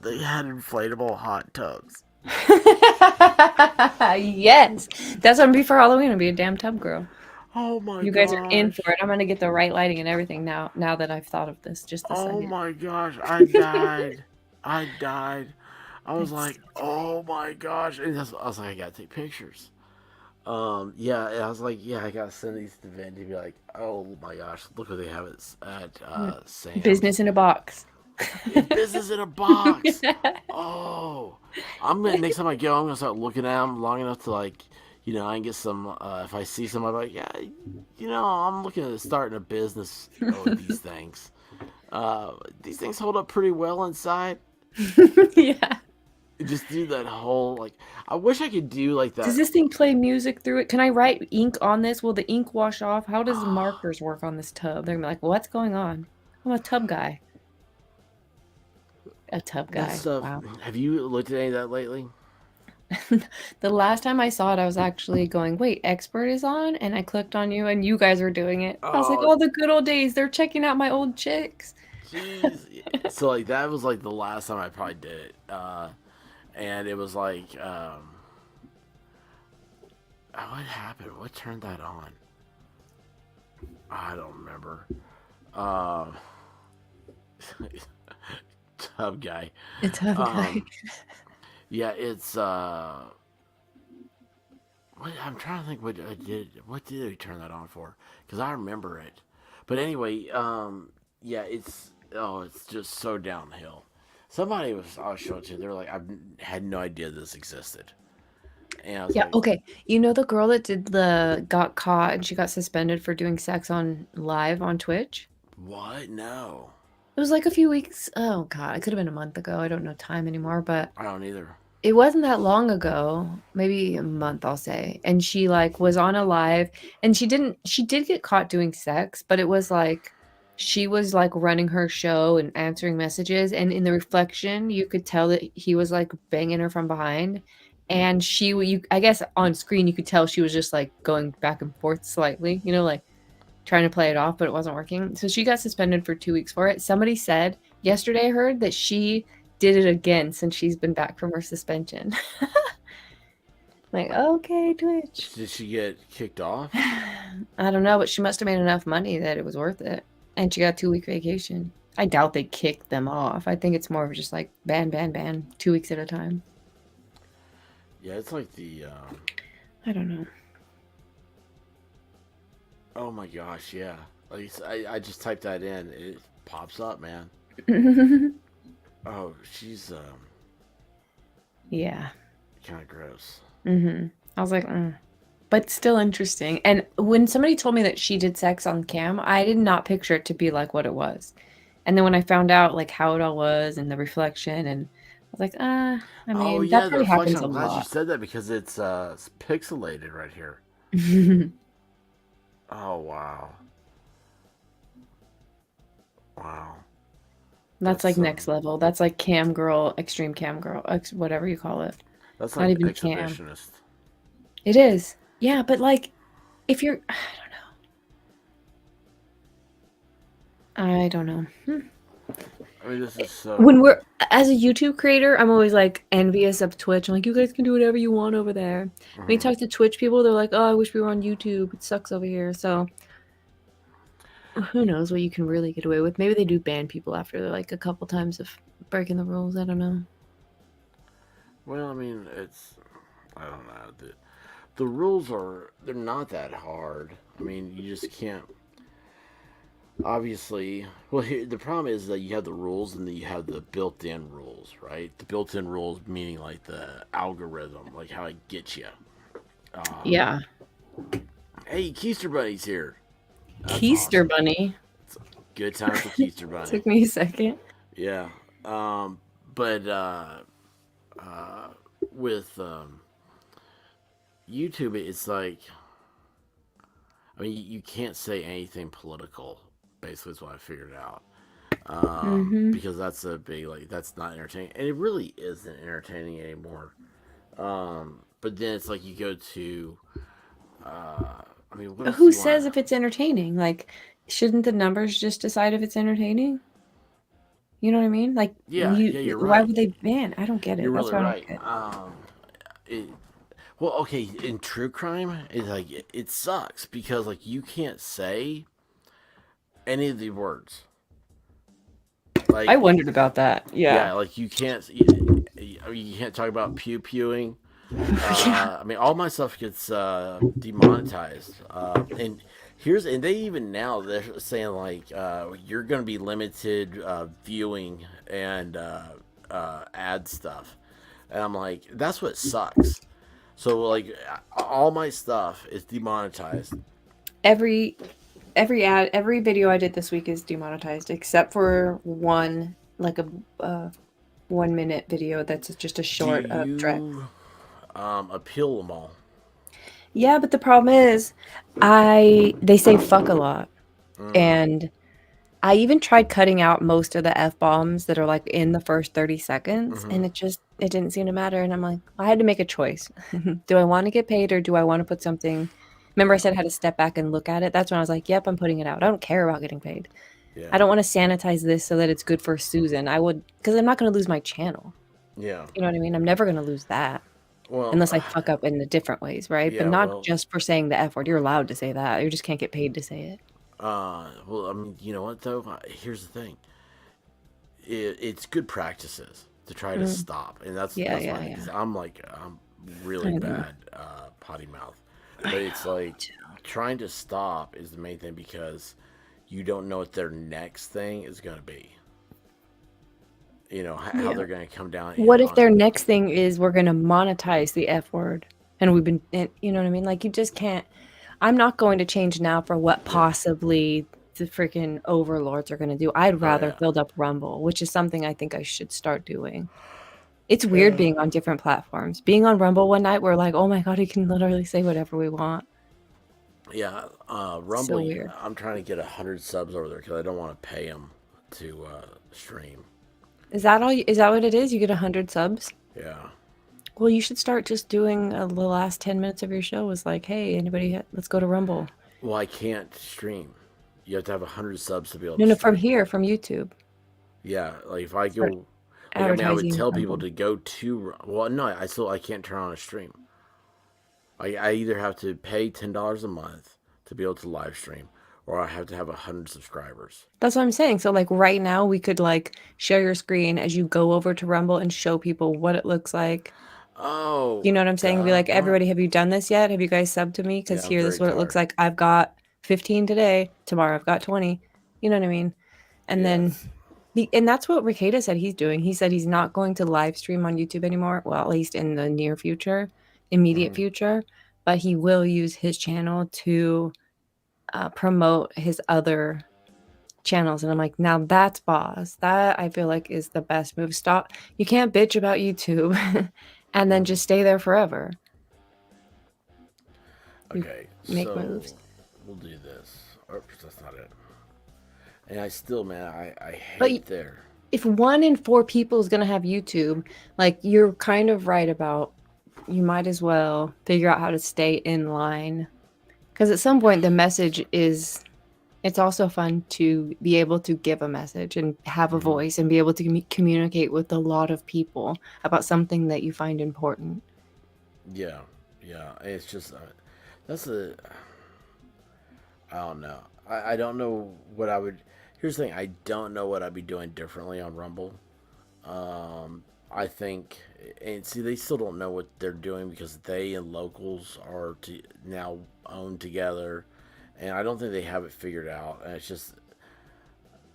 they had inflatable hot tubs. Yes. That's what I'm be for Halloween. I'll be a damn tub girl. Oh my You guys are in for it. I'm gonna get the right lighting and everything now that I've thought of this just a Oh second. my gosh! I died. I died. I was like, oh my gosh! And I was like, I gotta take pictures. Yeah, and I was like, yeah, I gotta send these to Vin to be like, oh my gosh, look what they have at Sam's. Business in a box. Business in a box. Oh, I'm gonna next time I go, I'm gonna start looking at them long enough to like, I can get some. If I see some, I'm like, yeah, I'm looking at starting a business with these things. These things hold up pretty well inside. Yeah. Just do that whole like. I wish I could do like that. Does this thing play music through it? Can I write ink on this? Will the ink wash off? How does markers work on this tub? They're gonna be like, what's going on? I'm a tub guy. A tub guy. Stuff, wow. Have you looked at any of that lately? The last time I saw it, I was actually going, wait, Expert is on? And I clicked on you, and you guys were doing it. I was like, oh, the good old days. They're checking out my old chicks. Jeez. So, like, that was, like, the last time I probably did it. And it was like, what happened? What turned that on? I don't remember. Tub guy. A tub guy. Yeah, it's what I'm trying to think what I did. What did we turn that on for? Because I remember it. But anyway, yeah, it's just so downhill. Somebody I was showing to. They were like, I had no idea this existed. And I was Yeah, like, okay. You know the girl that got caught and she got suspended for doing sex on live on Twitch? what? No, It was like a few weeks. Oh God, it could have been a month ago. I don't know time anymore, but I don't either. it wasn't that long ago. Maybe a month, I'll say. And she like was on a live, and she did get caught doing sex, but it was like she was like running her show and answering messages, and in the reflection, you could tell that he was like banging her from behind. And I guess on screen you could tell she was just like going back and forth slightly, like trying to play it off, but it wasn't working. So she got suspended for 2 weeks for it. Somebody said yesterday, I heard that she did it again since she's been back from her suspension. Like, okay, Twitch. Did she get kicked off? I don't know, but she must have made enough money that it was worth it. And she got a 2-week vacation. I doubt they kicked them off. I think it's more of just like ban, 2 weeks at a time. Yeah, it's like the. I don't know. Oh my gosh, yeah. Like I just typed that in. It pops up, man. Oh, she's Yeah. kind of gross. I was like, but still interesting. And when somebody told me that she did sex on cam, I did not picture it to be like what it was. And then when I found out like how it all was and the reflection, and I was like, I mean, Oh that yeah, the probably happens reflection. a I'm glad you lot. said that because it's pixelated right here. Oh wow. Wow. That's like next level. That's like cam girl, extreme cam girl, whatever you call it. That's Not like even cam. exhibitionist. It is. Yeah, but like if you're I don't know. I mean, this is so. When we're as a YouTube creator, I'm always like envious of Twitch. I'm like, you guys can do whatever you want over there. When you talk to Twitch people, they're like, oh, I wish we were on YouTube. It sucks over here. So who knows what you can really get away with? Maybe they do ban people after like a couple times of breaking the rules. I don't know. Well, I mean, I don't know. The rules they're not that hard. I mean, you just can't. Obviously, well, the problem is that you have the rules and then you have the built-in rules, right? The built-in rules meaning like the algorithm, like how it gets you. Yeah. Hey, Keister Bunny's here. That's Keister awesome. Bunny. It's a good time for Keister Bunny. Took me a second. Yeah. But with YouTube, it's like, I mean, you can't say anything political. Basically, is what I figured out. Because that's a big, like, that's not entertaining, and it really isn't entertaining anymore. But then it's like you go to, I mean, what else Who do you says want? if it's entertaining? Like, shouldn't the numbers just decide if it's entertaining? You know what I mean? Like, Yeah, you're why right. would they ban? I don't get it. You're That's really what I don't right. get. Well, okay, in true crime, it's like it sucks because like you can't say any of the words. Like I wondered about that. yeah, Yeah. like you can't talk about pew pewing. I mean, all my stuff gets demonetized. And they even now they're saying like you're going to be limited viewing and ad stuff, and I'm like, that's what sucks. So like all my stuff is demonetized. Every every video I did this week is demonetized except for one, like a 1 minute video that's just a short Do of Drex. you appeal them all? Yeah, but the problem is they say fuck a lot. And I even tried cutting out most of the F-bombs that are like in the first 30 seconds and it didn't seem to matter. And I'm like, I had to make a choice. Do I want to get paid or do I want to put something? Remember I said I had to step back and look at it? That's when I was like, yep, I'm putting it out. I don't care about getting paid. Yeah. I don't want to sanitize this so that it's good for Susan. Because I'm not going to lose my channel. Yeah. You know what I mean? I'm never going to lose that. Well, Unless I fuck up in the different ways, right? Yeah, but not well- just for saying the F word. You're allowed to say that. You just can't get paid to say it. well, I mean, you know what though? Here's the thing. It's good practices to try to stop, and that's Yeah, that's yeah, my, yeah. 'cause I'm really I know. bad potty mouth, but it's like trying to stop is the main thing because you don't know what their next thing is going to be. You know how Yeah. they're going to come down. What if on their it. next thing is we're going to monetize the F word? And you know what I mean? Like, you just can't. I'm not going to change now for what possibly the freaking overlords are going to do. I'd rather yeah. build up Rumble, which is something I think I should start doing. It's weird being on different platforms. Being on Rumble one night, we're like, oh my God, we can literally say whatever we want. Yeah, Rumble. So weird. I'm trying to get 100 subs over there because I don't want to pay them to stream. Is that all? Is that what it is? You get 100 subs? Yeah. Well, you should start just doing the last 10 minutes of your show was like, hey, anybody, let's go to Rumble. Well, I can't stream. You have to have 100 subs to be able No, to no, stream. from here, from YouTube. Yeah, like if I Start go, like, I mean, I would advertising tell people Rumble. to go to. Well, no, I can't turn on a stream. I either have to pay $10 a month to be able to live stream, or I have to have 100 subscribers. That's what I'm saying. So, like, right now, we could, like, share your screen as you go over to Rumble and show people what it looks like. Oh, You know what I'm saying? Be like, God. everybody, have you done this yet? Have you guys subbed to me? Because Yeah, I'm here, this is very what it looks tired. like. I've got 15 today. Tomorrow, I've got 20. You know what I mean? And then, Yes. and that's what Ricada said he's doing. He said he's not going to live stream on YouTube anymore. Well, at least in the near future, immediate future. But he will use his channel to promote his other channels. And I'm like, now that's boss. That I feel like is the best move. Stop. You can't bitch about YouTube and then just stay there forever. Okay, Make so moves. we'll do this. Oops, that's not it. And I still, man, I But hate there. If 1 in 4 people is going to have YouTube, like, you're kind of right about, you might as well figure out how to stay in line. Because at some point, the message is, it's also fun to be able to give a message and have a voice and be able to communicate with a lot of people about something that you find important. Yeah, it's just that's a. I don't know. I don't know what I would. Here's the thing. I don't know what I'd be doing differently on Rumble. I think, and see, they still don't know what they're doing because they and locals are now owned together, and I don't think they have it figured out. And it's just,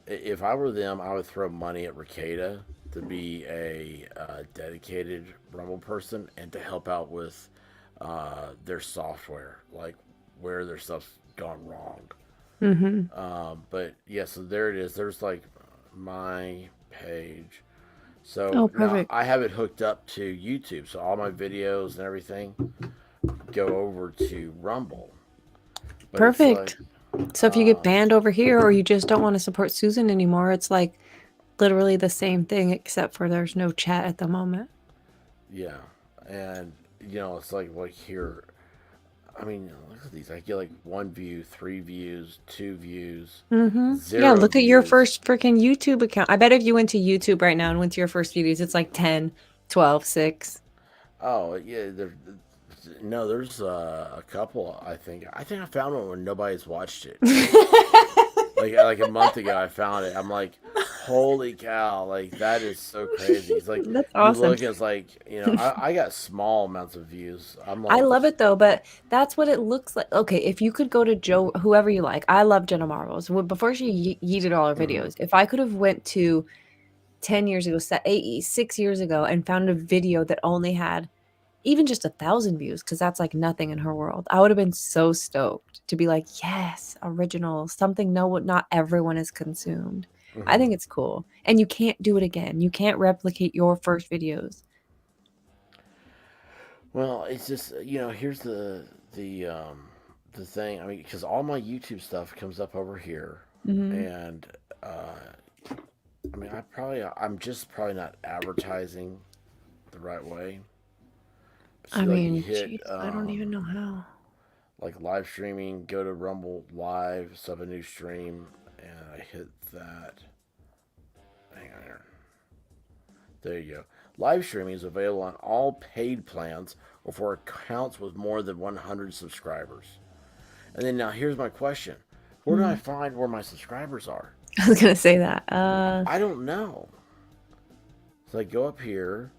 if I were them, I would throw money at Ricada to be a dedicated Rumble person and to help out with their software, like where their stuff's gone wrong. But yeah, so there it is. There's like my page. So Oh, now perfect. I have it hooked up to YouTube, so all my videos and everything go over to Rumble. But Perfect. So if you get banned over here or you just don't want to support Susan anymore, it's like literally the same thing except for there's no chat at the moment. yeah, and it's like here. I mean, look at these. I get like 1 view, 3 views, 2 views, 0 Yeah, look at your views. first freaking YouTube account. I bet if you went to YouTube right now and went to your first videos, it's like 10, 12, 6. Oh yeah, there's a couple. I think I found one when nobody's watched it. like a month ago, I found it. I'm like, holy cow! Like that is so crazy. It's like That's you awesome. look, it's like I got small amounts of views. I'm like, I love it though, but that's what it looks like. Okay, if you could go to Joe, whoever you like, I love Jenna Marbles. Before she yeeted all her videos, if I could have went to 10 years ago, 6 years ago, and found a video that only had even just 1,000 views, because that's like nothing in her world, I would have been so stoked to be like, yes, original, something not everyone has consumed. I think it's cool. And you can't do it again. You can't replicate your first videos. Well, it's just here's the thing. I mean, because all my YouTube stuff comes up over here, and I mean, I'm just probably not advertising the right way. I See, mean, hit, geez, I don't even know how. like live streaming, go to Rumble Live, sub a new stream, and I hit that. Hang on here. There you go. Live streaming is available on all paid plans or for accounts with more than 100 subscribers. And then now here's my question. Where do I find where my subscribers are? I was going to say that. I don't know. So I go up here.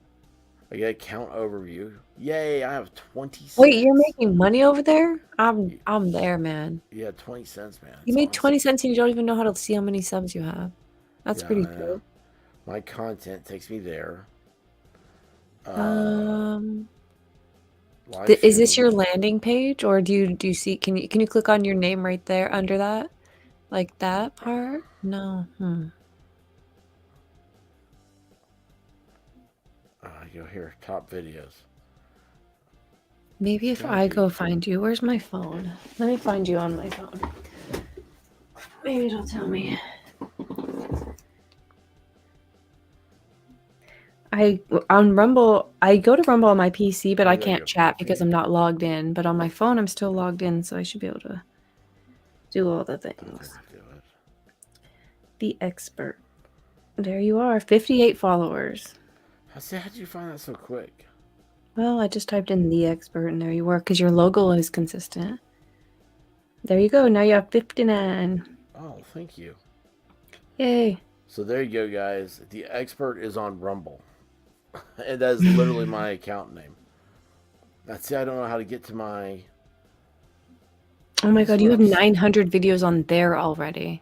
I get account overview. Yay, I have 20 cents. Wait, you're making money over there? I'm there, man. Yeah, 20 cents, man. You made 20 cents and you don't even know how to see how many subs you have. That's pretty cool. My content takes me there. Is this your landing page, or do you see? Can you click on your name right there under that, like that part? No. Go here, top videos. Maybe if I go find you, where's my phone? Let me find you on my phone. Maybe it'll tell me. On Rumble, I go to Rumble on my PC, but I can't chat because I'm not logged in. But on my phone, I'm still logged in, so I should be able to do all the things. The expert. There you are, 58 followers. How did you find that so quick? Well, I just typed in the expert, and there you were, because your logo is consistent. There you go. Now you have 59. Oh, thank you. Yay. So there you go, guys. The expert is on Rumble. And that is literally my account name. That's it. I don't know how to get to my... Oh my god, you have 900 videos on there already.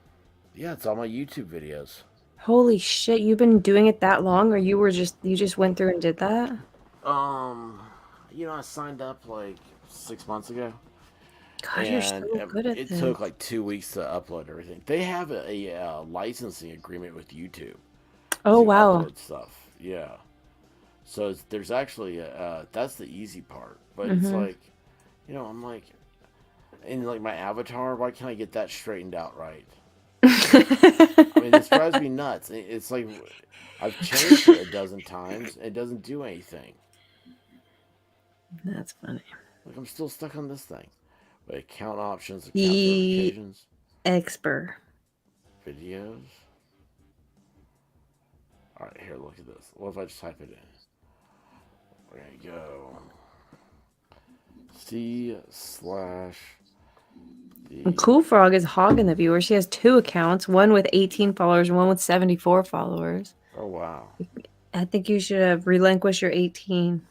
Yeah, it's all my YouTube videos. Holy shit, you've been doing it that long, or you just went through and did that? I signed up like 6 months ago. God, you're so good at this. It took like 2 weeks to upload everything. They have a licensing agreement with YouTube. Oh, wow. Upload stuff. Yeah. So there's actually that's the easy part. But it's like, I'm like, and like my avatar, why can't I get that straightened out right? I mean, this drives me nuts. It's like I've changed it a dozen times. It doesn't do anything. That's funny. Like I'm still stuck on this thing. But account options, account The notifications, expert videos. All right, here. Look at this. What if I just type it in? We're gonna go C/. Cool Frog is hogging the viewer. She has 2 accounts, one with 18 followers and one with 74 followers. Oh, wow. I think you should have relinquished your 18.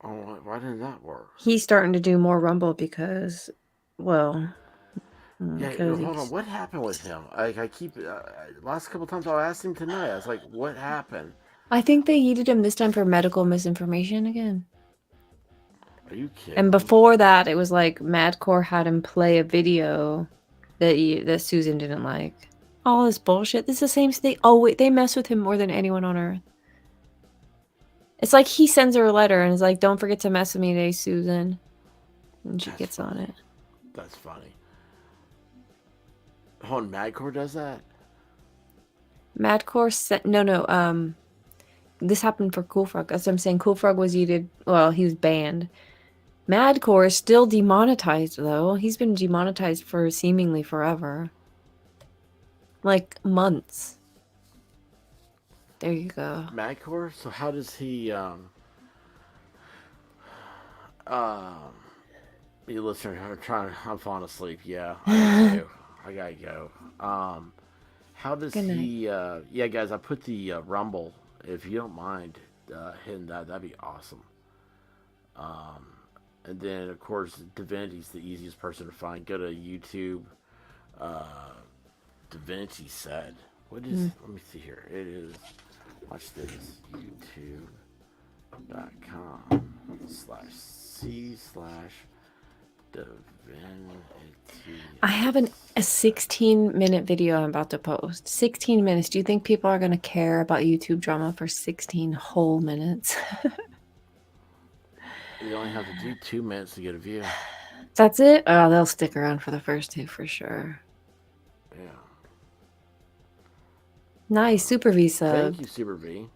Oh, why didn't that work? He's starting to do more Rumble because, well, Yeah, because hold on. What happened with him? I keep last couple times I asked him tonight. I was like, "What happened?" I think they needed him this time for medical misinformation again. Are you kidding? And before that, it was like Madcore had him play a video that Susan didn't like. All this bullshit. This is the same thing. Oh wait, they mess with him more than anyone on earth. It's like he sends her a letter and is like, "Don't forget to mess with me today, Susan," and she gets on it. That's funny. Hold on, Madcore does that? Madcore sent no. This happened for Cool Frog. As I'm saying, Cool Frog was yeeted. Well, he was banned. Madcore is still demonetized though. He's been demonetized for seemingly forever. Like months. There you go. Madcore? So how does he you listener, I'm falling asleep, yeah. I gotta go. How does Good night. he yeah guys, I put the Rumble, if you don't mind hitting that'd be awesome. And then of course Divinity's the easiest person to find. Go to YouTube. Divinity said. What is let me see here. It is watch this. YouTube.com/C/Divinity. I have a 16-minute video I'm about to post. 16 minutes. Do you think people are going to care about YouTube drama for 16 whole minutes? You only have to do 2 minutes to get a view. That's it? Oh, they'll stick around for the first 2 for sure. Yeah. Nice. Super V sub. Thank you, Super V.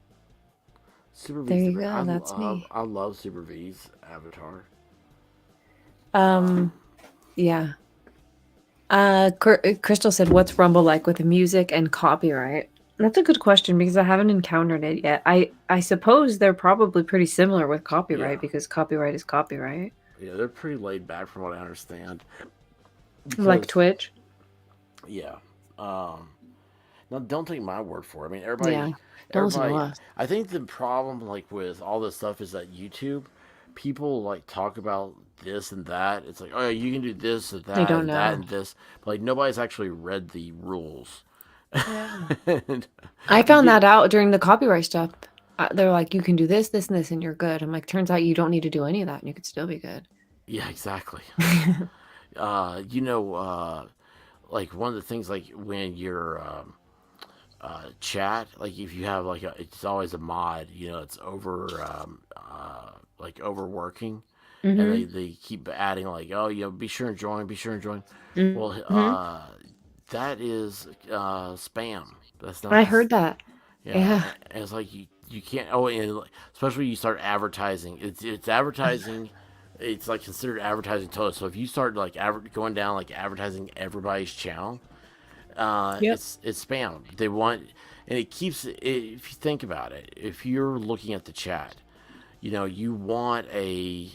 Super V. There you go. That's me. I love Super V's avatar. Yeah. Crystal said, "What's Rumble like with the music and copyright?" That's a good question because I haven't encountered it yet. I suppose they're probably pretty similar with copyright because copyright is copyright. Yeah, they're pretty laid back from what I understand. Like Twitch? Yeah. Now, don't take my word for it. I mean, everybody... Yeah, don't listen to us. I think the problem, like, with all this stuff is that YouTube, people, like, talk about this and that. It's like, oh, yeah, you can do this and that They don't and know. that and this. But, like, nobody's actually read the rules. Yeah. I found that out during the copyright stuff. They're like, you can do this, this, and this, and you're good. I'm like, turns out you don't need to do any of that, and you could still be good. Yeah, exactly. Like, one of the things, like, when you're... chat, like if you have like it's always a mod, it's over like overworking, and they keep adding like, oh, be sure and join. Well, that is spam. That's not. I heard that. Yeah. And it's like you can't. Oh, and especially when you start advertising, it's advertising. It's like considered advertising total. So if you start like going down like advertising everybody's channel. It's spam. They want, and it keeps. If you think about it, if you're looking at the chat, you want a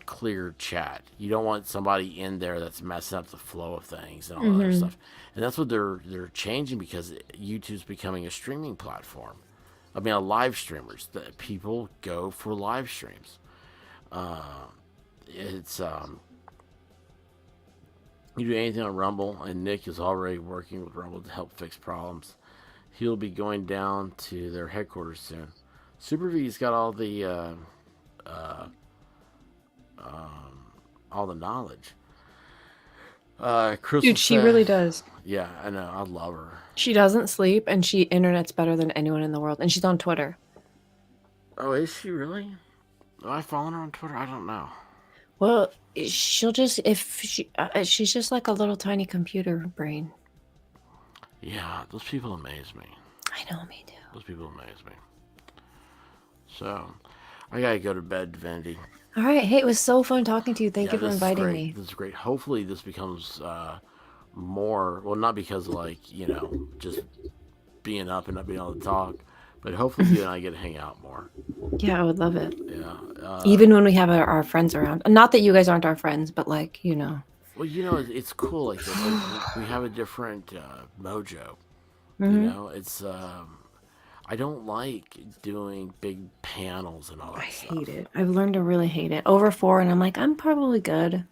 clear chat. You don't want somebody in there that's messing up the flow of things and all that other stuff. And that's what they're changing because YouTube's becoming a streaming platform. I mean, live streamers. That people go for live streams. You do anything on Rumble, and Nick is already working with Rumble to help fix problems. He'll be going down to their headquarters soon. Super V's got all the knowledge. Crystal Dude, she really does. Yeah, I know. I love her. She doesn't sleep, and she internet's better than anyone in the world, and she's on Twitter. Oh, is she really? Am I following her on Twitter? I don't know. Well, she'll just she's just like a little tiny computer brain. Yeah, those people amaze me. I know, me too. Those people amaze me. So, I gotta go to bed, Divinity. All right. Hey, it was so fun talking to you. Thank you for inviting me. This is great. Hopefully, this becomes more. Well, not because like just being up and not being able to talk, but hopefully you and I get to hang out more. Yeah, I would love it. Yeah. Even when we have our friends around. Not that you guys aren't our friends, but like. Well, it's cool. Like we have a different mojo. It's I don't like doing big panels and all I that stuff. hate it. I've learned to really hate it. Over 4, and I'm like, I'm probably good.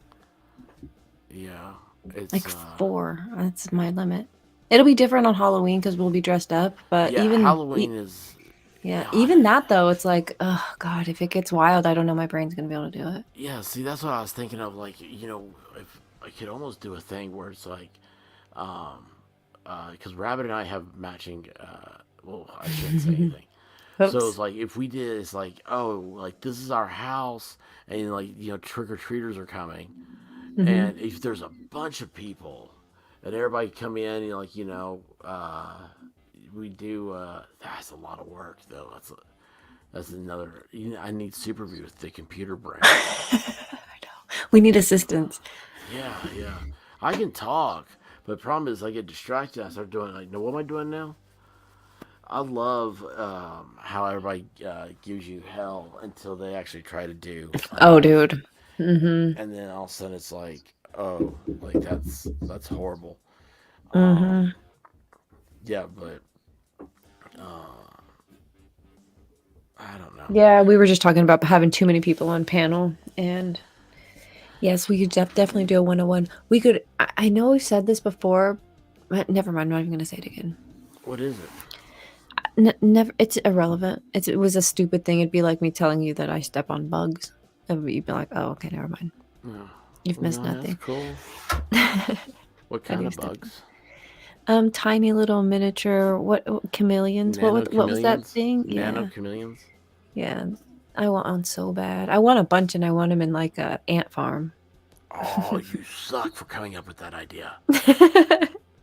Yeah, it's Like 4. That's my limit. It'll be different on Halloween because we'll be dressed up. But yeah. Halloween is even that though, it's like, oh God, if it gets wild, I don't know my brain's gonna be able to do it. yeah. See, that's what I was thinking of. Like, if I could almost do a thing where it's like, because Rabbit and I have matching. Well, I shouldn't say anything. So it's like if we did, it's like, oh, like this is our house, and like trick or treaters are coming, and if there's a bunch of people, and everybody come in, we do. That's a lot of work though. That's another. I need Superview with the computer brain. We need assistance. Yeah. I can talk, but the problem is I get distracted. I start doing like, no, what am I doing now? I love how everybody gives you hell until they actually try to do. Oh, dude. And then all of a sudden it's like, oh, like that's horrible. Yeah, but I don't know. Yeah, we were just talking about having too many people on panel, and yes, we could definitely do a 101. We could. I know we've said this before, but never mind. I'm not even gonna say it again. What is it? Never. It's irrelevant. It was a stupid thing. It'd be like me telling you that I step on bugs. And you'd be like, oh, okay, never mind. No. You've missed nothing. That's cool. What kind of bugs? Tiny little miniature chameleons. What was that thing? Nano chameleons. Yeah, I want one so bad. I want a bunch, and I want them in like a ant farm. Oh, you suck for coming up with that idea.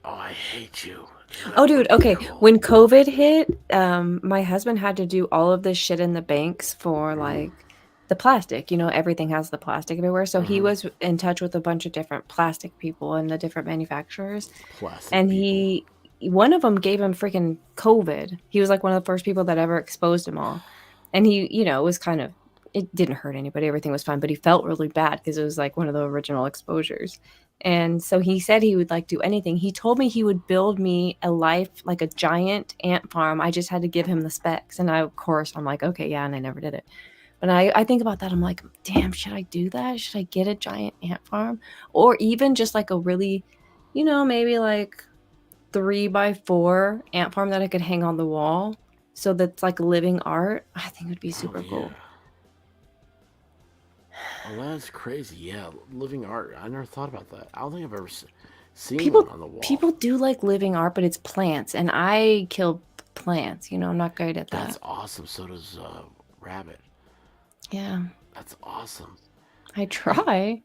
Oh, I hate you. Oh, dude. Okay, when COVID hit, my husband had to do all of this shit in the banks for like the plastic. Everything has the plastic everywhere. So he was in touch with a bunch of different plastic people and the different manufacturers. One of them gave him freaking COVID. He was like one of the first people that ever exposed them all. And he, was kind of, it didn't hurt anybody. Everything was fine, but he felt really bad because it was like one of the original exposures. And so he said he would like do anything. He told me he would build me like a giant ant farm. I just had to give him the specs. And of course, I'm like, okay, yeah. And I never did it. But I think about that. I'm like, damn, should I do that? Should I get a giant ant farm? Or even just like a really, maybe like 3x4 ant farm that I could hang on the wall. So that's like living art. I think it would be super cool. Oh, that's crazy. Yeah, living art. I never thought about that. I don't think I've ever seen one on the wall. People do like living art, but it's plants. And I kill plants. I'm not great at that. That's awesome. So does Rabbit. Yeah. That's awesome. I try.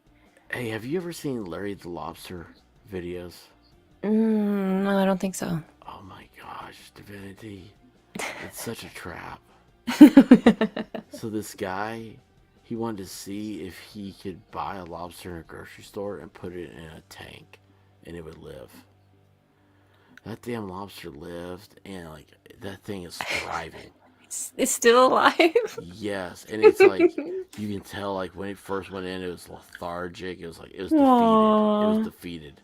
Hey, have you ever seen Larry the Lobster videos? No, I don't think so. Oh my gosh, Divinity. It's such a trap. So this guy, he wanted to see if he could buy a lobster in a grocery store and put it in a tank and it would live. That damn lobster lived, and like that thing is thriving. It's still alive? Yes, and it's like you can tell like when it first went in, it was lethargic. It was defeated. Aww. It was defeated.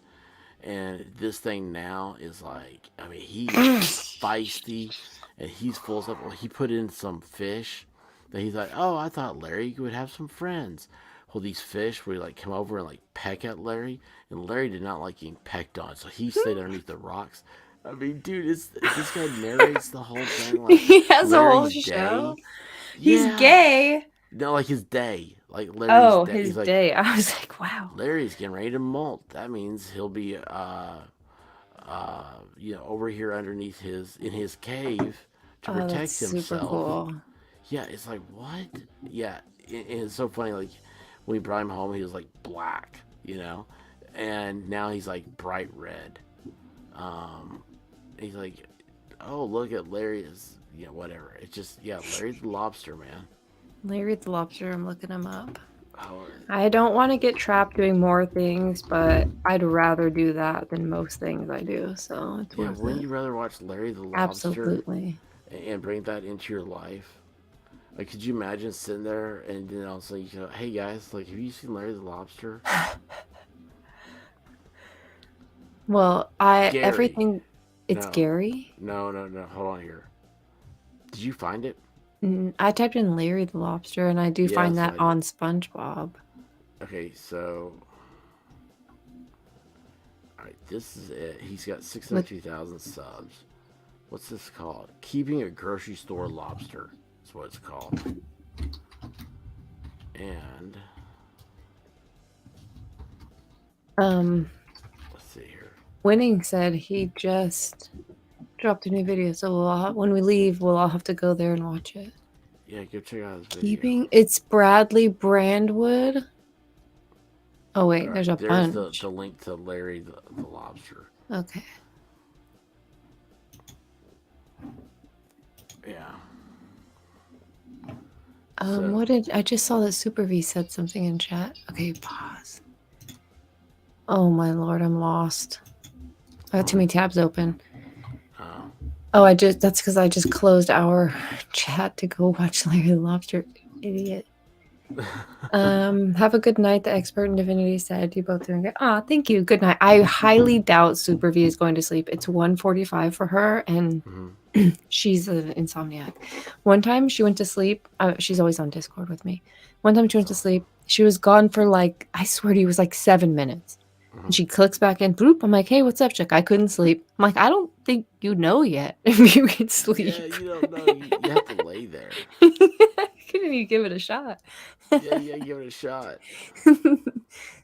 And this thing now is like, I mean, he's feisty and he's full of stuff. Well, he put in some fish that he's like, oh, I thought Larry would have some friends. Well, these fish would like come over and like peck at Larry, and Larry did not like getting pecked on, so he stayed underneath the rocks. I mean, dude, this guy narrates the whole thing. Like, he has Larry's a whole show. Day. He's gay. No, like his day. Like Larry's day. His day. I was like, wow. Larry's getting ready to molt. That means he'll be over here underneath in his cave to protect himself. Super cool. Yeah, it's like, what? Yeah, and it's so funny. Like when we brought him home, he was like black, and now he's like bright red. He's like, oh, look at Larry is, whatever. It's just, Larry the Lobster, man. Larry the Lobster, I'm looking him up. Oh, I don't want to get trapped doing more things, but I'd rather do that than most things I do. So it's worth it. Wouldn't you rather watch Larry the Lobster? Absolutely. And bring that into your life? Like, could you imagine sitting there and then all of a sudden you go, hey guys, like, have you seen Larry the Lobster? Well, Scary. everything. It's No. Gary. No. Hold on here. Did you find it? I typed in Larry the Lobster, and I do find Yes, that I on SpongeBob. Okay, so. Alright, this is it. He's got 602,000 subs. What's this called? Keeping a Grocery Store Lobster. That's what it's called. And. Let's see here. Winning said he just dropped a new video, so when we leave, we'll all have to go there and watch it. Yeah, go check out his video. It's Bradley Brandwood. Oh wait, Right, there's a bunch. The link to Larry the Lobster. Okay. Yeah. What did I just saw that Super V said something in chat? Okay, pause. Oh my lord, I'm lost. I got too many tabs open. Oh, that's because I just closed our chat to go watch Larry the Lobster. Idiot. Have a good night, the expert in divinity said. You both doing good. Ah, thank you. Good night. I highly doubt Super V is going to sleep. It's 1:45 for her, and she's an insomniac. One time she went to sleep. She's always on Discord with me. One time she went to sleep. She was gone for like, I swear to you, it was like 7 minutes. And she clicks back in. Bloop. I'm like, hey, what's up, chick? I couldn't sleep. I'm like, I don't think you know yet if you can sleep. Yeah, you don't know. You have to lay there. I couldn't even give it a shot. Yeah, give it a shot.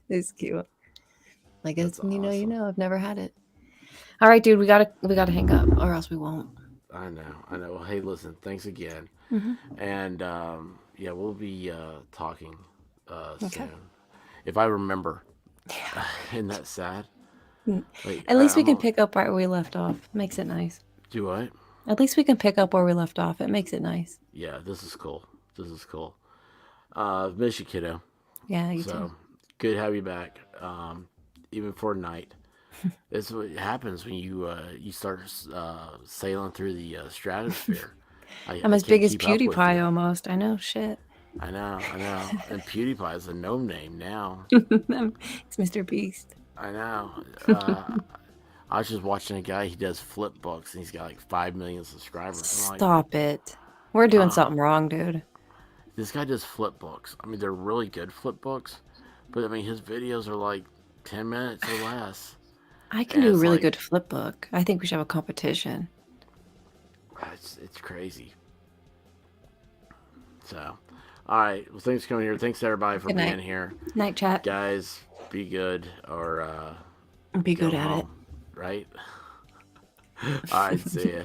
It's cute. I guess That's you know, awesome. I've never had it. All right, dude, we gotta hang up, or else we won't. I know. Well, hey, listen, thanks again. And yeah, we'll be talking soon if I remember. Yeah. Isn't that sad? Wait, At least we can pick up where we left off. Makes it nice. Do what? At least we can pick up where we left off. It makes it nice. Yeah, this is cool. Miss you, kiddo. Yeah, you so, too. Good to have you back. Even for a night. That's what happens when you start sailing through the stratosphere. I'm as big as PewDiePie almost. I know, shit. I know. And PewDiePie is a gnome name now. It's Mr. Beast. I know. I was just watching a guy. He does flip books, and he's got like 5 million subscribers. Stop it. We're doing something wrong, dude. This guy does flip books. I mean, they're really good flip books, but I mean, his videos are like 10 minutes or less. I can do a really good flip book. I think we should have a competition. It's crazy. So, all right. Well, thanks for coming here. Thanks everybody for being here. Night chat. Guys, be good or be good at it. Right? All right. See ya.